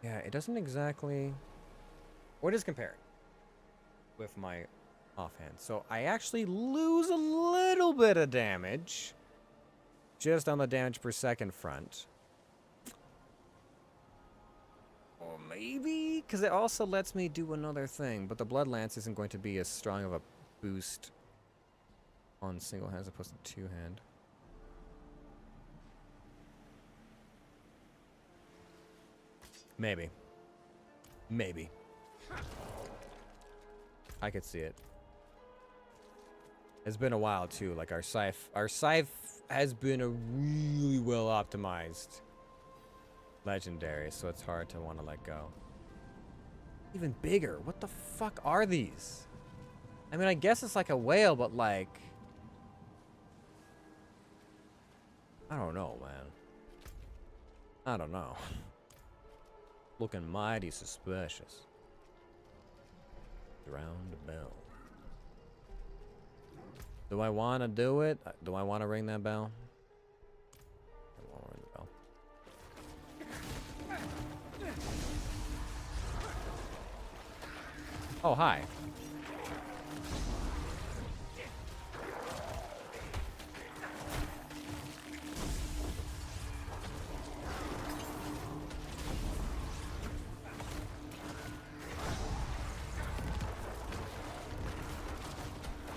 Yeah, it doesn't exactly... What is comparing with my offhand? So I actually lose a little bit of damage just on the damage per second front. Or maybe, because it also lets me do another thing, but the Blood Lance isn't going to be as strong of a boost on single hand as opposed to two hand. Maybe. Maybe. I could see it. It's been a while too. Like our scythe has been a really well optimized legendary, so it's hard to want to let go. Even bigger. What the fuck are these? I mean, I guess it's like a whale, but like, I don't know, man. I don't know. Looking mighty suspicious. Drowned bell. Do I want to do it? Do I want to ring that bell? I want to ring the bell. Oh, hi.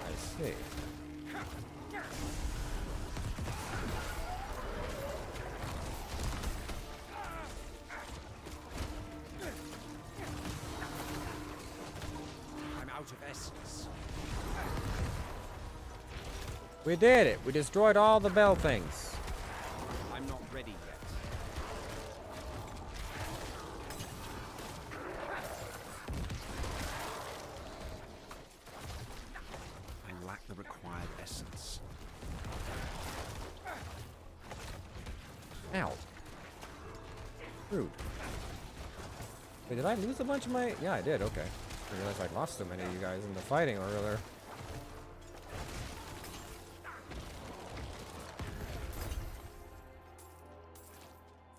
I see. I'm out of essence. We did it. We destroyed all the bell things. I'm not ready yet. I lack the required essence. Ow. Rude. Wait, did I lose a bunch of my... Yeah, I did. Okay. I realized I lost so many of you guys in the fighting earlier.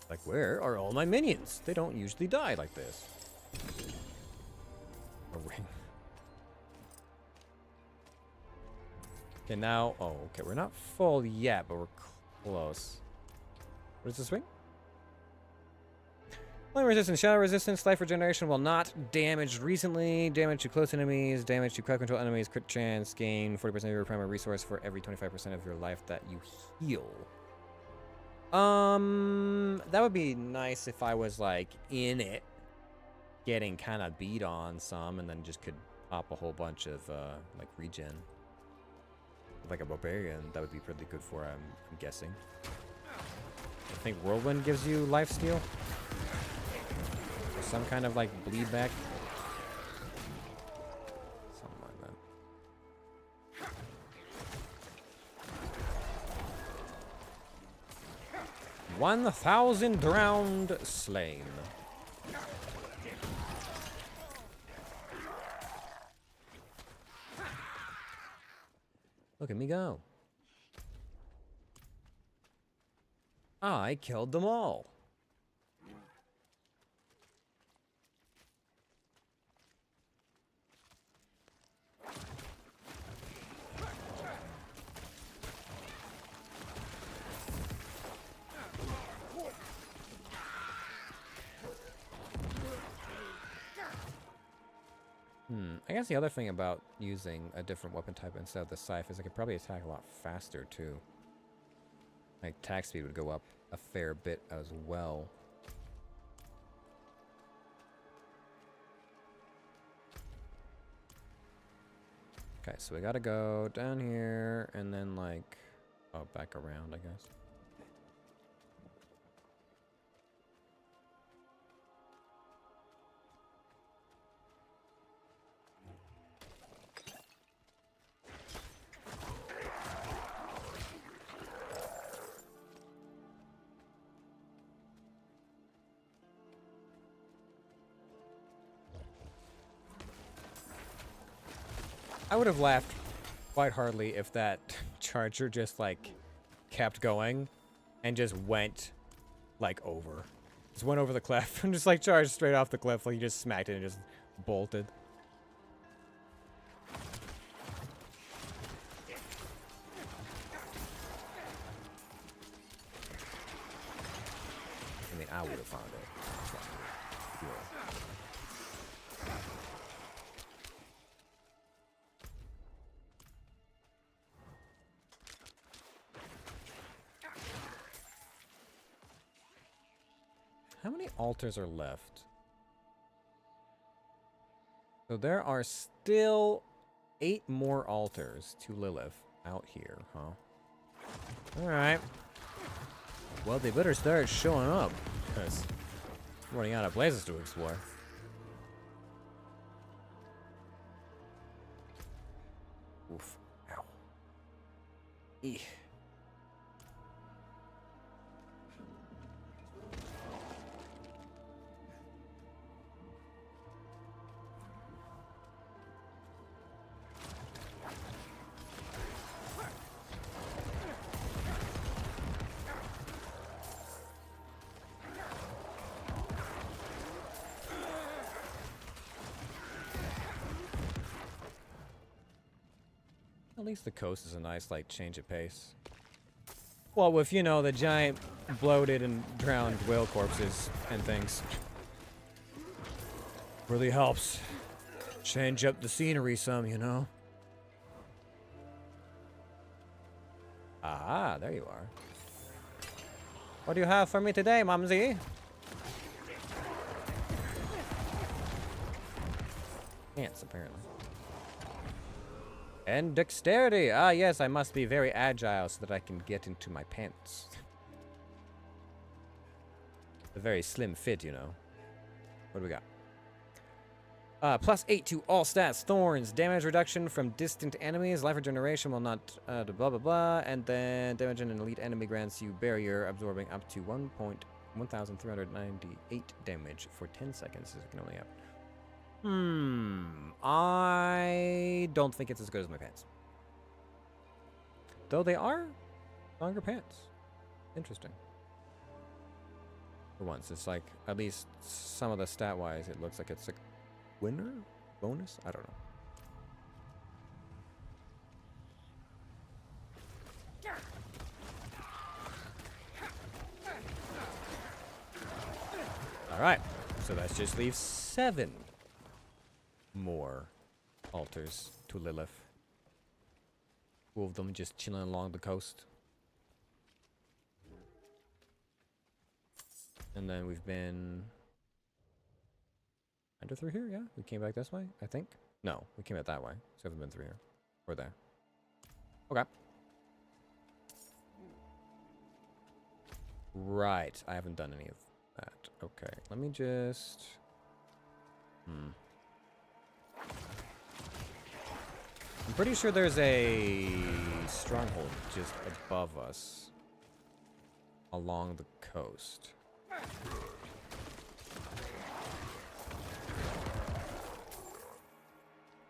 Like, where are all my minions? They don't usually die like this. A ring. Okay, now... Oh, okay. We're not full yet, but we're close. What is this ring? Flame resistance, shadow resistance, life regeneration while not damaged recently, damage to close enemies, damage to crowd control enemies, crit chance, gain 40% of your primary resource for every 25% of your life that you heal. That would be nice if I was like in it, getting kind of beat on some, and then just could pop a whole bunch of like regen. Like a barbarian, that would be pretty good for, I'm guessing. I think Whirlwind gives you lifesteal. Or some kind of like bleed back. Something like that. 1,000 drowned slain. Look at me go. I killed them all. I guess the other thing about using a different weapon type instead of the scythe is I could probably attack a lot faster too. My attack speed would go up a fair bit as well. Okay, so we gotta go down here and then like, oh, back around, I guess. I would have laughed quite hardly if that charger just, like, kept going and just went, like, over. Just went over the cliff and just, like, charged straight off the cliff. Like, he just smacked it and just bolted. I mean, I would have found it. Yeah. How many altars are left? So there are still 8 more altars to Lilith out here, huh? Alright. Well, they better start showing up, because I'm running out of places to explore. Oof. Ow. Eeh. At least the coast is a nice, like, change of pace. Well, with, you know, the giant bloated and drowned whale corpses and things. Really helps change up the scenery some, you know? Ah, there you are. What do you have for me today, Mumsy? Ants, apparently. And dexterity! Ah, yes, I must be very agile so that I can get into my pants. A very slim fit, you know. What do we got? +8 to all stats, thorns, damage reduction from distant enemies, life regeneration will not, blah blah blah, and then damage in an elite enemy grants you barrier, absorbing up to 1,398 damage for 10 seconds. This can only happen. I don't think it's as good as my pants. Though they are longer pants. Interesting. For once, it's like, at least some of the stat-wise, it looks like it's a winner? Bonus? I don't know. Alright, so that just leaves 7 more altars to Lilith. 2 of them just chilling along the coast. And then we've been under through here, yeah? We came back this way, I think. No, we came out that way. So we haven't been through here. Or there. Okay. Right, I haven't done any of that. Okay, let me just... I'm pretty sure there's a stronghold just above us along the coast.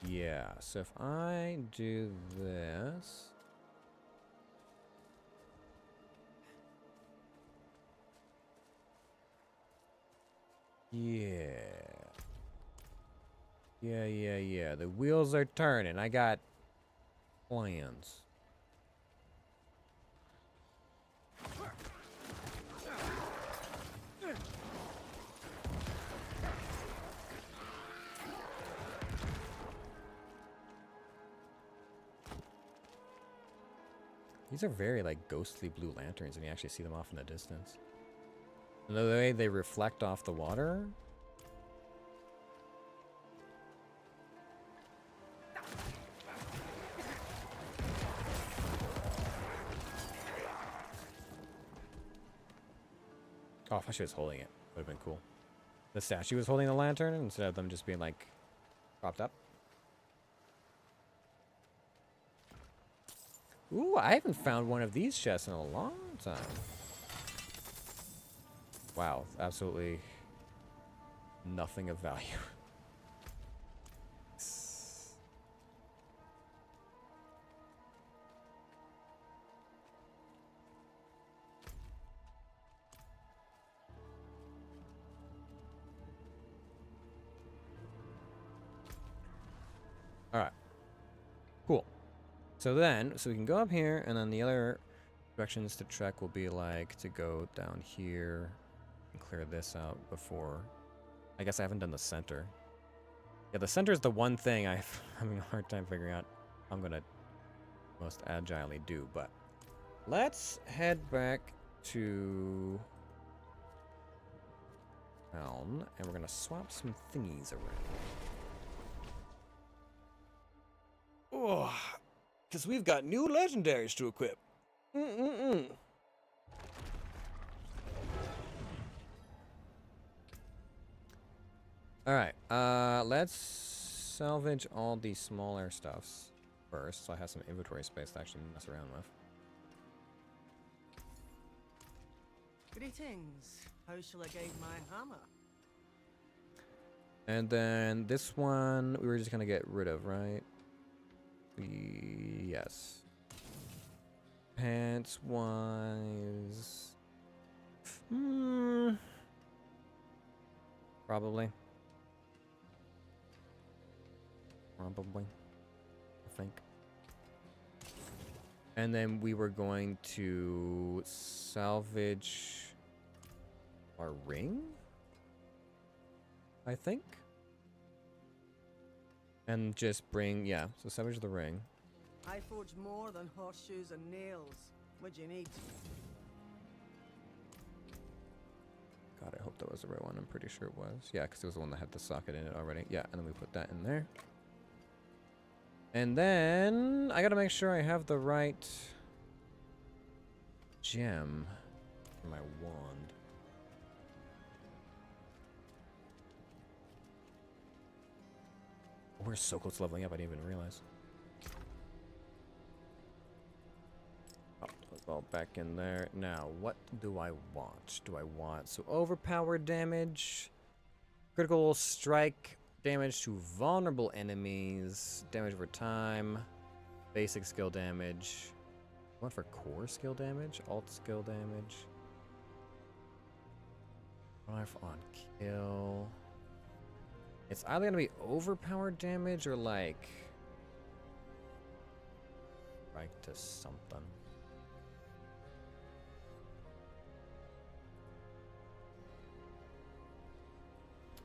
Yeah, so if I do this... Yeah. The wheels are turning. I got plans. These are very, like, ghostly blue lanterns, and you actually see them off in the distance. And the way they reflect off the water... Oh, if she was holding it, would have been cool. The statue was holding the lantern instead of them just being, like, propped up. Ooh, I haven't found one of these chests in a long time. Wow, absolutely nothing of value. So we can go up here, and then the other directions to trek will be like to go down here and clear this out before. I guess I haven't done the center. Yeah, the center is the one thing I'm having a hard time figuring out how I'm gonna most agilely do, but let's head back to town, and we're gonna swap some thingies around. Oh, because we've got new legendaries to equip. Alright, let's salvage all the smaller stuffs first, so I have some inventory space to actually mess around with. Greetings. How shall I guide my hammer? And then this one, we were just gonna get rid of, right? Yes. Pants wise. Probably. I think. And then we were going to salvage our ring, I think. And just bring, yeah, so salvage the ring. I forge more than horseshoes and nails. What do you need? God, I hope that was the right one. I'm pretty sure it was. Yeah, because it was the one that had the socket in it already. Yeah, and then we put that in there. And then I gotta make sure I have the right gem for my wand. We're so close to leveling up, I didn't even realize. Oh, it's all back in there. Now, what do I want? So overpowered damage, critical strike damage to vulnerable enemies, damage over time, basic skill damage. I want for core skill damage, alt skill damage. Life on kill. It's either gonna be overpowered damage or like right to something.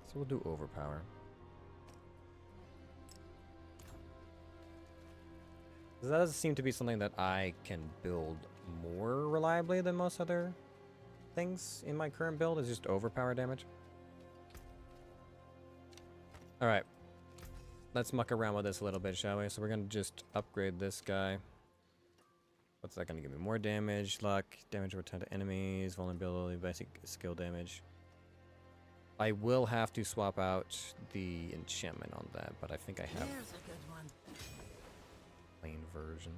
So we'll do overpower. That does seem to be something that I can build more reliably than most other things in my current build, is just overpower damage. Alright. Let's muck around with this a little bit, shall we? So we're gonna just upgrade this guy. What's that gonna give me? More damage, luck, damage over 10 to enemies, vulnerability, basic skill damage. I will have to swap out the enchantment on that, but I think I have Here's a good one. plain version.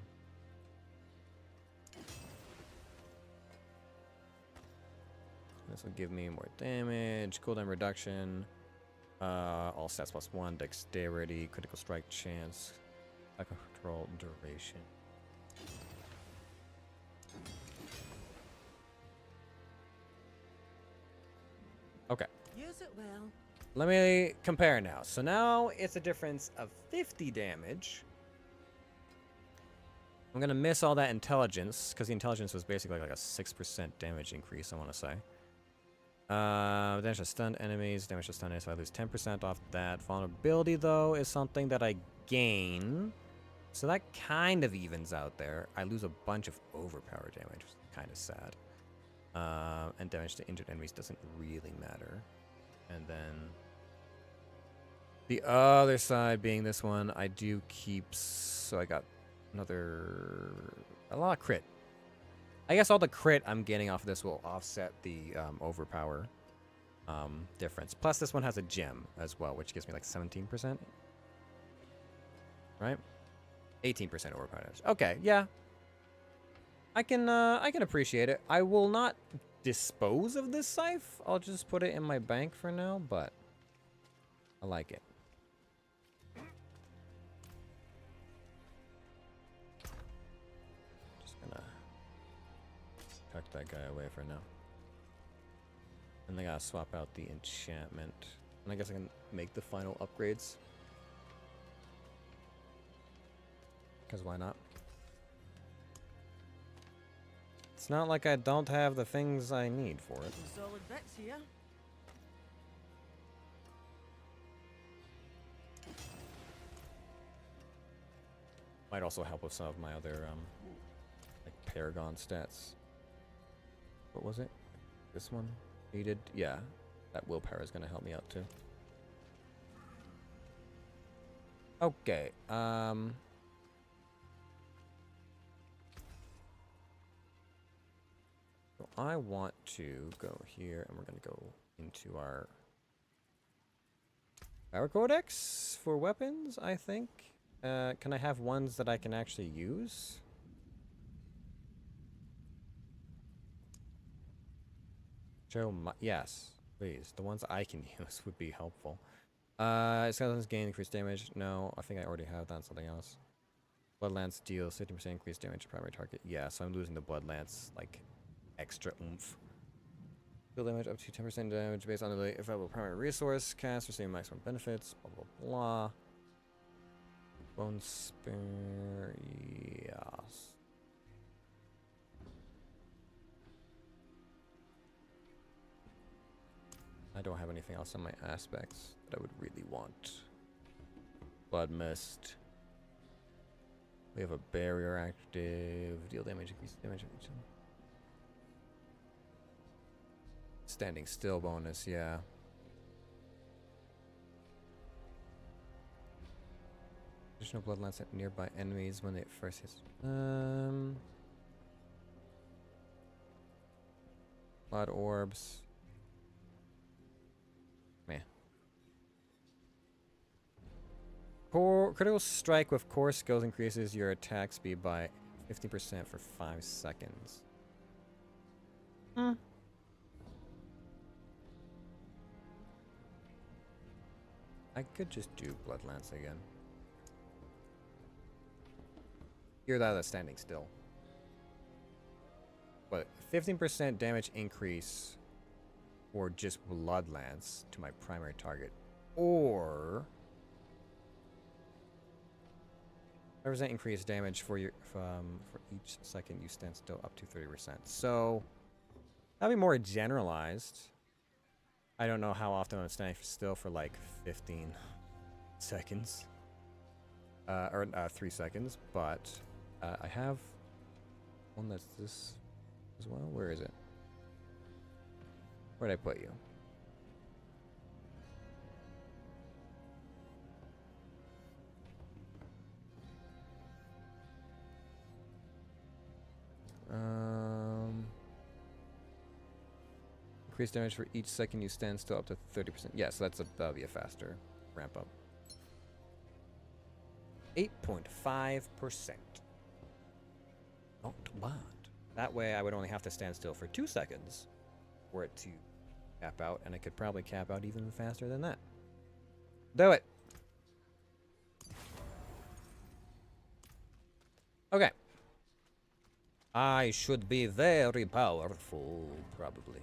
This will give me more damage, cooldown reduction, all stats +1, dexterity, critical strike chance, attack control duration. Okay. Use it well. Let me compare now. So now it's a difference of 50 damage. I'm gonna miss all that intelligence, because the intelligence was basically like a 6% damage increase, I want to say. Damage to stunned enemies, damage to stunned enemies, so I lose 10% off that. Vulnerability, though, is something that I gain. So that kind of evens out there. I lose a bunch of overpower damage, which is kind of sad. And damage to injured enemies doesn't really matter. And then the other side being this one, I do keep, so I got a lot of crit. I guess all the crit I'm getting off of this will offset the overpower difference. Plus this one has a gem as well, which gives me like 17%. Right? 18% overpower damage. Okay, yeah. I can appreciate it. I will not dispose of this scythe. I'll just put it in my bank for now, but I like it. Tuck that guy away for now. And I gotta swap out the enchantment. And I guess I can make the final upgrades. Because why not? It's not like I don't have the things I need for it. Some solid bits here. Might also help with some of my other, like Paragon stats. What was it? This one? Needed? Yeah. That willpower is going to help me out too. Okay, so I want to go here, and we're going to go into our Power Codex for weapons, I think. Can I have ones that I can actually use? Show my, yes, please. The ones I can use would be helpful. Skeletons gain increased damage. No, I think I already have that on something else. Blood Lance deals 50% increased damage to primary target. Yeah, so I'm losing the Blood Lance, like, extra oomph. Deal damage up to 10% damage based on the available primary resource. Cast, receiving maximum benefits. Blah, blah, blah. Bone Spear, yes. I don't have anything else on my aspects that I would really want. Blood Mist. We have a barrier active. Deal damage, increase damage. Standing still bonus, yeah. Additional blood lance at nearby enemies when it first hits. Blood orbs. Meh. Critical strike with core skills increases your attack speed by 50% for 5 seconds. Hmm. I could just do blood lance again. Hear that as standing still. But 15% damage increase for just blood lance to my primary target, or 5% increased damage for your for each second you stand still up to 30%. So that'd be more generalized. I don't know how often I'm standing still for like 15 seconds, or 3 seconds, but I have one that's this as well. Where is it? Where'd I put you? Increase damage for each second you stand still up to 30%. Yeah, so that'll be a faster ramp up. 8.5%. Not bad. That way I would only have to stand still for 2 seconds for it to cap out, and I could probably cap out even faster than that. Do it! Okay. I should be very powerful, probably.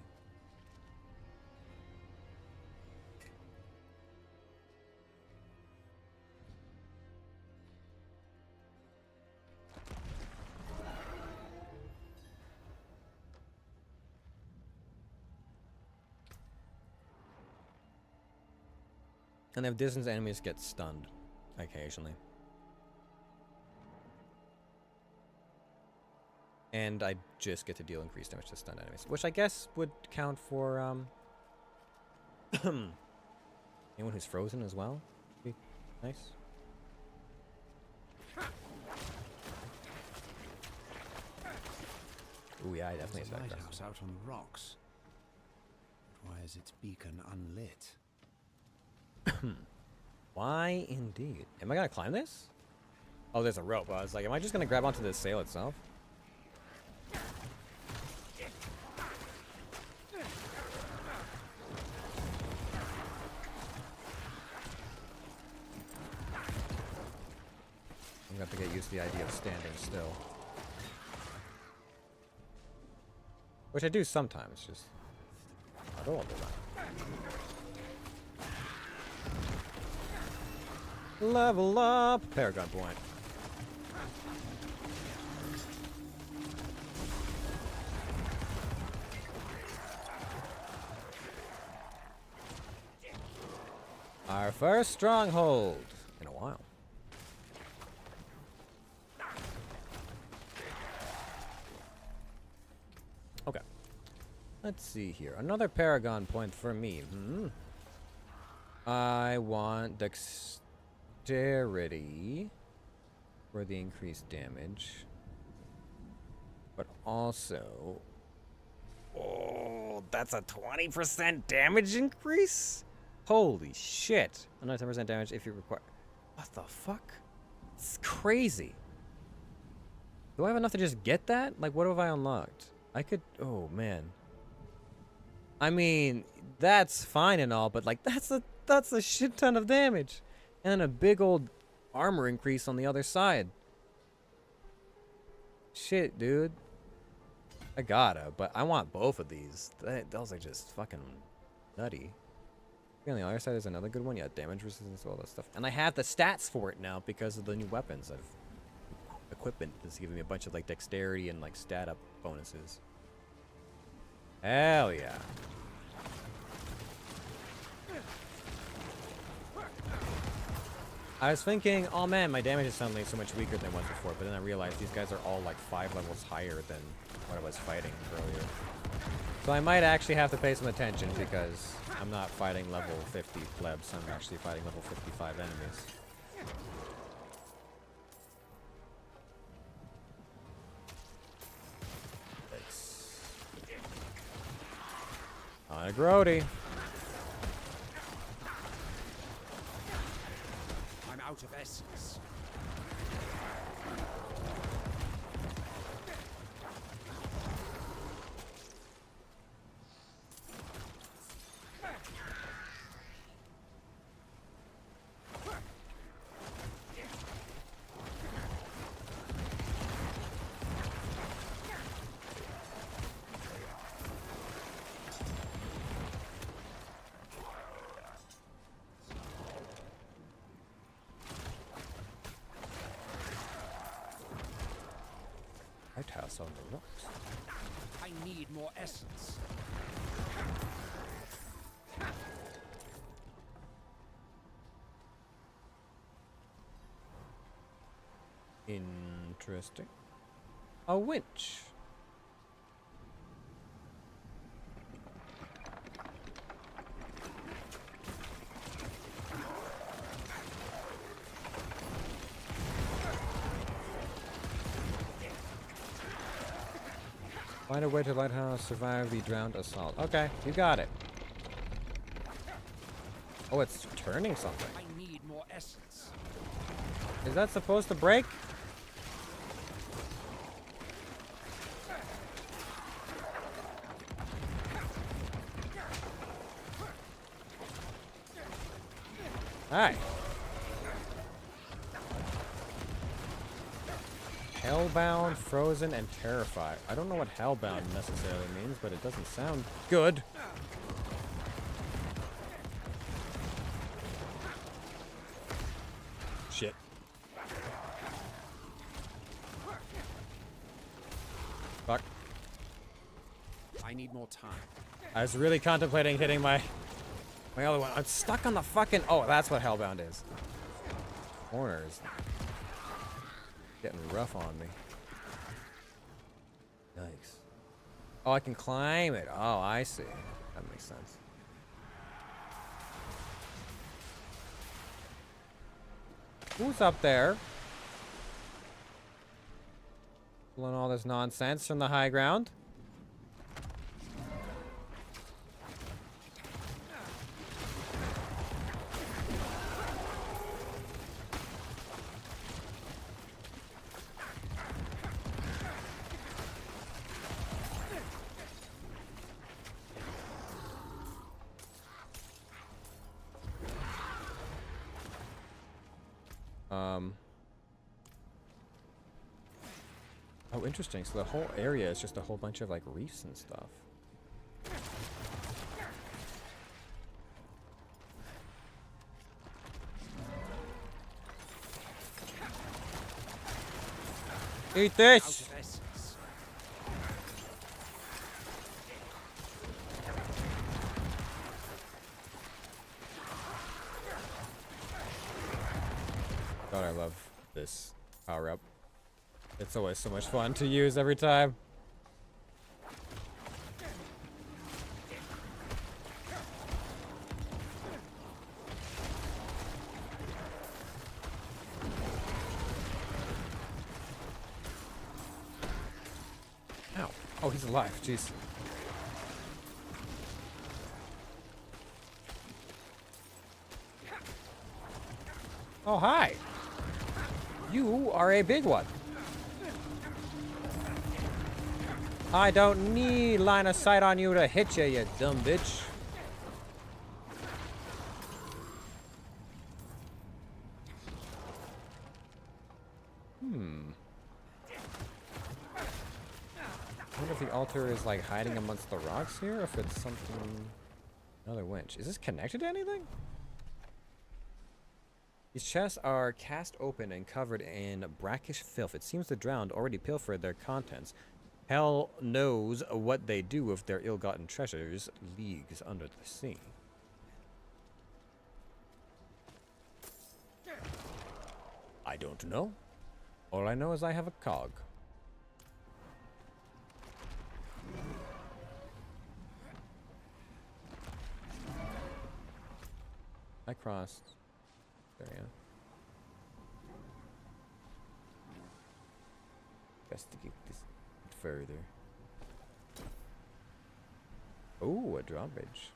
And if distance enemies get stunned occasionally. And I just get to deal increased damage to stunned enemies, which I guess would count for anyone who's frozen as well. Be nice. Ooh, yeah, I definitely There's a expect that. lighthouse out on the rocks. But why is its beacon unlit? Why indeed? Am I gonna climb this? Oh, there's a rope. I was like, am I just gonna grab onto the sail itself? I'm gonna have to get used to the idea of standing still. Which I do sometimes, just not all the time. Level up! Paragon point. Our first stronghold in a while. Okay. Let's see here. Another Paragon point for me. I want dexterity for the increased damage. But also... Oh, that's a 20% damage increase? Holy shit. Another 10% damage if you require... What the fuck? It's crazy. Do I have enough to just get that? Like, what have I unlocked? I could... Oh, man. I mean, that's fine and all, but, like, that's a shit ton of damage. And a big old armor increase on the other side. Shit, dude. I gotta, but I want both of these. Those are just fucking nutty. On the other side, there's another good one. Yeah, damage resistance, all that stuff. And I have the stats for it now because of the new weapons. Equipment is giving me a bunch of like dexterity and like stat up bonuses. Hell yeah. I was thinking, oh man, my damage is suddenly so much weaker than it was before, but then I realized these guys are all like 5 levels higher than what I was fighting earlier. So I might actually have to pay some attention because I'm not fighting level 50 plebs, I'm actually fighting level 55 enemies. Thanks. On a grody. I'm out of essence. Lighthouse on the rocks. I need more essence. Interesting. A winch. Find a way to lighthouse survive the drowned assault. Okay, you got it. Oh, it's turning something. I need more essence. Is that supposed to break? Alright. Hellbound, frozen, and terrified. I don't know what hellbound necessarily means, but it doesn't sound good. Shit. Fuck. I need more time. I was really contemplating hitting my other one. I'm stuck on the fucking... Oh, that's what hellbound is. Corners. Getting rough on me. Yikes. Oh, I can climb it. Oh, I see. That makes sense. Who's up there? Pulling all this nonsense from the high ground. Oh, interesting. So the whole area is just a whole bunch of like reefs and stuff. Eat this! love this power up. It's always so much fun to use every time. Ow. Oh, he's alive. Jeez. Oh, hi. You are a big one. I don't need line of sight on you to hit you, you dumb bitch. I wonder if the altar is like hiding amongst the rocks here, or if it's something... Another winch. Is this connected to anything? These chests are cast open and covered in brackish filth. It seems the drowned already pilfered their contents. Hell knows what they do with their ill-gotten treasures leagues under the sea. I don't know. All I know is I have a cog. I crossed. There, yeah. Investigate this further. Oh, a drawbridge.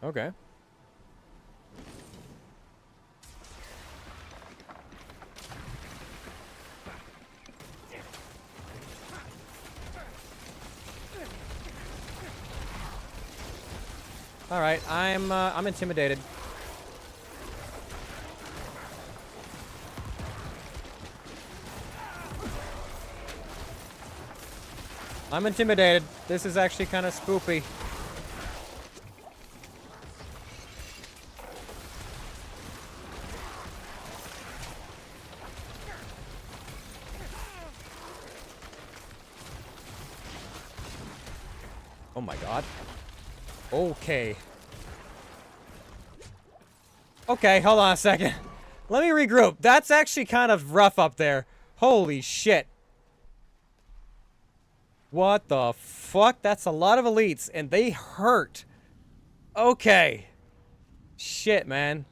Okay. All right, I'm intimidated. I'm intimidated. This is actually kind of spoopy. Oh my god. Okay. Okay, hold on a second. Let me regroup. That's actually kind of rough up there. Holy shit. What the fuck? That's a lot of elites, and they hurt. Okay. Shit, man.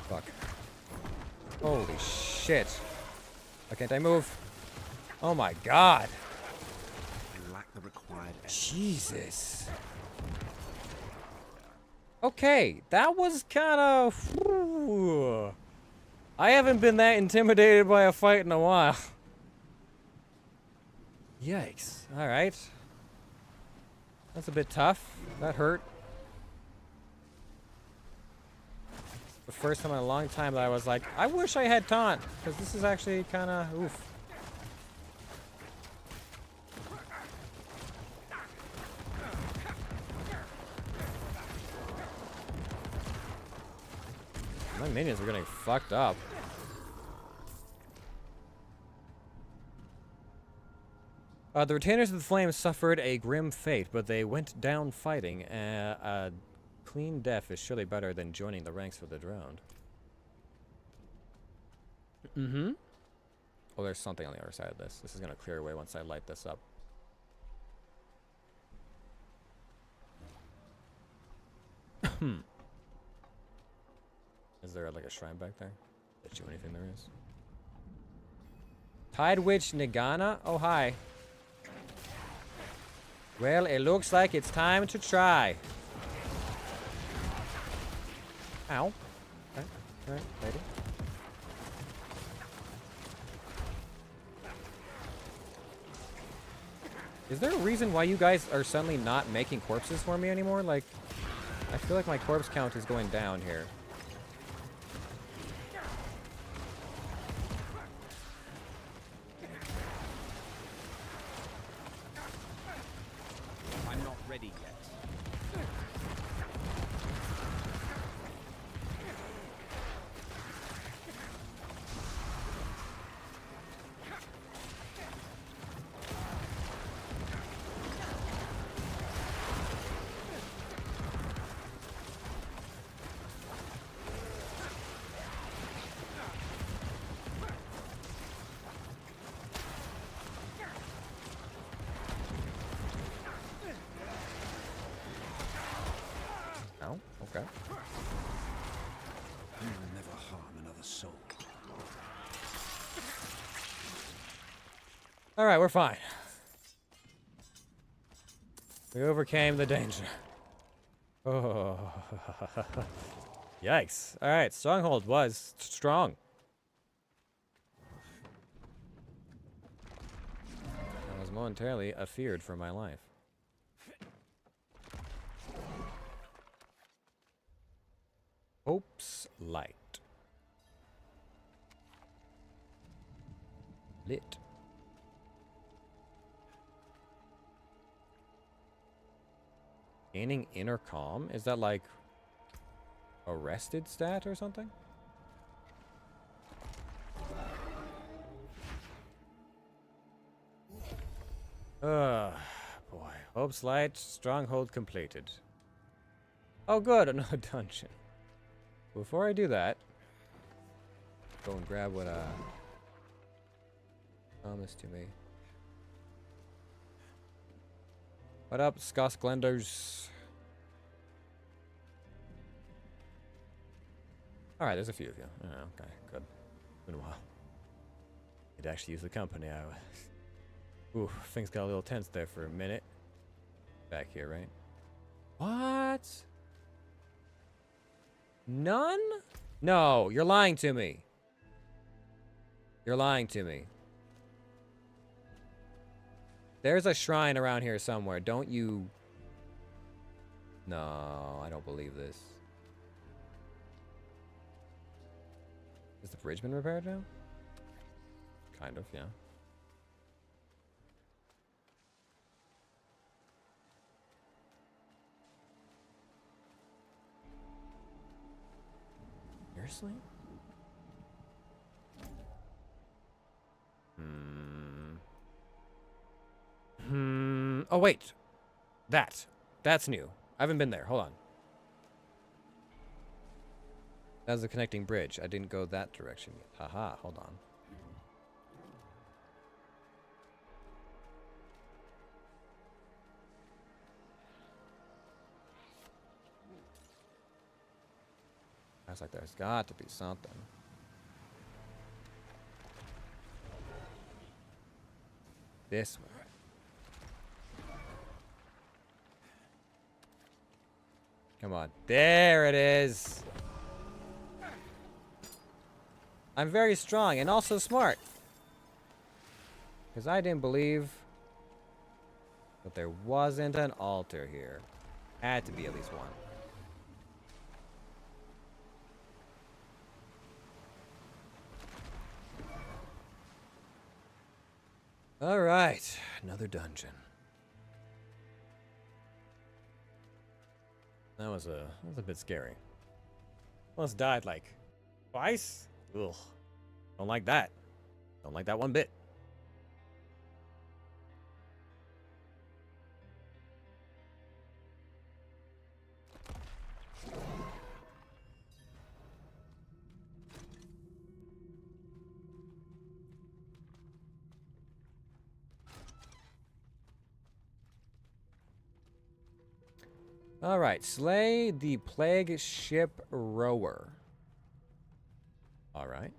Fuck. Holy shit. Why can't I move? Oh my god. I lack the required Jesus. Okay, that was kind of... I haven't been that intimidated by a fight in a while. Yikes. Alright. That's a bit tough. That hurt. The first time in a long time that I was like, I wish I had taunt, because this is actually kind of oof. My minions are getting fucked up. The retainers of the flames suffered a grim fate, but they went down fighting. A clean death is surely better than joining the ranks of the drowned. Mm-hmm. Oh, there's something on the other side of this. This is gonna clear away once I light this up. Is there like a shrine back there? Bet you anything there is. Tide Witch Nagana? Oh, hi. Well, it looks like it's time to try. Ow. Okay. Alright, lady. Is there a reason why you guys are suddenly not making corpses for me anymore? Like, I feel like my corpse count is going down here. ready yet. Oh, okay. You will never harm another soul. All right, we're fine. We overcame the danger. Oh. Yikes. All right, Stronghold was strong. I was momentarily afeared for my life. Hope's Light. Lit. Gaining inner calm? Is that like a rested stat or something? Boy. Hope's Light, Stronghold completed. Oh good, another dungeon. Before I do that, go and grab what promised to me. What up, Scots Glenders? Alright, there's a few of you. Oh, okay, good. Been a while. Could actually use the company. Ooh, things got a little tense there for a minute. Back here, right? What? None? No, you're lying to me. You're lying to me. There's a shrine around here somewhere. Don't you... No, I don't believe this. Is the bridge been repaired now? Kind of, yeah. Seriously? Oh, wait. That's new. I haven't been there. Hold on. That's the connecting bridge. I didn't go that direction yet. Haha, hold on. I was like, there's got to be something. This way. Come on. There it is. I'm very strong and also smart. Because I didn't believe that there wasn't an altar here. Had to be at least one. All right, another dungeon. That was a bit scary. Almost died like twice. Ugh, don't like that. Don't like that one bit. All right, slay the plague ship rower. All right.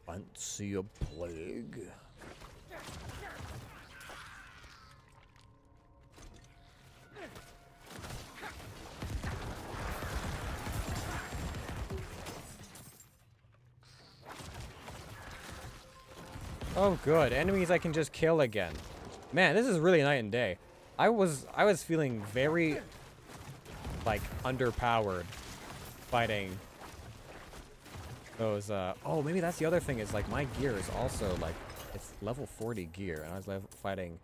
Fancy a plague. Oh good, enemies I can just kill again. Man, this is really night and day. I was feeling very like underpowered fighting those, oh, maybe that's the other thing is, like, my gear is also, like, it's level 40 gear, and I was fighting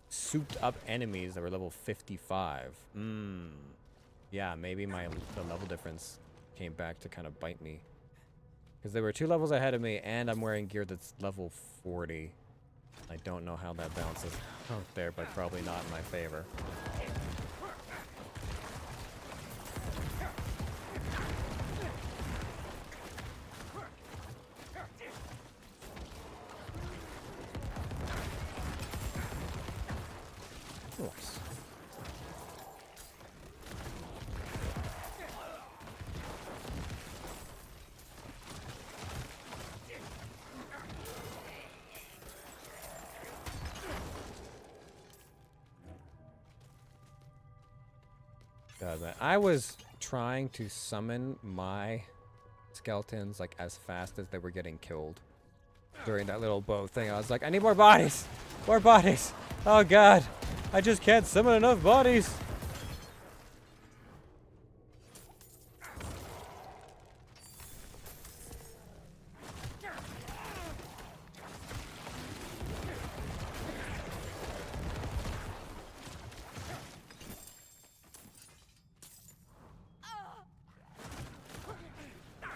souped up enemies that were level 55. Yeah, maybe the level difference came back to kind of bite me. Because they were 2 levels ahead of me, and I'm wearing gear that's level 40. I don't know how that balances out there, but probably not in my favor. Nice. God, man. I was trying to summon my skeletons like as fast as they were getting killed during that little bow thing. I was like, I need more bodies! More bodies! Oh god! I just can't summon enough bodies!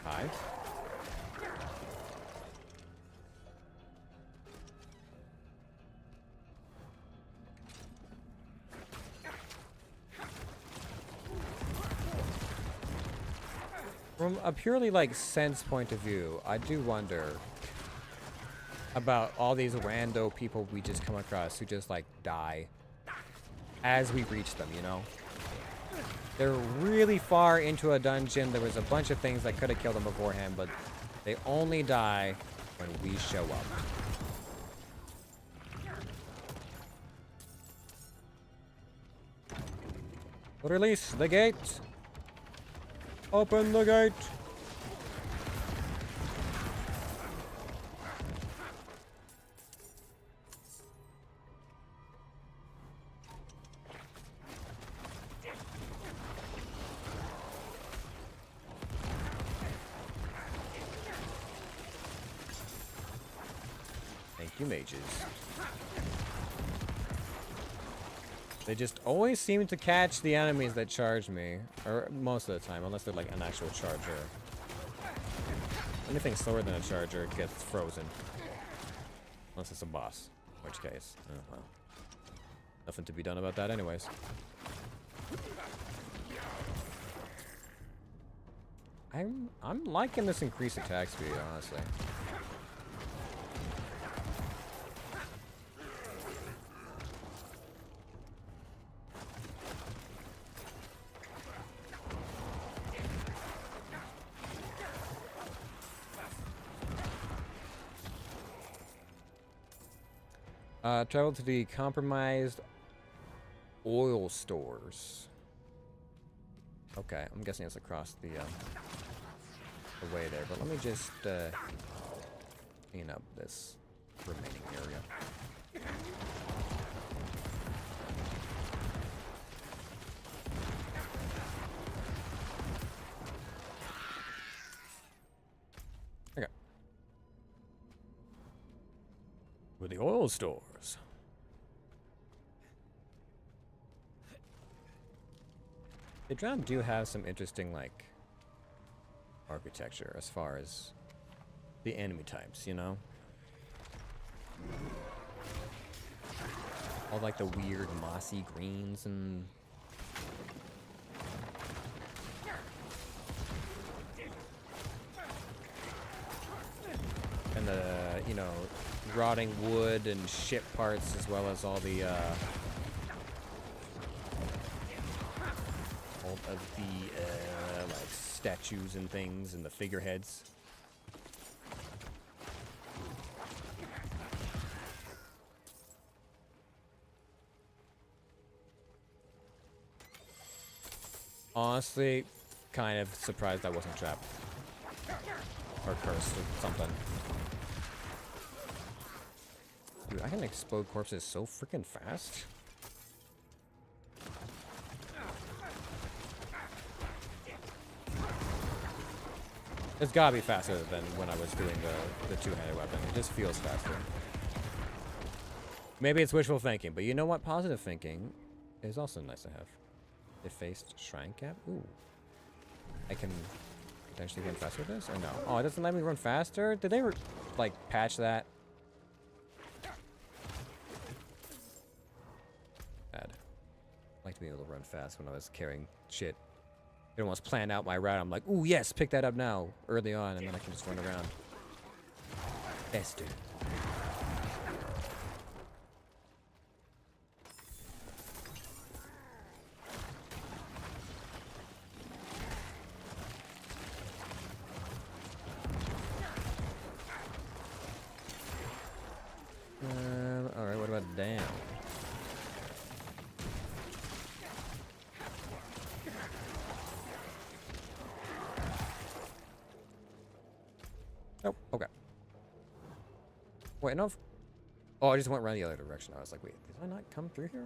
Hi. From a purely, like, sense point of view, I do wonder about all these rando people we just come across who just, like, die as we reach them, you know? They're really far into a dungeon. There was a bunch of things that could have killed them beforehand, but they only die when we show up. Release the gate! Open the gate! Thank you, mages. They just always seem to catch the enemies that charge me. Or most of the time, unless they're like an actual charger. Anything slower than a charger gets frozen. Unless it's a boss. In which case, oh well. Nothing to be done about that anyways. I'm liking this increased attack speed, honestly. Travel to the compromised oil stores. Okay, I'm guessing it's across the way there, but let me just clean up this remaining area. Okay. With the oil stores. The Drown do have some interesting, like, architecture as far as the enemy types, you know? All, like, the weird mossy greens and... and the, you know, rotting wood and ship parts, as well as all the, of the, like, statues and things and the figureheads. Honestly, kind of surprised I wasn't trapped. Or cursed or something. Dude, I can explode corpses so freaking fast. It's gotta be faster than when I was doing the two-handed weapon. It just feels faster. Maybe it's wishful thinking, but you know what? Positive thinking is also nice to have. Defaced shrine cap? Ooh. I can potentially run faster with this, or no? Oh, it doesn't let me run faster? Did they, like, patch that? Bad. I like to be able to run fast when I was carrying shit. It almost planned out my route. I'm like, ooh, yes, pick that up now, early on, and then I can just run around. Faster. Alright, what about down? Oh, okay. Wait, no. Oh, I just went around the other direction. I was like, wait, did I not come through here?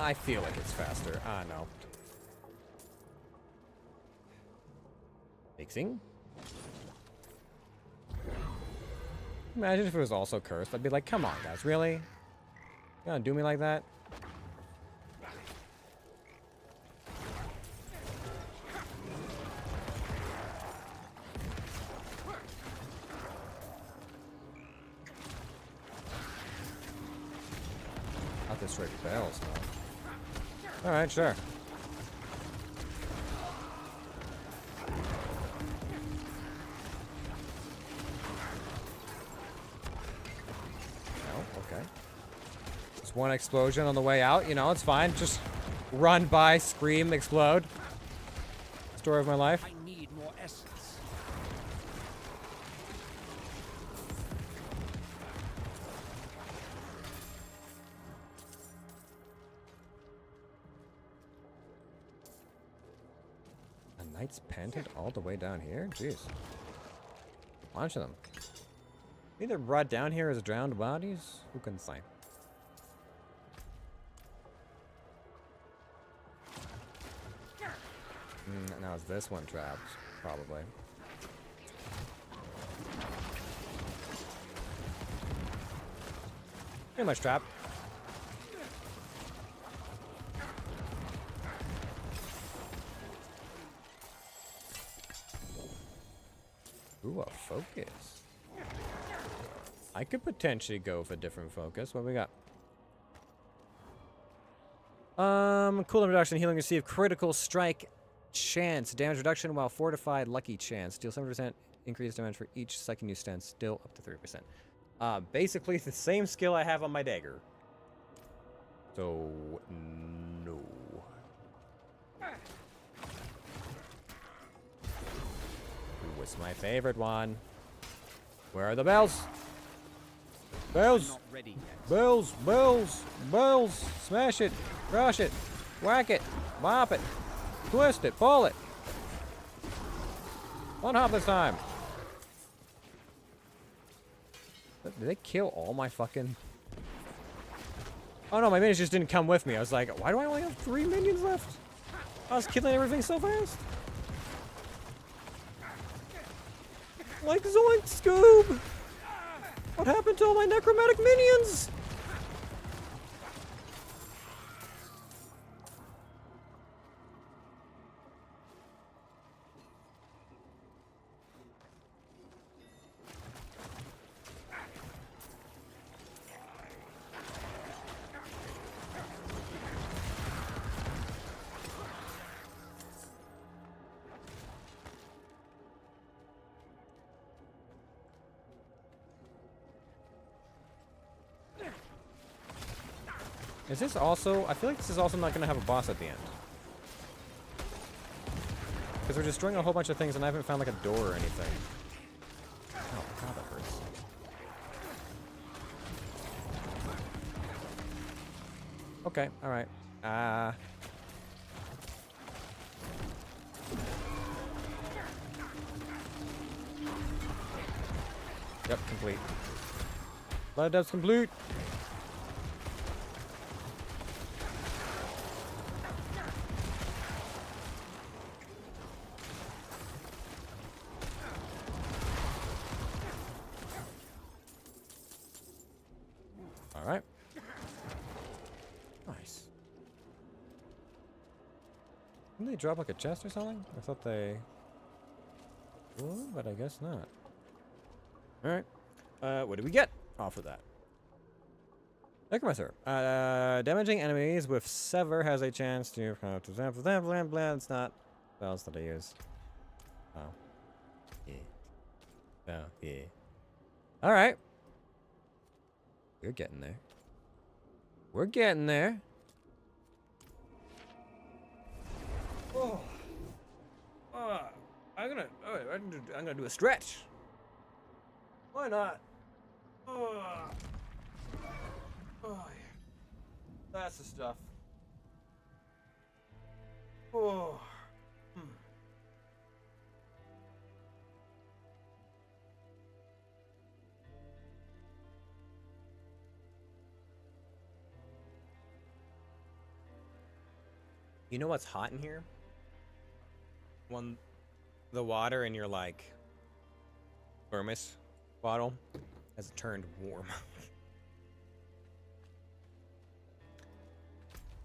I feel like it's faster. Ah, no. Mixing? Imagine if it was also cursed. I'd be like, come on, guys, really? You gonna do me like that? Not this straight bells, huh? Alright, sure. Okay. Just one explosion on the way out, you know, it's fine. Just run by, scream, explode. Story of my life. I need more essence. A knight's pendant all the way down here? Jeez. A bunch of them. Either brought down here as drowned bodies? Who can say? Now is this one trapped? Probably. Pretty much trapped. Ooh, a focus. I could potentially go with a different focus. What we got? Cooldown reduction, healing received, critical strike chance, damage reduction while fortified, lucky chance. Deal 7% increased damage for each second you stand still, up to 30%. Basically the same skill I have on my dagger. So, no. Ooh, it's my favorite one. Where are the bells? Bells! Bells! Bells! Bells! Smash it! Crush it! Whack it! Bop it! Twist it! Pull it! One hop this time! Did they kill all my fucking... Oh no, my minions just didn't come with me. I was like, why do I only have 3 minions left? I was killing everything so fast. Like Zoink Scoob! What happened to all my necromantic minions? Is this also... I feel like this is also not going to have a boss at the end. Because we're destroying a whole bunch of things and I haven't found like a door or anything. Oh, God, that hurts. Okay, alright. Yep, complete. Blood depth's complete. All right. Nice. Didn't they drop like a chest or something? I thought they... Ooh, but I guess not. Alright. What do we get off of that? Necromancer. Damaging enemies with Sever has a chance to... It's not... What else did I use? Oh. Yeah. Oh, yeah. Alright. We're getting there. We're getting there. Oh. I'm gonna do a stretch. Why not? Oh, yeah. That's the stuff. Oh. You know what's hot in here? When the water in your like thermos bottle has turned warm.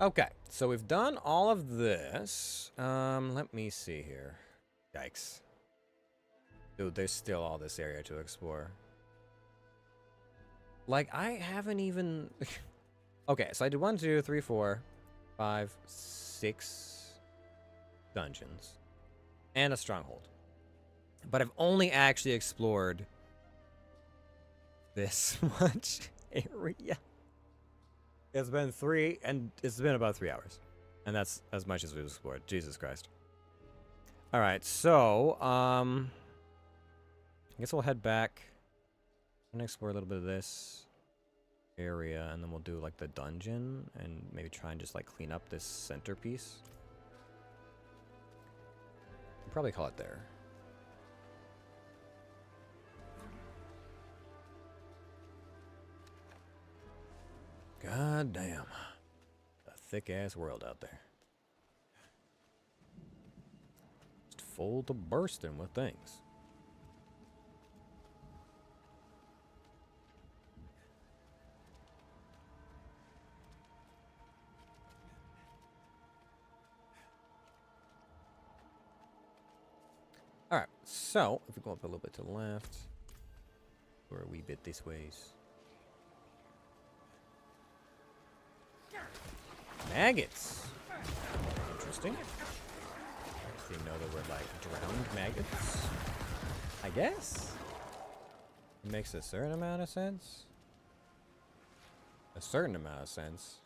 Okay, so we've done all of this. Let me see here. Yikes. Dude, there's still all this area to explore. Like, I haven't even... Okay, so I did 1, 2, 3, 4, 5, 6 dungeons. And a stronghold. But I've only actually explored this much area. It's been about 3 hours. And that's as much as we've explored. Jesus Christ. Alright, so, I guess we'll head back. I'm gonna explore a little bit of this area, and then we'll do, like, the dungeon, and maybe try and just, like, clean up this centerpiece. We'll probably call it there. God damn. A thick-ass world out there. Just full to bursting with things. Alright, so, if we go up a little bit to the left, or a wee bit this ways. Maggots! Interesting. I didn't know there were, like, drowned maggots. I guess? It makes a certain amount of sense. A certain amount of sense.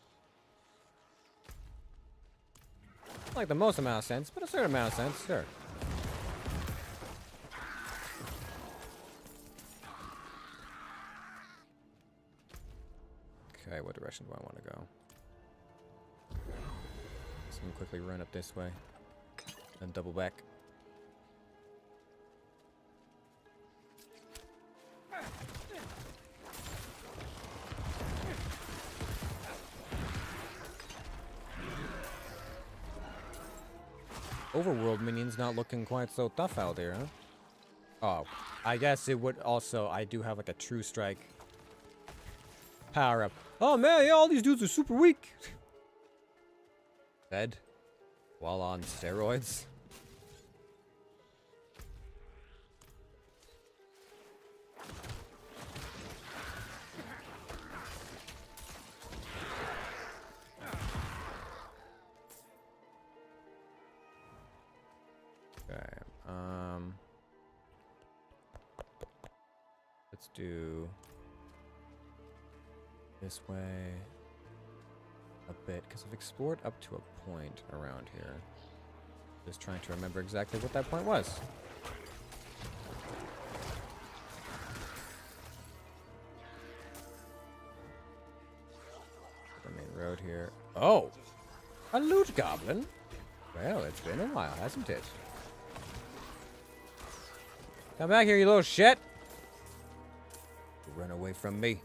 Not like the most amount of sense, but a certain amount of sense, sure. Okay, what direction do I want to go? So I'm quickly run up this way. Then double back. Overworld minions not looking quite so tough out there, huh? Oh, I guess it would also... I do have like a true strike power up. Oh man, yeah, all these dudes are super weak. Dead while on steroids. Okay, let's do this way a bit, because I've explored up to a point around here. Just trying to remember exactly what that point was. The main road here. Oh! A loot goblin? Well, it's been a while, hasn't it? Come back here, you little shit! run away from me.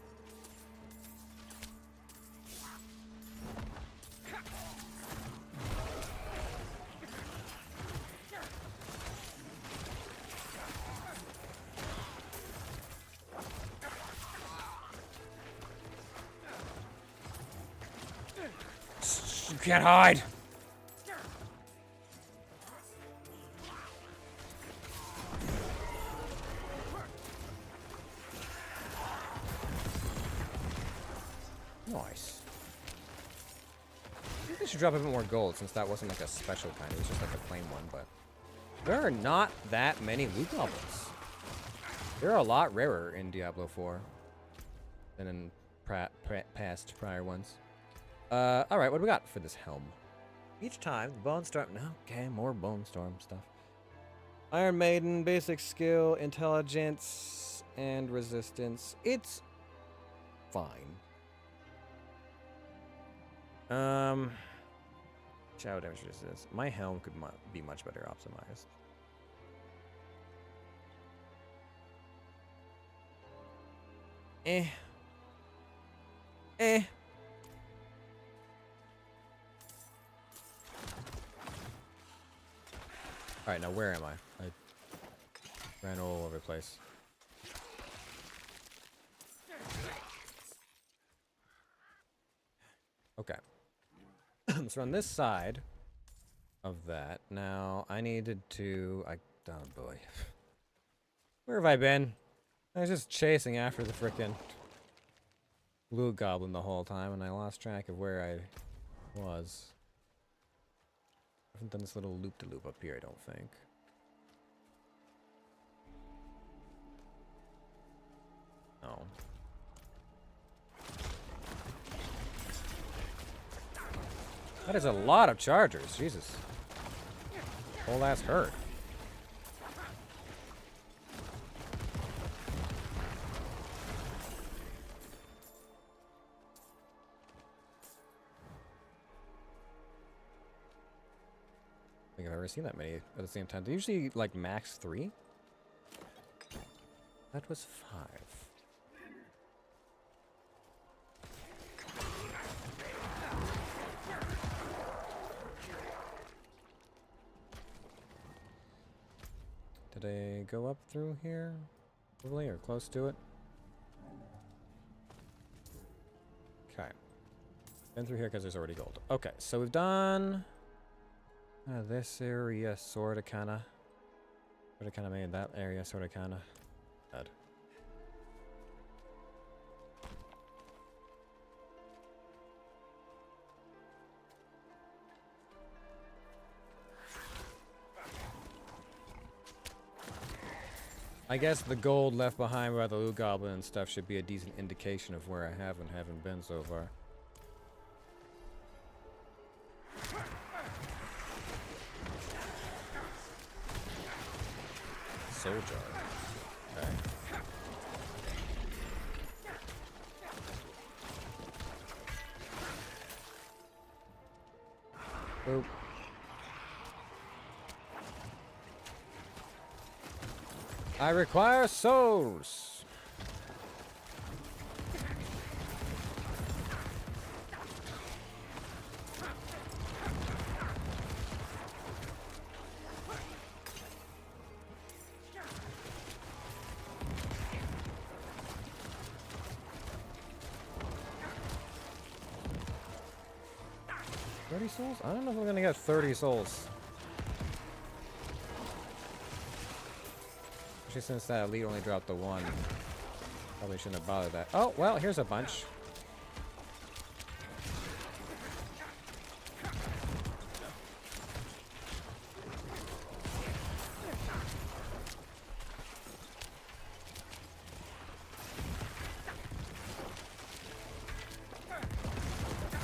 You can't hide! Nice. I think they should drop a bit more gold since that wasn't like a special kind. It was just like a plain one, but there are not that many loot goblins. They're a lot rarer in Diablo 4 than in past prior ones. Alright, what do we got for this helm? Each time, the Bone Storm... No, okay, more Bone Storm stuff. Iron Maiden, basic skill, intelligence, and resistance. It's fine. Shadow damage resistance. My helm could be much better optimized. Alright, now where am I? I ran all over the place. Okay. So on this side of that, now I needed to... oh boy. Where have I been? I was just chasing after the frickin' loot goblin the whole time, and I lost track of where I was. I haven't done this little loop-de-loop up here, I don't think. No. That is a lot of chargers, Jesus. Whole ass herd. I think I've ever seen that many at the same time. They usually like max 3. That was 5. Did I go up through here? Probably, or close to it? Okay. Been through here because there's already gold. Okay, so we've done this area, sorta, kinda made that area, sorta, kinda. Bad. I guess the gold left behind by the loot goblin and stuff should be a decent indication of where I have and haven't been so far. Soul jar. Okay. Boop. I require souls. Souls? I don't know if we're gonna get 30 souls. Especially since that elite only dropped the 1. Probably shouldn't have bothered that. Oh, well, here's a bunch.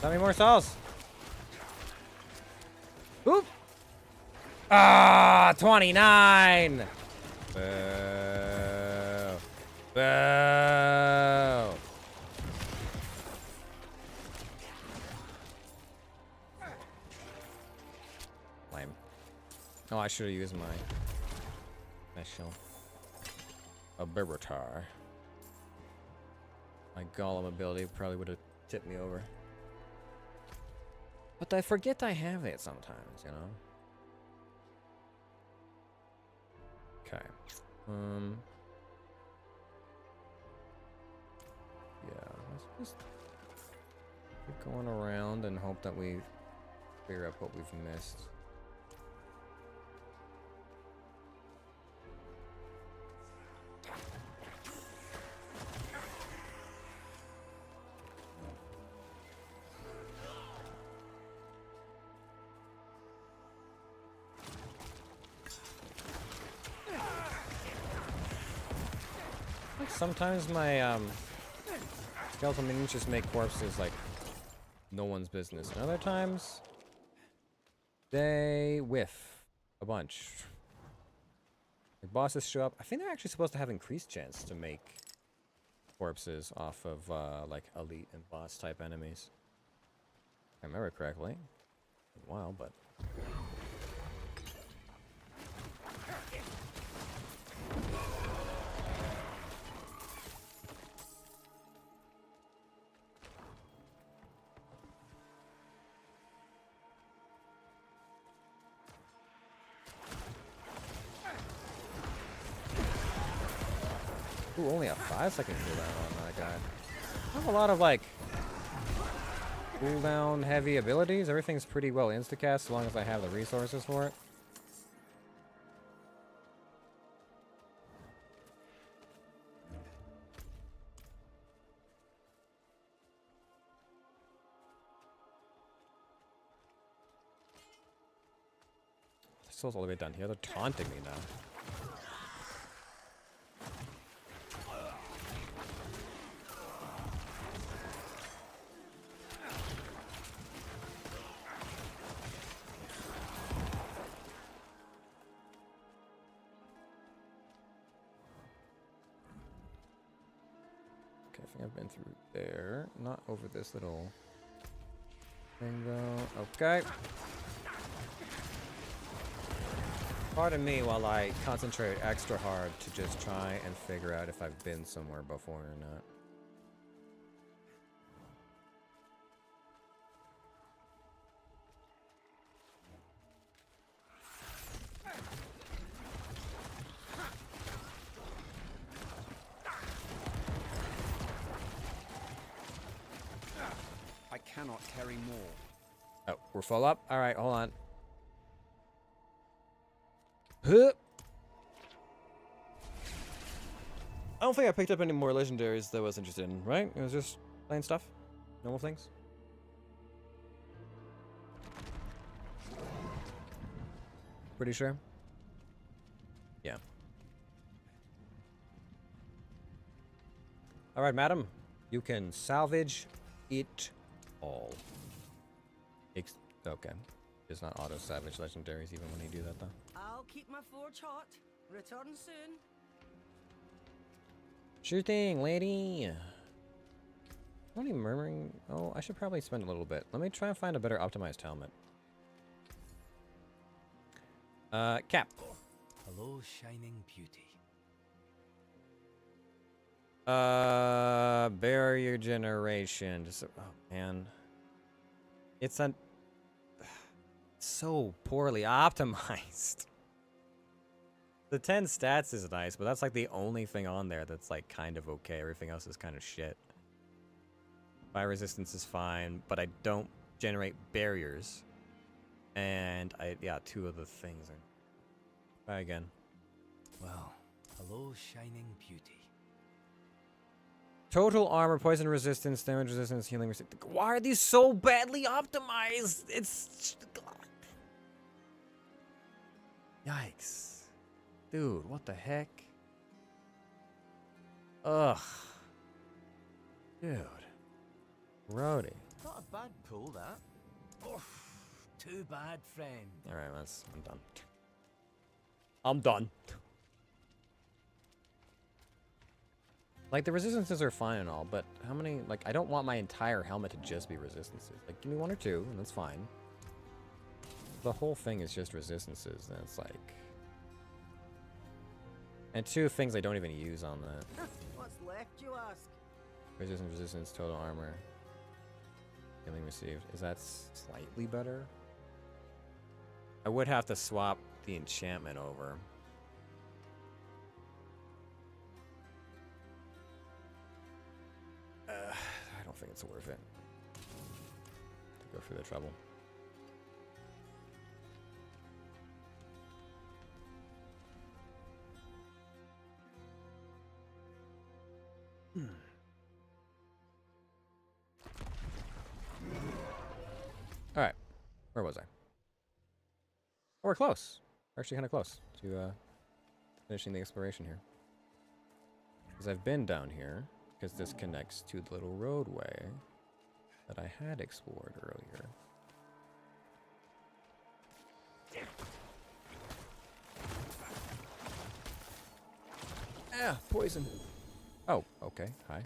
How many more souls? Oop! Ah, 29! Boo. Boo. Lame. Oh, I should have used my special ability. My golem ability probably would have tipped me over. But I forget I have it sometimes, you know? Okay. Yeah, let's just keep going around and hope that we figure out what we've missed. Sometimes my skeletal minions just make corpses like no one's business, and other times they whiff a bunch. Like bosses show up. I think they're actually supposed to have increased chance to make corpses off of like elite and boss type enemies. If I remember correctly. Been a while, but. Ooh, only a 5-second cooldown on that guy. I have a lot of like cooldown heavy abilities. Everything's pretty well instacast as long as I have the resources for it. The soul's all the way down here. They're taunting me now. Okay, I think I've been through there. Not over this little thing though. Okay. Pardon me while I concentrate extra hard to just try and figure out if I've been somewhere before or not. I cannot carry more. Oh, we're full up? Alright, hold on. Huh. I don't think I picked up any more legendaries that I was interested in, right? It was just plain stuff? Normal things? Pretty sure? Yeah. Alright, madam. You can salvage it all. Okay. It's not auto-salvage legendaries even when you do that, though. I'll keep my forge hot. Return soon. Sure thing, lady. Only murmuring. Oh, I should probably spend a little bit. Let me try and find a better optimized helmet. Cap. Hello, shining beauty. Barrier generation. Just, oh man, it's so poorly optimized. The 10 stats is nice, but that's like the only thing on there that's like kind of okay. Everything else is kind of shit. Fire resistance is fine, but I don't generate barriers. And yeah, 2 of the things are. Try again. Well, hello, shining beauty. Total armor, poison resistance, damage resistance, healing resistance. Why are these so badly optimized? It's... Yikes. Dude, what the heck? Ugh. Dude. Roadie. Not a bad pull, that. Oh, too bad, friend. Alright, I'm done. I'm done. Like, the resistances are fine and all, but how many... Like, I don't want my entire helmet to just be resistances. Like, give me 1 or 2, and that's fine. The whole thing is just resistances, and it's like... And 2 things I don't even use on that. What's left, you ask? Resistance, total armor. Healing received. Is that slightly better? I would have to swap the enchantment over. I don't think it's worth it to go through the trouble. All right, where was I? Oh, we're close. We're actually kind of close to finishing the exploration here. Because I've been down here, because this connects to the little roadway that I had explored earlier. Ah, poison. Oh, okay. Hi.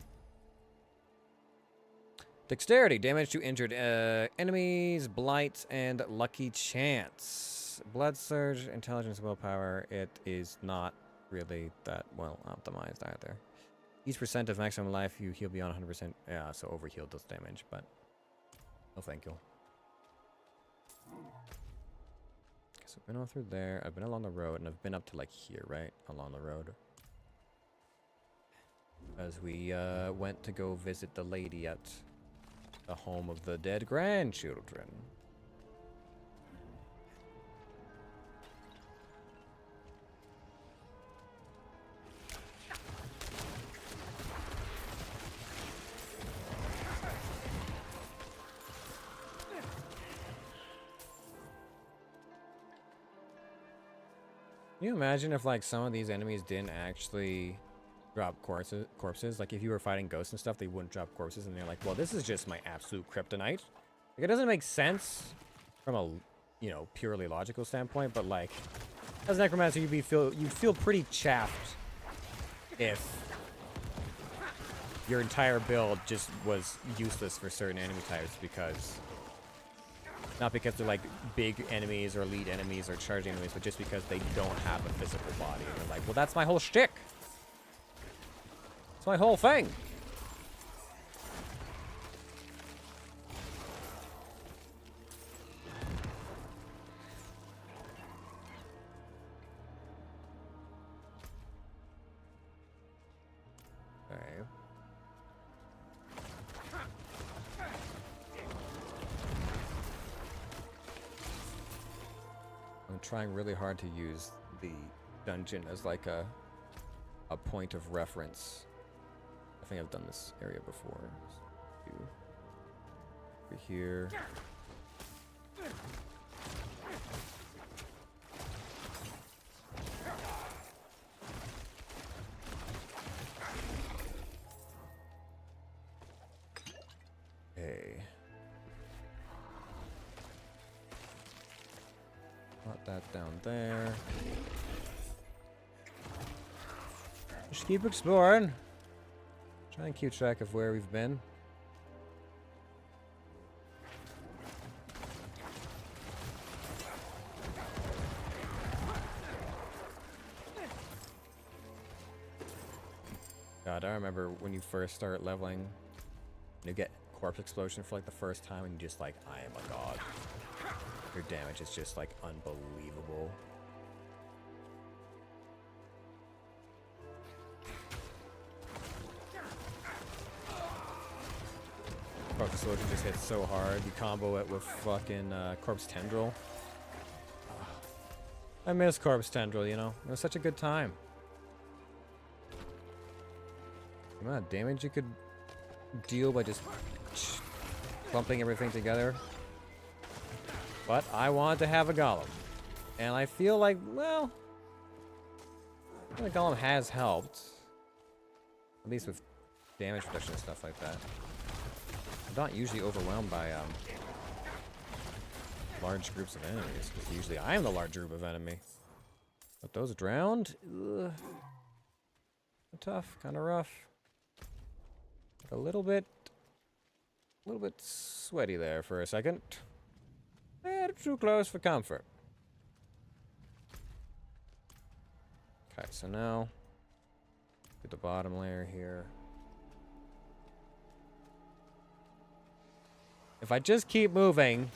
Dexterity, damage to injured enemies, blight, and lucky chance. Blood surge, intelligence, willpower. It is not really that well optimized either. Each percent of maximum life you heal beyond 100%. Yeah, so overheal does damage, but no thank you. Okay, so I've been all through there. I've been along the road, and I've been up to like here, right? Along the road. As we went to go visit the lady at the home of the dead grandchildren. Can you imagine if like some of these enemies didn't actually drop corpses? Like if you were fighting ghosts and stuff, they wouldn't drop corpses, and they're like, well, this is just my absolute kryptonite. Like, it doesn't make sense from a, you know, purely logical standpoint, but like as Necromancer, you'd feel pretty chaffed if your entire build just was useless for certain enemy types, because not because they're like big enemies or lead enemies or charging enemies, but just because they don't have a physical body. And they're like, well, that's my whole shtick. It's my whole thing. Okay. I'm trying really hard to use the dungeon as like a point of reference. I think I've done this area before. Over here. Okay. Not that down there. Just keep exploring. Try and keep track of where we've been. God, I remember when you first start leveling, and you get corpse explosion for like the first time, and you just like, I am a god. Your damage is just like unbelievable. Corpse explosion just hits so hard. You combo it with fucking corpse tendril. I miss corpse tendril, you know? It was such a good time. The amount of damage you could deal by just clumping everything together. But I wanted to have a golem. And I feel like, well, the golem has helped. At least with damage reduction and stuff like that. I'm not usually overwhelmed by large groups of enemies, because usually I am the large group of enemy. But those drowned, ugh, tough, kind of rough. A little bit sweaty there for a second. Too close for comfort. Okay, so now get the bottom layer here. If I just keep moving,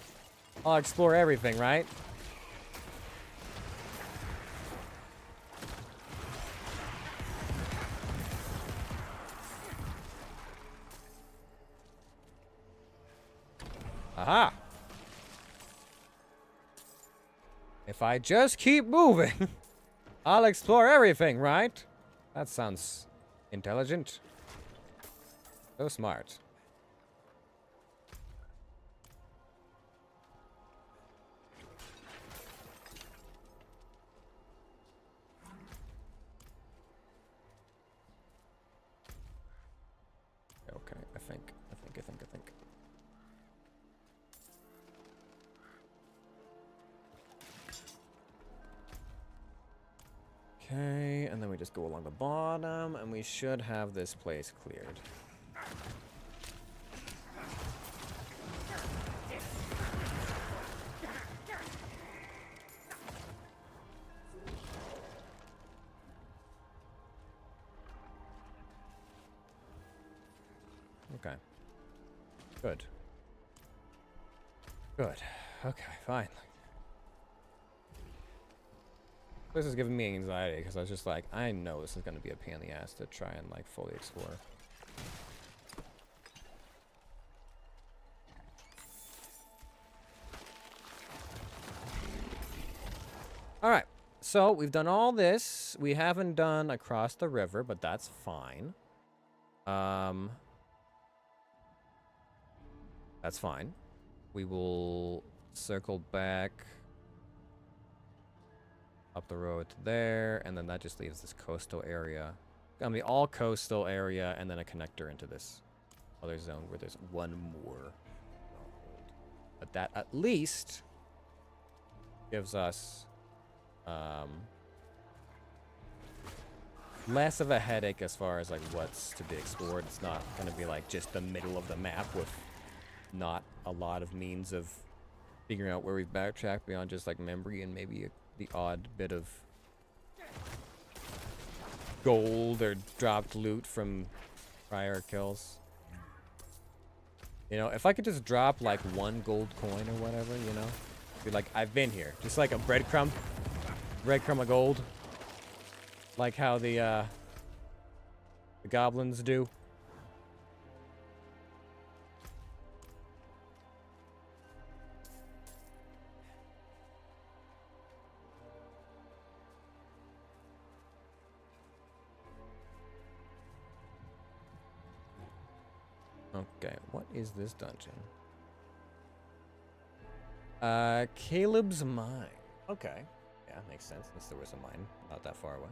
I'll explore everything, right? Aha! If I just keep moving, I'll explore everything, right? That sounds intelligent. So smart. Okay, I think. Okay, and then we just go along the bottom, and we should have this place cleared. Okay. Good. Good. Okay, fine. This is giving me anxiety because I was just like, I know this is going to be a pain in the ass to try and like fully explore. All right, so we've done all this. We haven't done across the river, but that's fine. That's fine. We will circle back up the road to there, and then that just leaves this coastal area. I mean, all coastal area, and then a connector into this other zone where there's one more. But that at least gives us less of a headache as far as like what's to be explored. It's not going to be like just the middle of the map with not a lot of means of figuring out where we've backtracked beyond just like memory and maybe the odd bit of gold or dropped loot from prior kills. You know, if I could just drop like one gold coin or whatever, you know, be like, I've been here. Just like a breadcrumb of gold. Like how the goblins do. Okay, what is this dungeon? Caleb's Mine. Okay. Yeah, makes sense. Since there was a mine not that far away.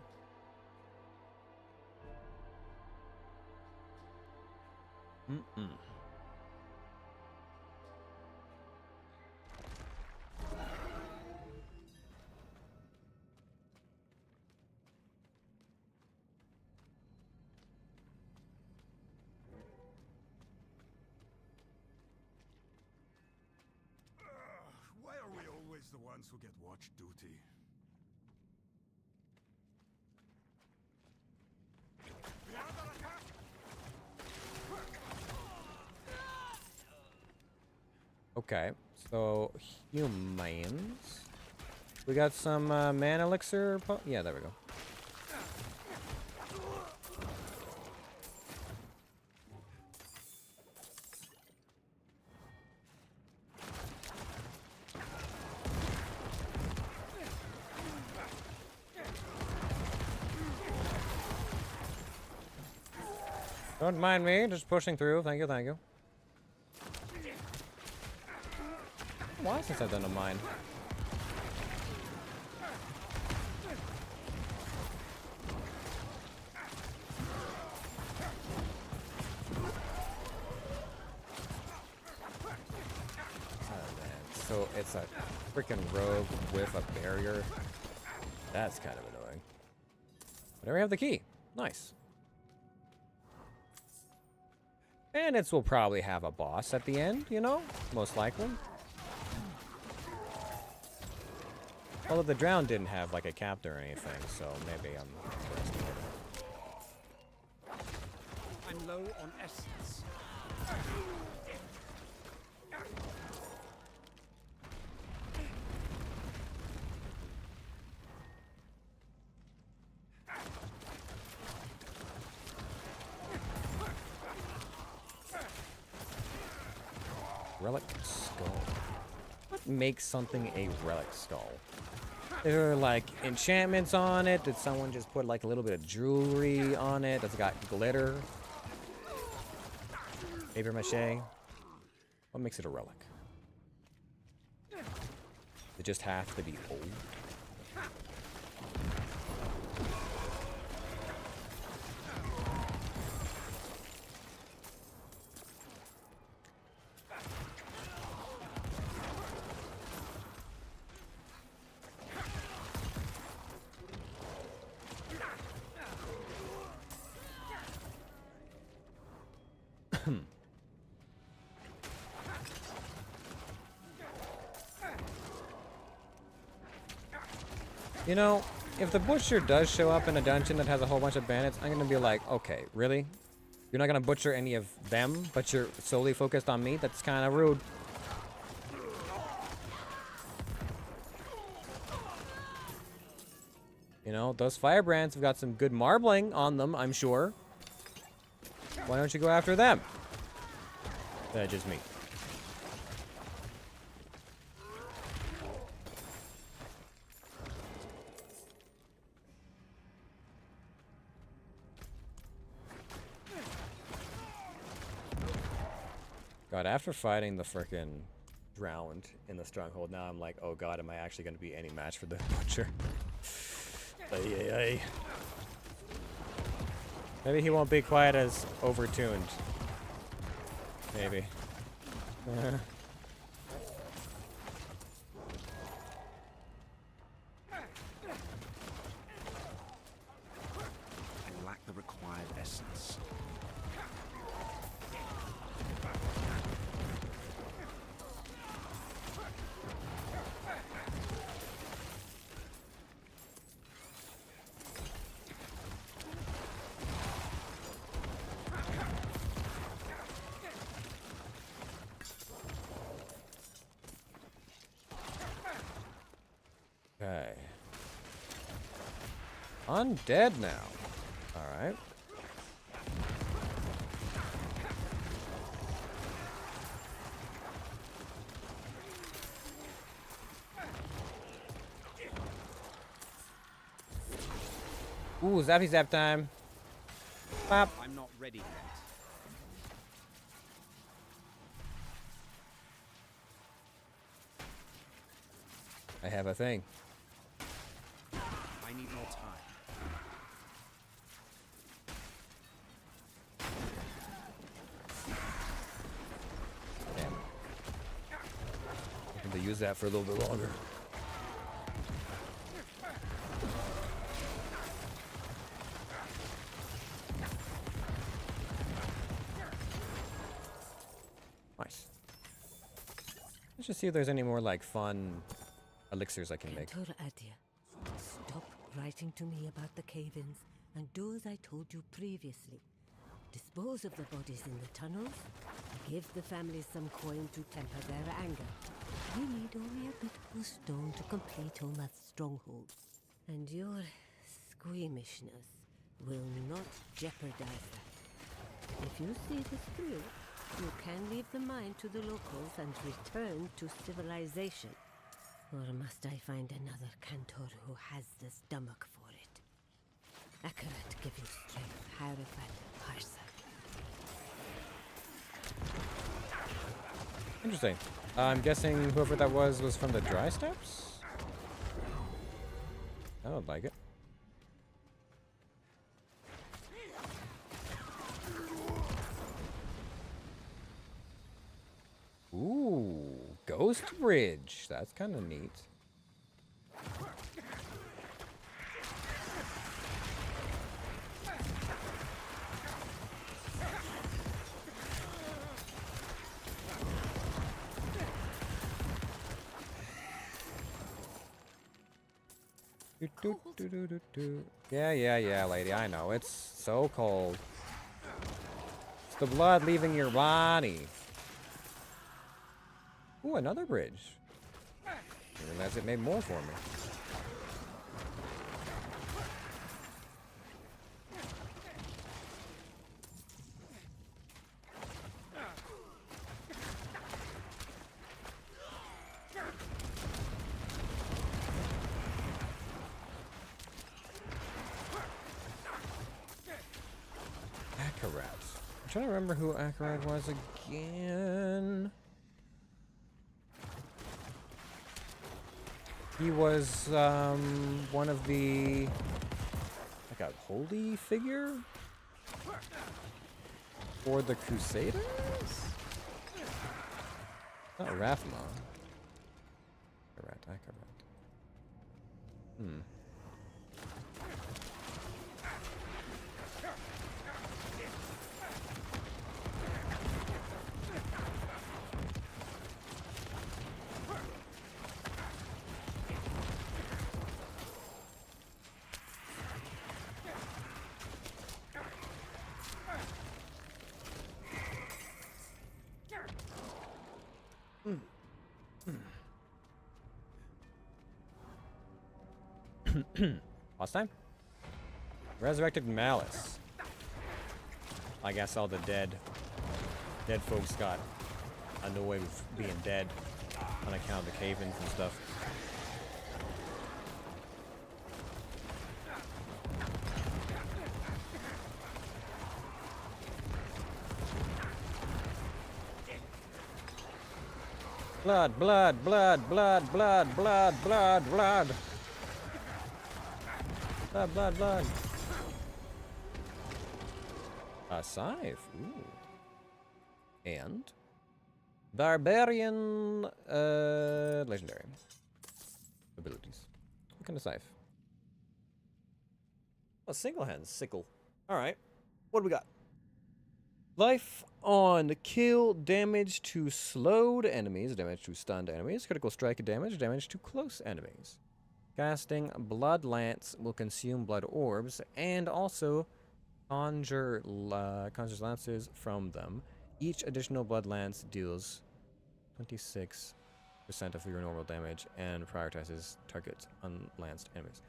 Why are we always the ones who get watch duty? Okay, so humans. We got some mana elixir. Yeah, there we go. Don't mind me, just pushing through. Thank you, thank you. Why since I've done a mine? Oh man, so it's a freaking rogue with a barrier. That's kind of annoying. But we have the key. Nice. And it will probably have a boss at the end, you know? Most likely. Although the drown didn't have like a captain or anything, so maybe I'm I'm low on essence. Relic skull. What makes something a relic skull? There are like enchantments on it. Did someone just put like a little bit of jewelry on it that's got glitter? Paper mache? What makes it a relic? Does it just have to be old? You know, if the butcher does show up in a dungeon that has a whole bunch of bandits, I'm gonna be like, okay, really? You're not gonna butcher any of them, but you're solely focused on me? That's kind of rude. You know, those firebrands have got some good marbling on them, I'm sure. Why don't you go after them? That's just me. God, after fighting the frickin' drowned in the stronghold, now I'm like, oh god, am I actually going to be any match for the butcher? Ay, ay, ay. Maybe he won't be quite as overtuned. Maybe. I lack the required essence. Okay. Undead now. Alright. Ooh, zappy zap time. Pop. I'm not ready yet. I have a thing. I need more time. Damn. I can use that for a little bit longer. Nice. Let's just see if there's any more like fun elixirs I can make. Cantor Adia, stop writing to me about the cave-ins and do as I told you previously. Dispose of the bodies in the tunnels. Give the families some coin to temper their anger. We need only a bit of stone to complete Olmath's strongholds. And your squeamishness will not jeopardize that. If you see this through, you can leave the mine to the locals and return to civilization. Or must I find another Cantor who has the stomach for it? Akarat give you strength, Harifat, Harsa. Interesting. I'm guessing whoever that was from the dry steppes? I don't like it. Ooh, Ghost Bridge. That's kind of neat. Yeah, lady. I know. It's so cold. It's the blood leaving your body. Ooh, another bridge. I realize it made more for me. trying to remember who Akarad was again. He was one of the like a holy figure for the Crusaders. Not Rathma. Akarat. Last time? Resurrected Malice. I guess all the dead folks got annoyed with being dead on account of the cave-ins and stuff. Blood, blood, blood, blood, blood, blood, blood, blood. Blood, blood, blood. A scythe. Ooh. And barbarian legendary abilities. What kind of scythe? A single hand sickle. Alright. What do we got? Life on kill, damage to slowed enemies, damage to stunned enemies, critical strike damage, damage to close enemies. Casting Blood Lance will consume blood orbs and also conjures lances from them. Each additional Blood Lance deals 26% of your normal damage and prioritizes targets unlanced enemies.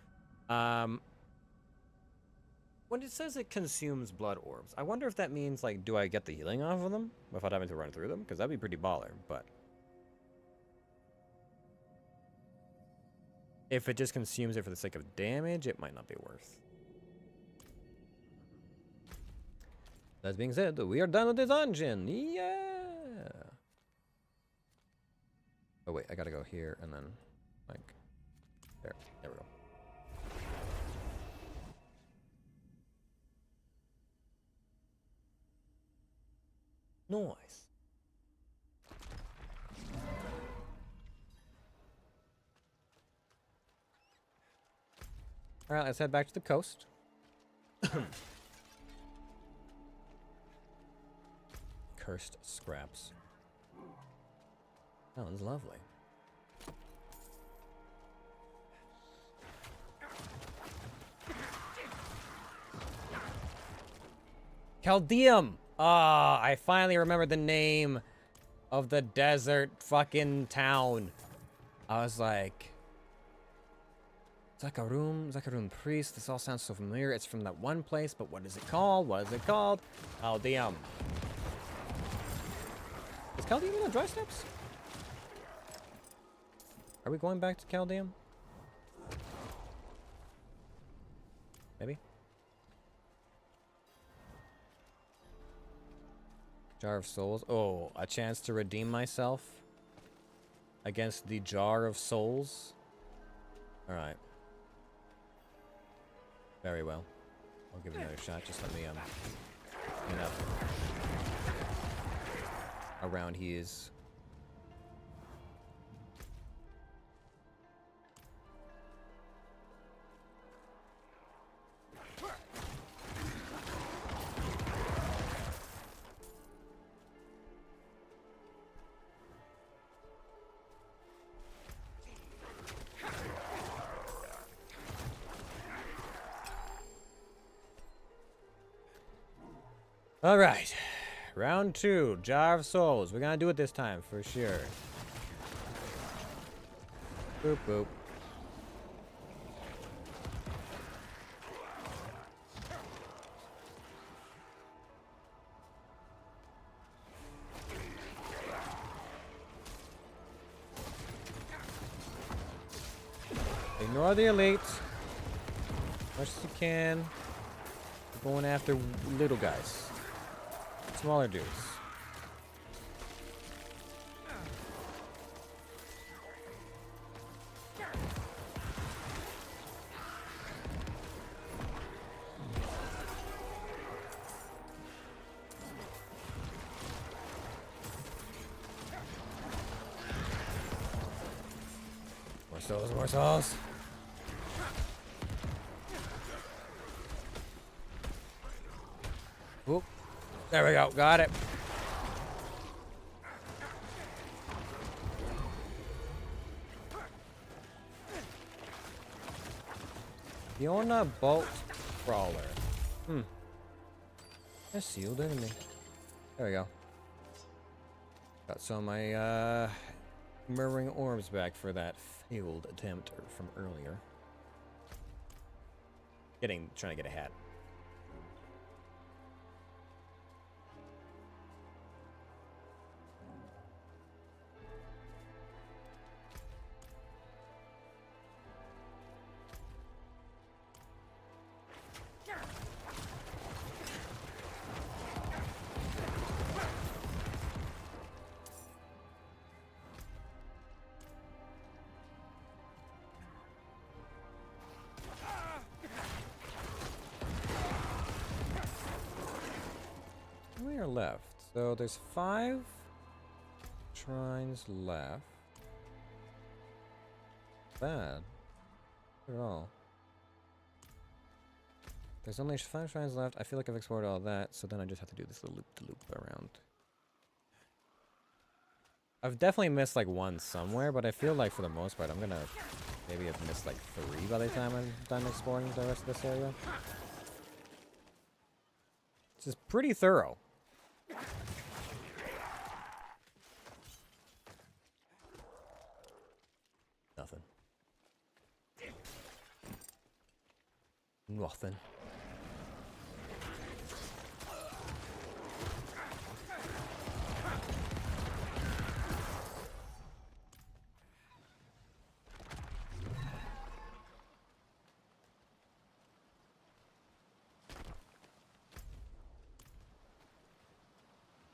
When it says it consumes blood orbs, I wonder if that means, like, do I get the healing off of them without having to run through them? Because that'd be pretty baller, but if it just consumes it for the sake of damage, it might not be worth. That being said, we are done with this dungeon. Yeah. Oh wait, I gotta go here and then, like, there. There we go. Nice. Alright, let's head back to the coast. Cursed scraps. Oh, this is lovely. Chaldeum! Ah, I finally remembered the name of the desert fucking town. I was like, Zakarum priest. This all sounds so familiar. It's from that one place, but what is it called? What is it called? Chaldeum. Is Chaldeum in the dry steppes? Are we going back to Chaldeum? Maybe. Jar of Souls. Oh, a chance to redeem myself against the Jar of Souls. Alright. Very well. I'll give it another shot. Just let me, clean up around he is. All right, round 2, Jar of Souls. We're gonna do it this time for sure. Boop boop. Ignore the elites as much as you can. We're going after little guys. Smaller dudes. More souls, more souls. Oop. There we go. Got it. Fiona Bolt Crawler. A sealed enemy. There we go. Got some of my murmuring orbs back for that failed attempt from earlier. Trying to get a hat. We are left. So there's 5 shrines left. Bad. Not at all. There's only 5 shrines left. I feel like I've explored all that, so then I just have to do this little loop-to-loop around. I've definitely missed like one somewhere, but I feel like for the most part I'm gonna maybe have missed like 3 by the time I'm done exploring the rest of this area. This is pretty thorough. Nothing. Nothing.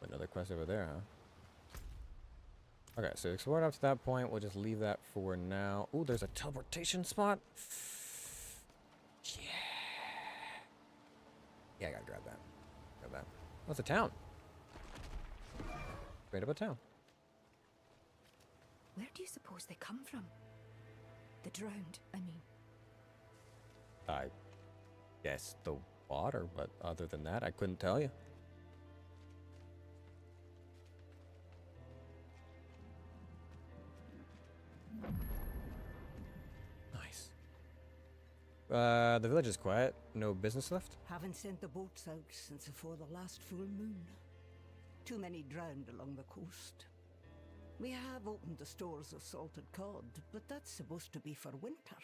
Another quest over there, huh? Okay, so explored up to that point. We'll just leave that for now. Ooh, there's a teleportation spot. Yeah. Yeah, I gotta grab that. Grab that. Oh, it's a town. Straight up a town. Where do you suppose they come from? The drowned, I mean. I guess the water, but other than that, I couldn't tell you. Nice. The village is quiet. No business left. Haven't sent the boats out since before the last full moon. Too many drowned along the coast. We have opened the stores of salted cod, but that's supposed to be for winter.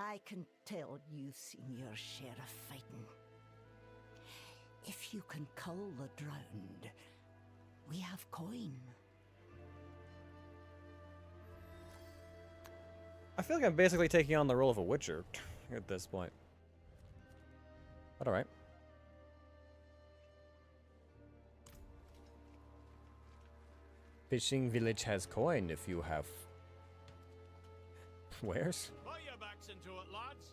I can tell you've seen your share of fighting. If you can cull the drowned, we have coin. I feel like I'm basically taking on the role of a witcher at this point. But alright. Fishing village has coin if you have... Wares? Put your backs into it, lads.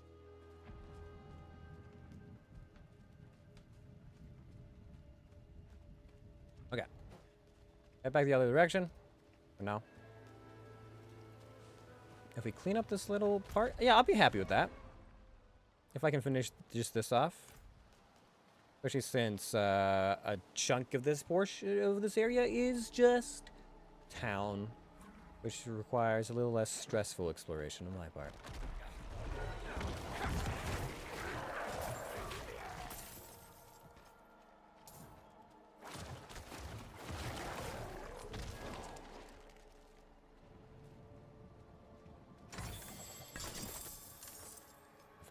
Okay. Head back the other direction. For now. If we clean up this little part... Yeah, I'll be happy with that. If I can finish just this off. Especially since a chunk of this portion of this area is just town. Which requires a little less stressful exploration on my part.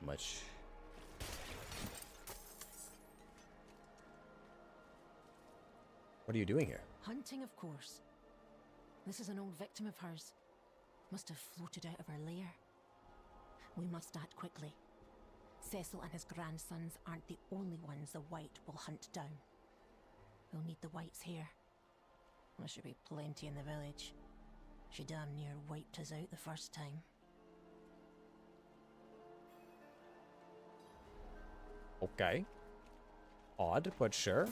Much. What are you doing here? Hunting, of course. This is an old victim of hers. Must have floated out of her lair. We must act quickly. Cecil and his grandsons aren't the only ones the White will hunt down. we'll need the whites here. There should be plenty in the village. She damn near wiped us out the first time. Okay. Odd, but sure.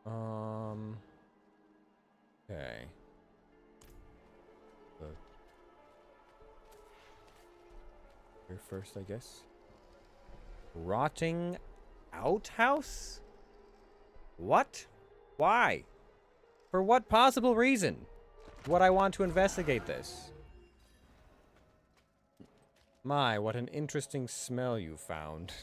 Okay. Here first, I guess. Rotting outhouse? What? Why? For what possible reason would I want to investigate this? My, what an interesting smell you found.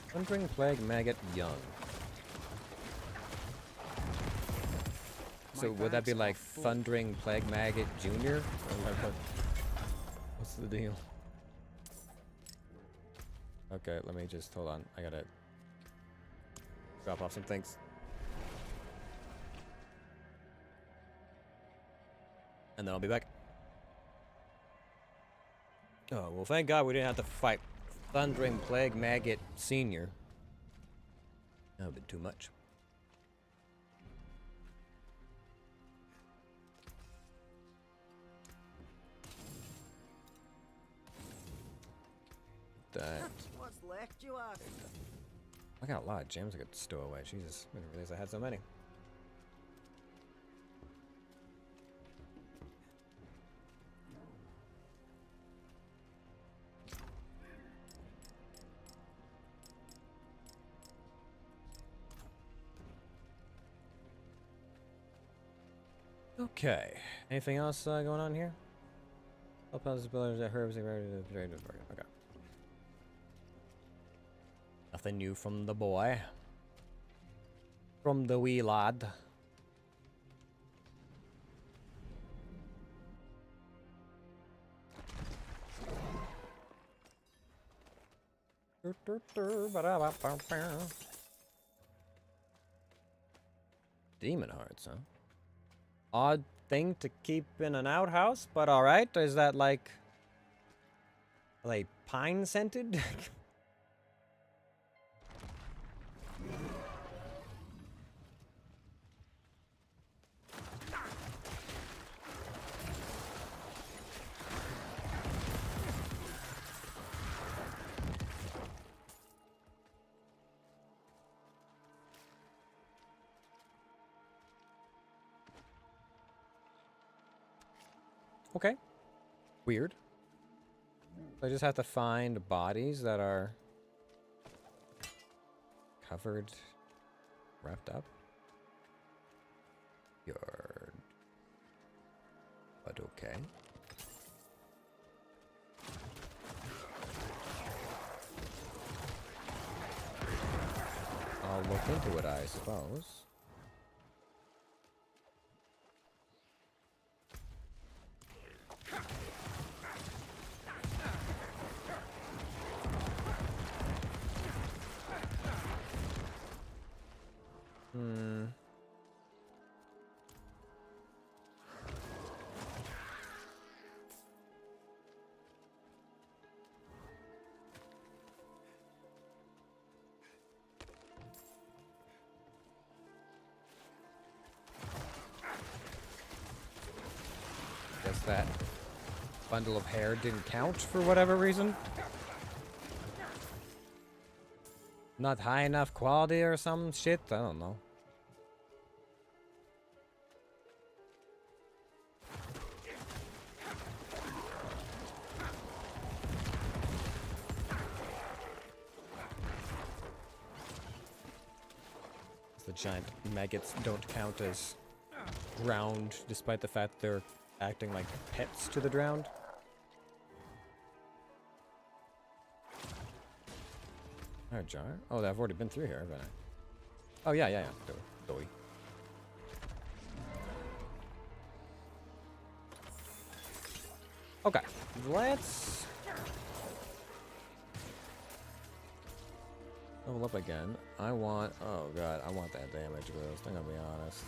Thundering Plague Maggot Young. So would that be like Thundering Plague Maggot Junior? Or what's the deal? Okay, let me just hold on. I gotta drop off some things. And then I'll be back. Oh, well, thank God we didn't have to fight Thundering Plague Maggot Senior. That would have been too much. That. What's left, you ask? I got a lot of gems I could stow away. Jesus, I didn't realize I had so many. Okay. Anything else going on here? Help out the builders that herbs and okay. Nothing new from the boy. From the wee lad. Demon hearts, huh? Odd thing to keep in an outhouse, but alright. Is that like... Are they pine scented? Okay. Weird. So I just have to find bodies that are covered, wrapped up. Yard. But okay. I'll look into it, I suppose. Guess that bundle of hair didn't count for whatever reason. Not high enough quality or some shit? I don't know. The giant maggots don't count as drowned, despite the fact they're acting like pets to the drowned. Alright, jar. Oh, I've already been through here, haven't I? Oh, yeah. Doughy. Okay, let's level up again. I want, oh god, I want that damage boost, I'm gonna be honest.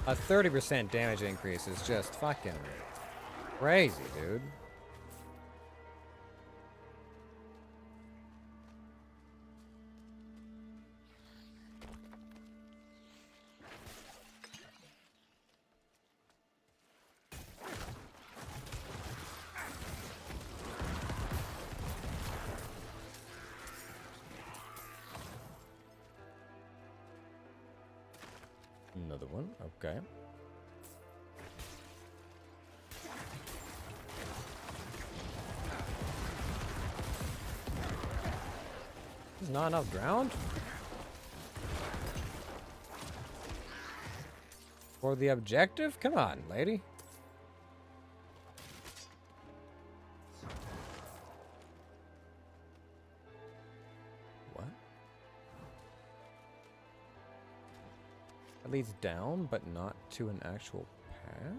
A 30% damage increase is just fucking crazy, dude. Another one, okay. There's not enough ground? For the objective? Come on, lady. What? That leads down, but not to an actual path?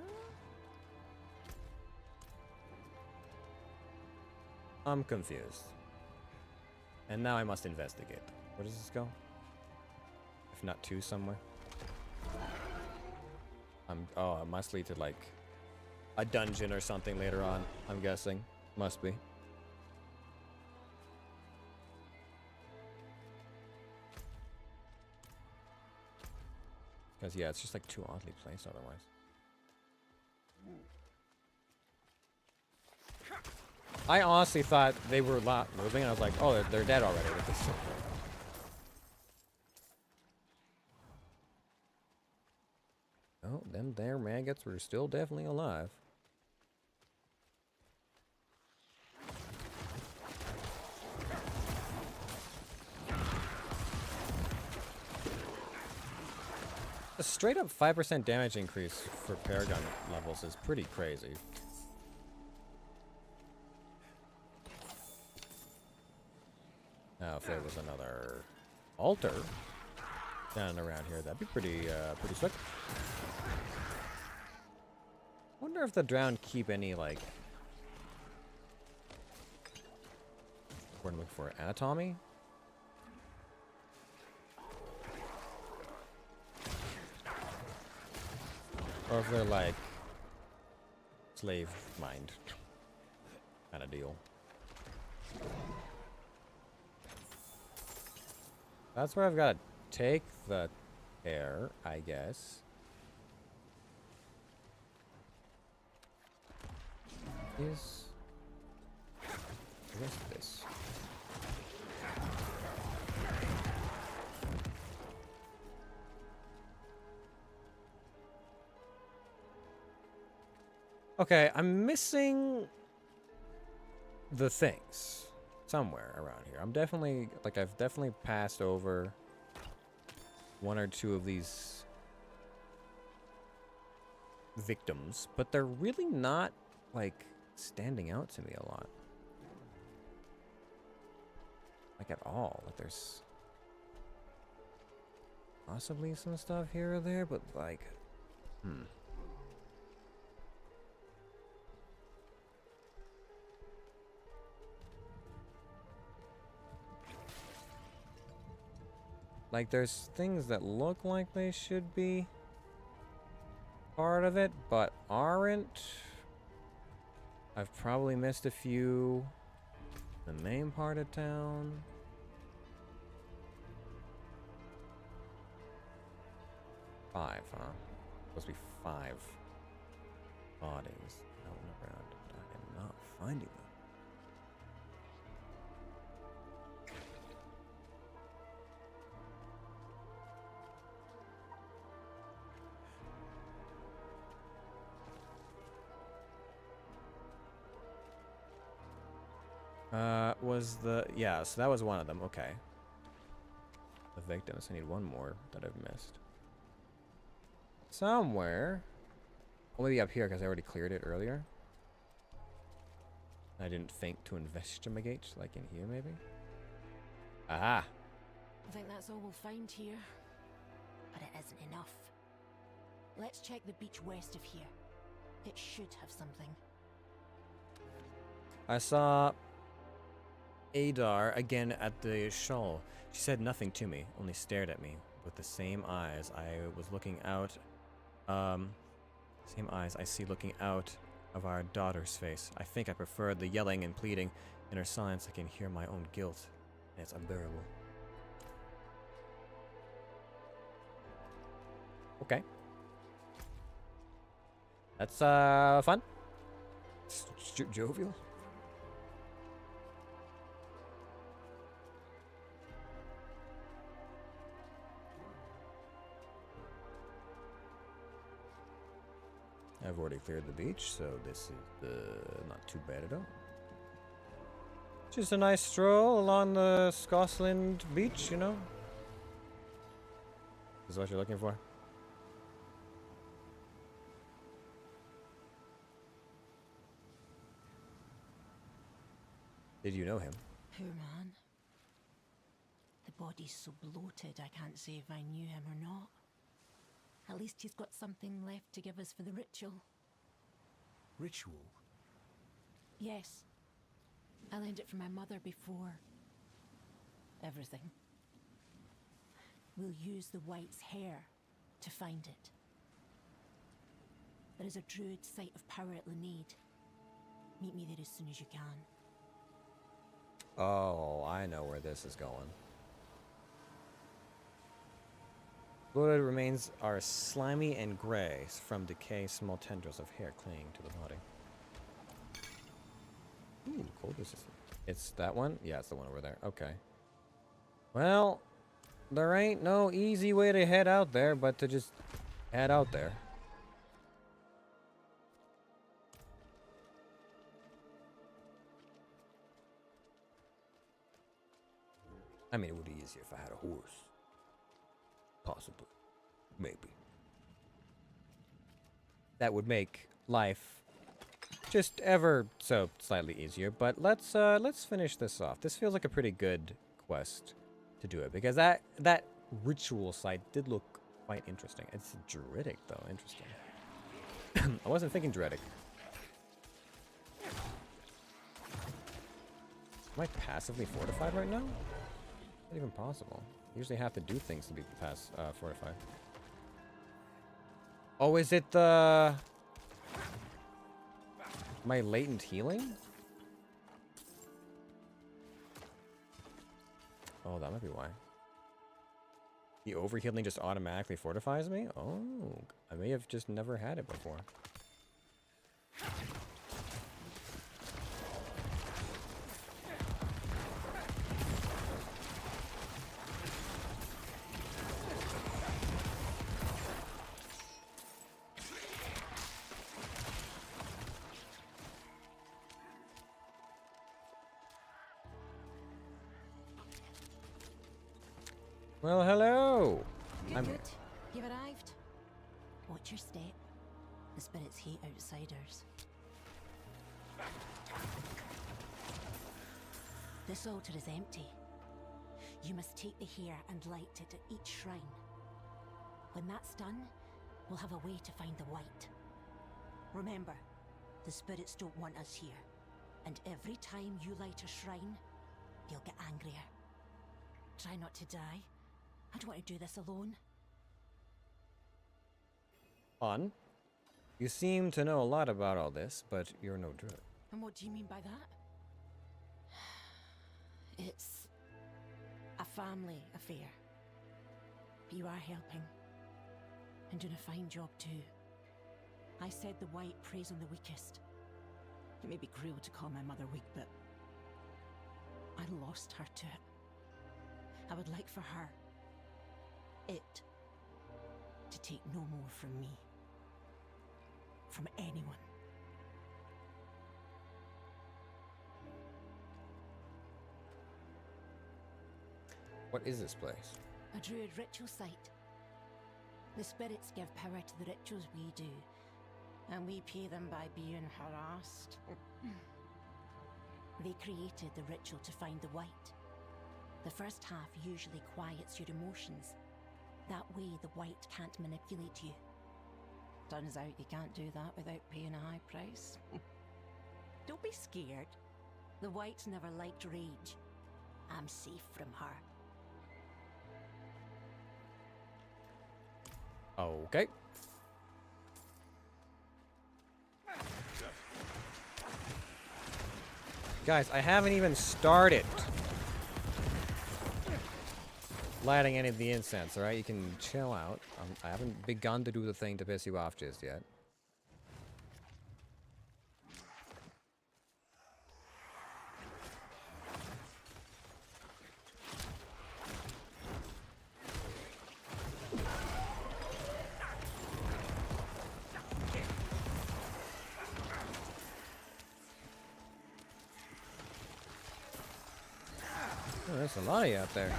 I'm confused. And now I must investigate. Where does this go? If not to somewhere? Oh, it must lead to like a dungeon or something later on, I'm guessing. Must be. Because yeah, it's just like too oddly placed otherwise. I honestly thought they were not moving, and I was like, oh, they're dead already with this. Oh, them there maggots were still definitely alive. A straight up 5% damage increase for Paragon levels is pretty crazy. Now, if there was another altar down around here, that'd be pretty slick. Wonder if the drowned keep any, like, what I'm looking for, anatomy? Or if they're, like, slave mind kind of deal. That's where I've got to take the air, I guess. Is this? Okay, I'm missing the things somewhere around here. I'm definitely, like, I've definitely passed over one or two of these victims, but they're really not, like, standing out to me a lot. Like, at all. Like, there's possibly some stuff here or there, but, like, Like, there's things that look like they should be part of it, but aren't. I've probably missed a few. The main part of town. Five, huh? Supposed to be 5 bodies out and around. I am not finding them. Yeah, so that was one of them, okay. The victims, I need one more that I've missed. Somewhere. Well, maybe up here, because I already cleared it earlier. I didn't think to investigate, like in here, maybe? Aha! I think that's all we'll find here. But it isn't enough. Let's check the beach west of here. It should have something. I saw Adar again at the shawl. She said nothing to me, only stared at me with the same eyes I was looking out. Same eyes I see looking out of our daughter's face. I think I prefer the yelling and pleading. In her silence, I can hear my own guilt, and it's unbearable. Okay. That's, fun. Jovial. I've already cleared the beach, so this is not too bad at all. Just a nice stroll along the Scotland beach, you know? Is what you're looking for? Did you know him? Poor man. The body's so bloated I can't say if I knew him or not. At least he's got something left to give us for the ritual. Ritual? Yes. I learned it from my mother before. Everything. We'll use the White's hair to find it. There is a druid site of power at Lanade. Meet me there as soon as you can. Oh, I know where this is going. Bloated remains are slimy and gray from decay, small tendrils of hair clinging to the body. Ooh, cold resistant. It's that one? Yeah, it's the one over there. Okay. Well, there ain't no easy way to head out there but to just head out there. I mean, it would be easier if I had a horse. Possibly. Maybe. That would make life just ever so slightly easier, but let's finish this off. This feels like a pretty good quest to do it, because that ritual site did look quite interesting. It's druidic though, interesting. I wasn't thinking druidic. Am I passively fortified right now? Not even possible. I usually have to do things to be fortified. Oh, is it the... my latent healing? Oh, that might be why. The overhealing just automatically fortifies me? Oh, I may have just never had it before. Well, hello. I'm good. You've arrived. Watch your step. The spirits hate outsiders. This altar is empty. You must take the hair and light it at each shrine. When that's done, we'll have a way to find the White. Remember, the spirits don't want us here. And every time you light a shrine, they'll get angrier. Try not to die. I don't want to do this alone. On. You seem to know a lot about all this, but you're no druid. And what do you mean by that? It's a family affair. But you are helping. And doing a fine job too. I said the White preys on the weakest. It may be cruel to call my mother weak, but I lost her to it. I would like for her, it, to take no more from me. From anyone. What is this place? A druid ritual site. The spirits give power to the rituals we do, and we pay them by being harassed. They created the ritual to find the White. The first half usually quiets your emotions. That way the White can't manipulate you. Turns out you can't do that without paying a high price. Don't be scared. The Whites never liked rage. I'm safe from her. Okay. Guys, I haven't even started lighting any of the incense, alright? You can chill out. I haven't begun to do the thing to piss you off just yet. Oh, there's a lot of you out there.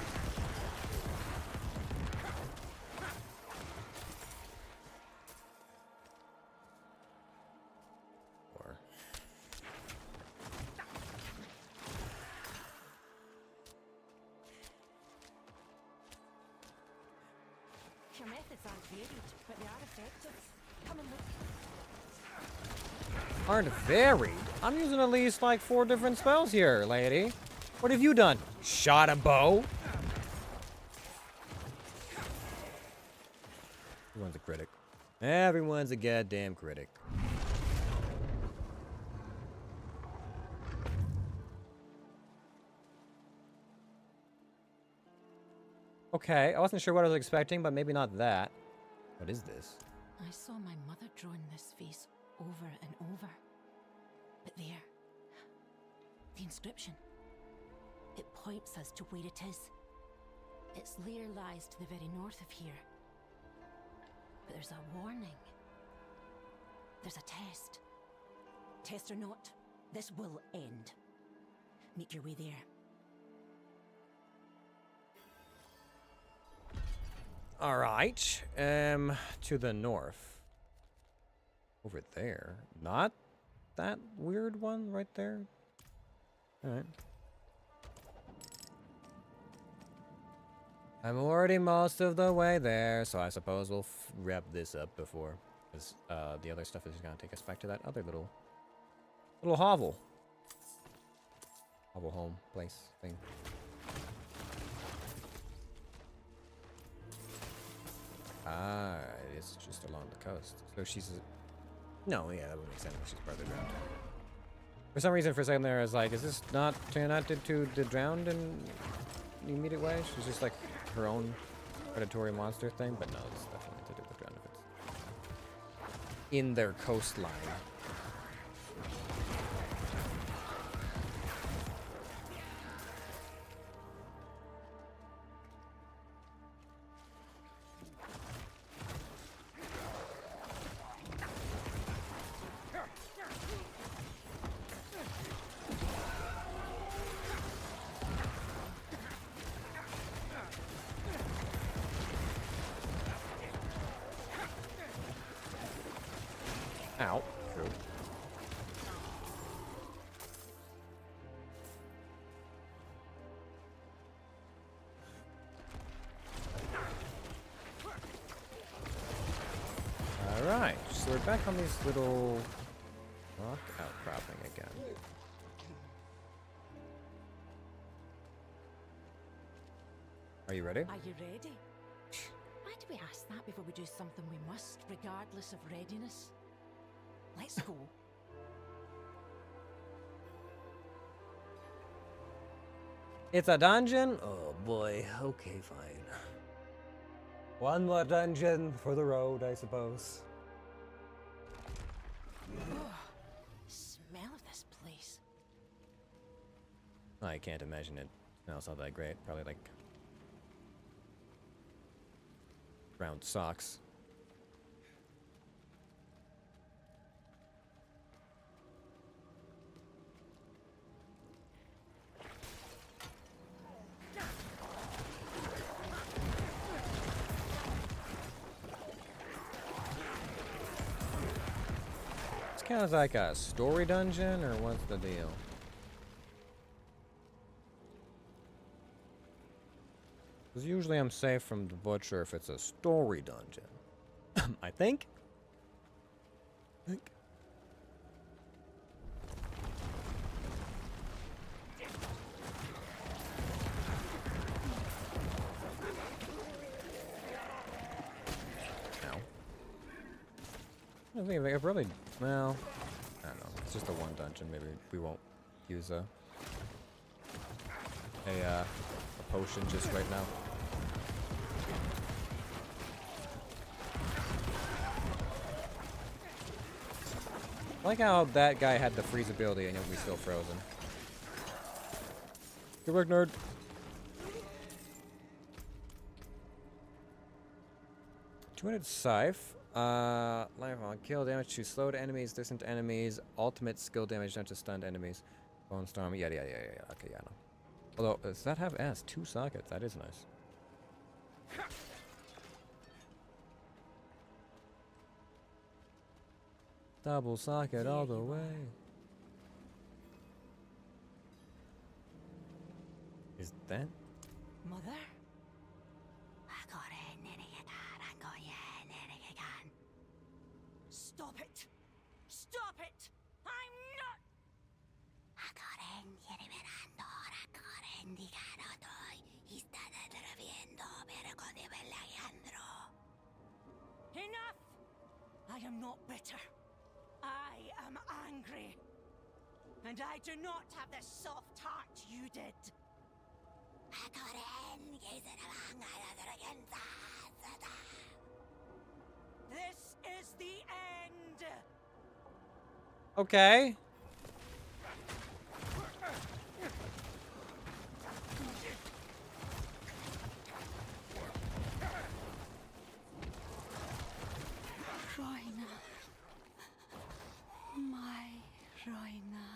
Your methods aren't varied, but they are effective. Come and look. Aren't varied? I'm using at least like 4 different spells here, lady. What have you done? Shot a bow? Everyone's a critic. Everyone's a goddamn critic. Okay, I wasn't sure what I was expecting, but maybe not that. What is this? I saw my mother drawing this face over and over. But there, the inscription. It points us to where it is. Its lair lies to the very north of here. But there's a warning. There's a test. Test or not, this will end. Make your way there. All right, to the north. Over there. Not that weird one right there. All right. I'm already most of the way there, so I suppose we'll wrap this up before, because the other stuff is gonna take us back to that other little hovel. Hovel home place thing. Ah, it's just along the coast. So she's no, yeah, that would make sense. She's part of the drowned. For some reason, for a second there, I was like, is this not connected to the drowned in the immediate way? She's just like her own predatory monster thing, but no, it's definitely to do with drowned if it's in their coastline. Ow. True. Alright, so we're back on this little rock outcropping again. Are you ready? Are you ready? Why do we ask that before we do something we must, regardless of readiness? Let's go. It's a dungeon? Oh boy, okay, fine. One more dungeon for the road, I suppose. Smell of this place. I can't imagine it smells all that great. Probably like brown socks. Kind of like a story dungeon, or what's the deal? Because usually I'm safe from the butcher if it's a story dungeon. I think? I think I probably, well, I don't know. It's just the one dungeon. Maybe we won't use a potion just right now. I like how that guy had the freeze ability and yet we still frozen. Good work, nerd. Two-handed scythe. Life on kill damage to slowed enemies, distant enemies, ultimate skill damage not to stunned enemies. Bone storm, yeah. Okay, yeah, no. Although, does that have S? 2 sockets, that is nice. Double socket all the way. Is that? Mother? Stop it! Stop it! I'm not! Enough! I am not bitter. I am angry. And I do not have the soft heart you did. This is the end! Okay. Rhina. My Rhina.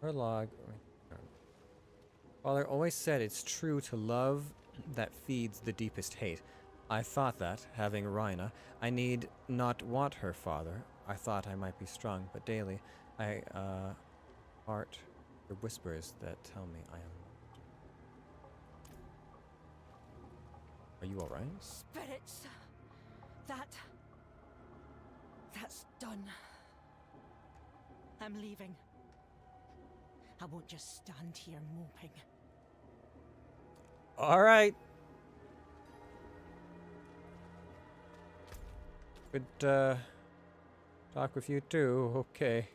Her log. Father always said it's true to love that feeds the deepest hate. I thought that, having Rhina, I need not want her, Father. I thought I might be strong, but daily I heart the whispers that tell me I am. Are you alright? Spirits. That's done. I'm leaving. I won't just stand here moping. Alright. Good talk with you too. Okay.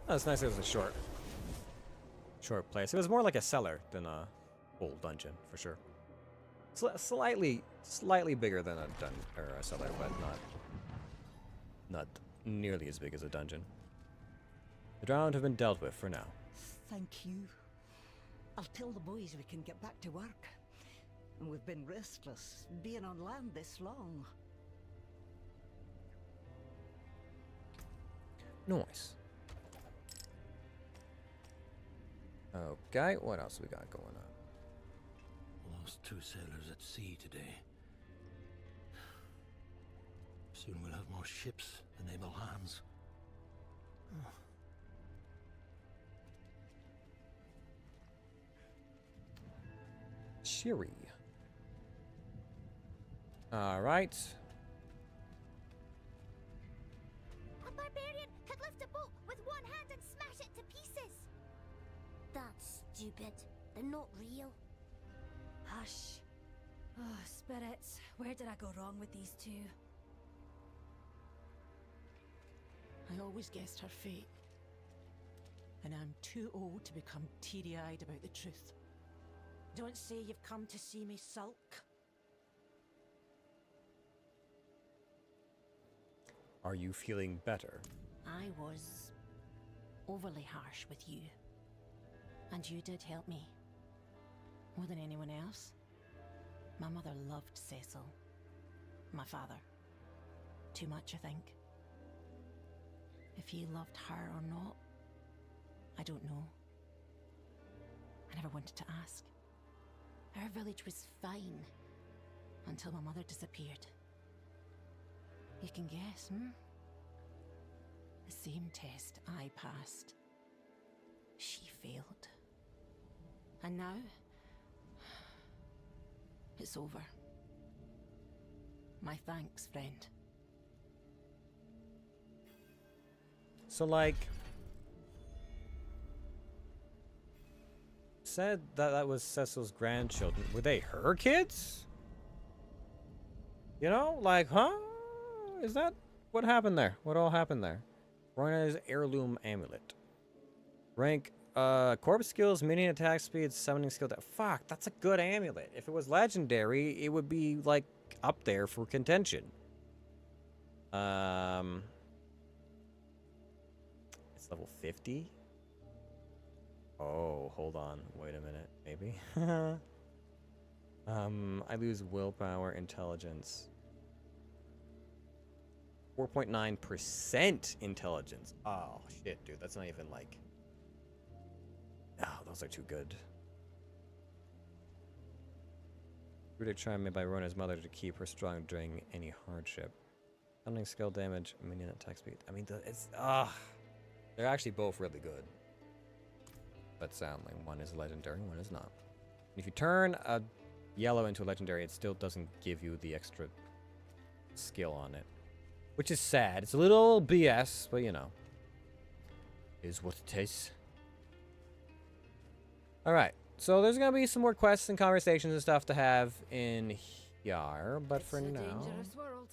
Oh, it's nice it was a short place. It was more like a cellar than a full dungeon, for sure. Slightly bigger than a cellar, but not nearly as big as a dungeon. The drowned have been dealt with for now. Thank you. I'll tell the boys we can get back to work. And we've been restless, being on land this long. Nice. Okay, what else we got going on? Lost 2 sailors at sea today. Soon we'll have more ships than able hands. Cheery. Alright. A barbarian could lift a boat with one hand and smash it to pieces. That's stupid. They're not real. Hush. Oh, spirits, where did I go wrong with these two? I always guessed her fate. And I'm too old to become teary-eyed about the truth. Don't say you've come to see me sulk. Are you feeling better? I was overly harsh with you. And you did help me. More than anyone else. My mother loved Cecil. My father. Too much, I think. If he loved her or not, I don't know. I never wanted to ask. Our village was fine until my mother disappeared. You can guess, The same test I passed. She failed. And now, it's over. My thanks, friend. So, like, said that that was Cecil's grandchildren. Were they her kids? You know, like, huh? Is that what happened there? What all happened there? Roina's heirloom amulet. Rank, corpse skills, minion attack speed, summoning skill. Fuck, that's a good amulet. If it was legendary, it would be, like, up there for contention. It's level 50? Oh, hold on. Wait a minute. Maybe? I lose willpower, intelligence. 4.9% intelligence. Oh, shit, dude. That's not even, like... Oh, those are too good. Runic charm made by Rona's mother to keep her strong during any hardship. Summoning skill damage, minion attack speed. I mean, it's... they're actually both really good. But sadly, one is legendary, one is not. If you turn a yellow into a legendary, it still doesn't give you the extra skill on it. Which is sad. It's a little BS, but you know. Is what it is. Alright, so there's gonna be some more quests and conversations and stuff to have in here, but for now... It's a dangerous world.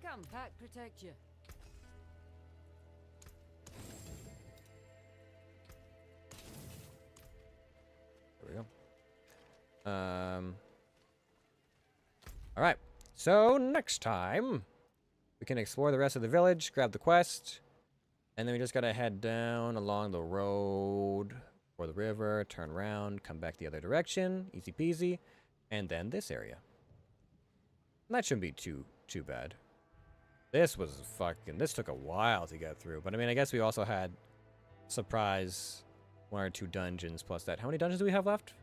Come, Pack, protect you. There we go. Alright, so next time, we can explore the rest of the village, grab the quest, and then we just gotta head down along the road, or the river, turn around, come back the other direction, easy peasy, and then this area. And that shouldn't be too bad. This was fucking, this took a while to get through, but I mean, I guess we also had surprise 1 or 2 dungeons plus that. How many dungeons do we have left?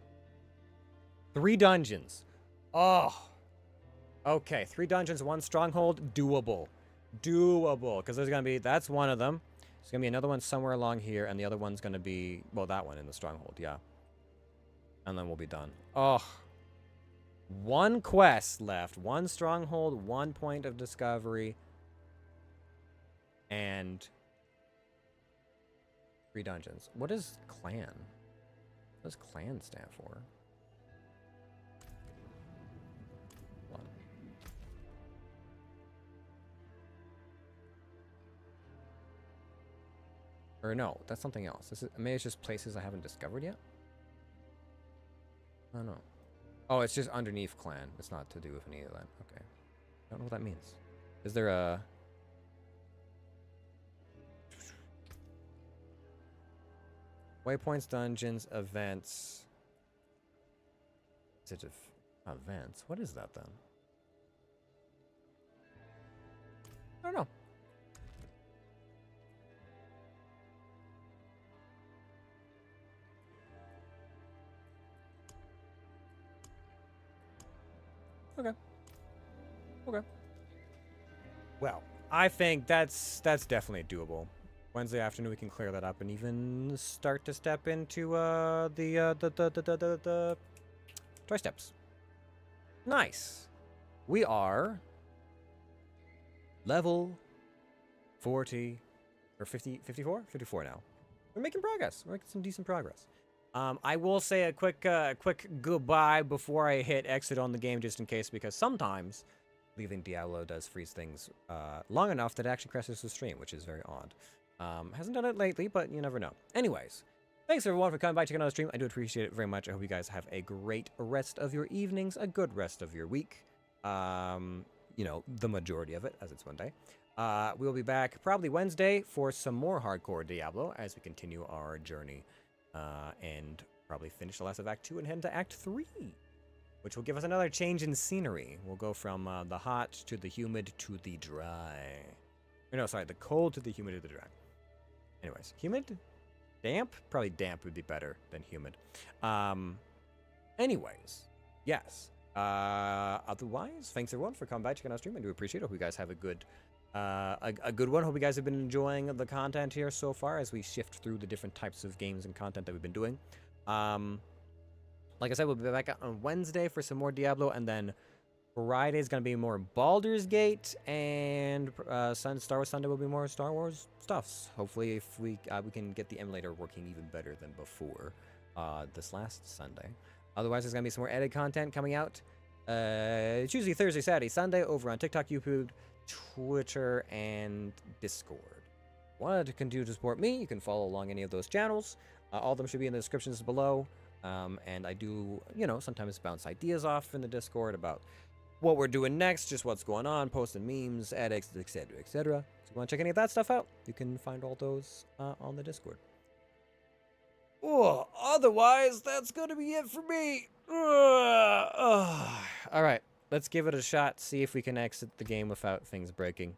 3 dungeons. Oh. Okay, 3 dungeons, 1 stronghold, doable. Doable, because there's going to be, that's one of them. There's going to be another one somewhere along here, and the other one's going to be, well, that one in the stronghold, yeah. And then we'll be done. Oh. 1 quest left, 1 stronghold, 1 point of discovery, and 3 dungeons. What is clan? What does clan stand for? Or no, that's something else. Maybe it's just places I haven't discovered yet? I don't know. Oh, it's just underneath clan. It's not to do with any of that. Okay. I don't know what that means. Is there a... Waypoints, dungeons, events... Is it events? What is that then? I don't know. Okay. Okay. Well, I think that's definitely doable. Wednesday afternoon we can clear that up and even start to step into the toy steps. Nice. We are level 40 or 50, 54? 54 now. We're making progress. We're making some decent progress. I will say a quick goodbye before I hit exit on the game, just in case, because sometimes leaving Diablo does freeze things long enough that it actually crashes the stream, which is very odd. Hasn't done it lately, but you never know. Anyways, thanks everyone for coming by, checking out the stream. I do appreciate it very much. I hope you guys have a great rest of your evenings, a good rest of your week. You know, the majority of it, as it's one day. We'll be back probably Wednesday for some more hardcore Diablo as we continue our journey. And probably finish the last of Act 2 and head into Act 3, which will give us another change in scenery. We'll go from the hot to the humid to the dry. Or no, sorry, the cold to the humid to the dry. Anyways, humid? Damp? Probably damp would be better than humid. Anyways, yes. Otherwise, thanks everyone for coming by, checking out the stream. I do appreciate it. Hope you guys have a good one. Hope you guys have been enjoying the content here so far as we shift through the different types of games and content that we've been doing. Like I said, we'll be back on Wednesday for some more Diablo, and then Friday is going to be more Baldur's Gate, and Star Wars Sunday will be more Star Wars stuffs. Hopefully, if we can get the emulator working even better than before this last Sunday. Otherwise, there's going to be some more edit content coming out Tuesday, Thursday, Saturday, Sunday over on TikTok, YouTube, Twitter, and Discord. Wanted to continue to support me, you can follow along any of those channels. All of them should be in the descriptions below. And I do, sometimes bounce ideas off in the Discord about what we're doing next, just what's going on, posting memes, edits, etc., etc. So if you want to check any of that stuff out, you can find all those on the Discord. Oh, otherwise, that's going to be it for me. All right, let's give it a shot, see if we can exit the game without things breaking.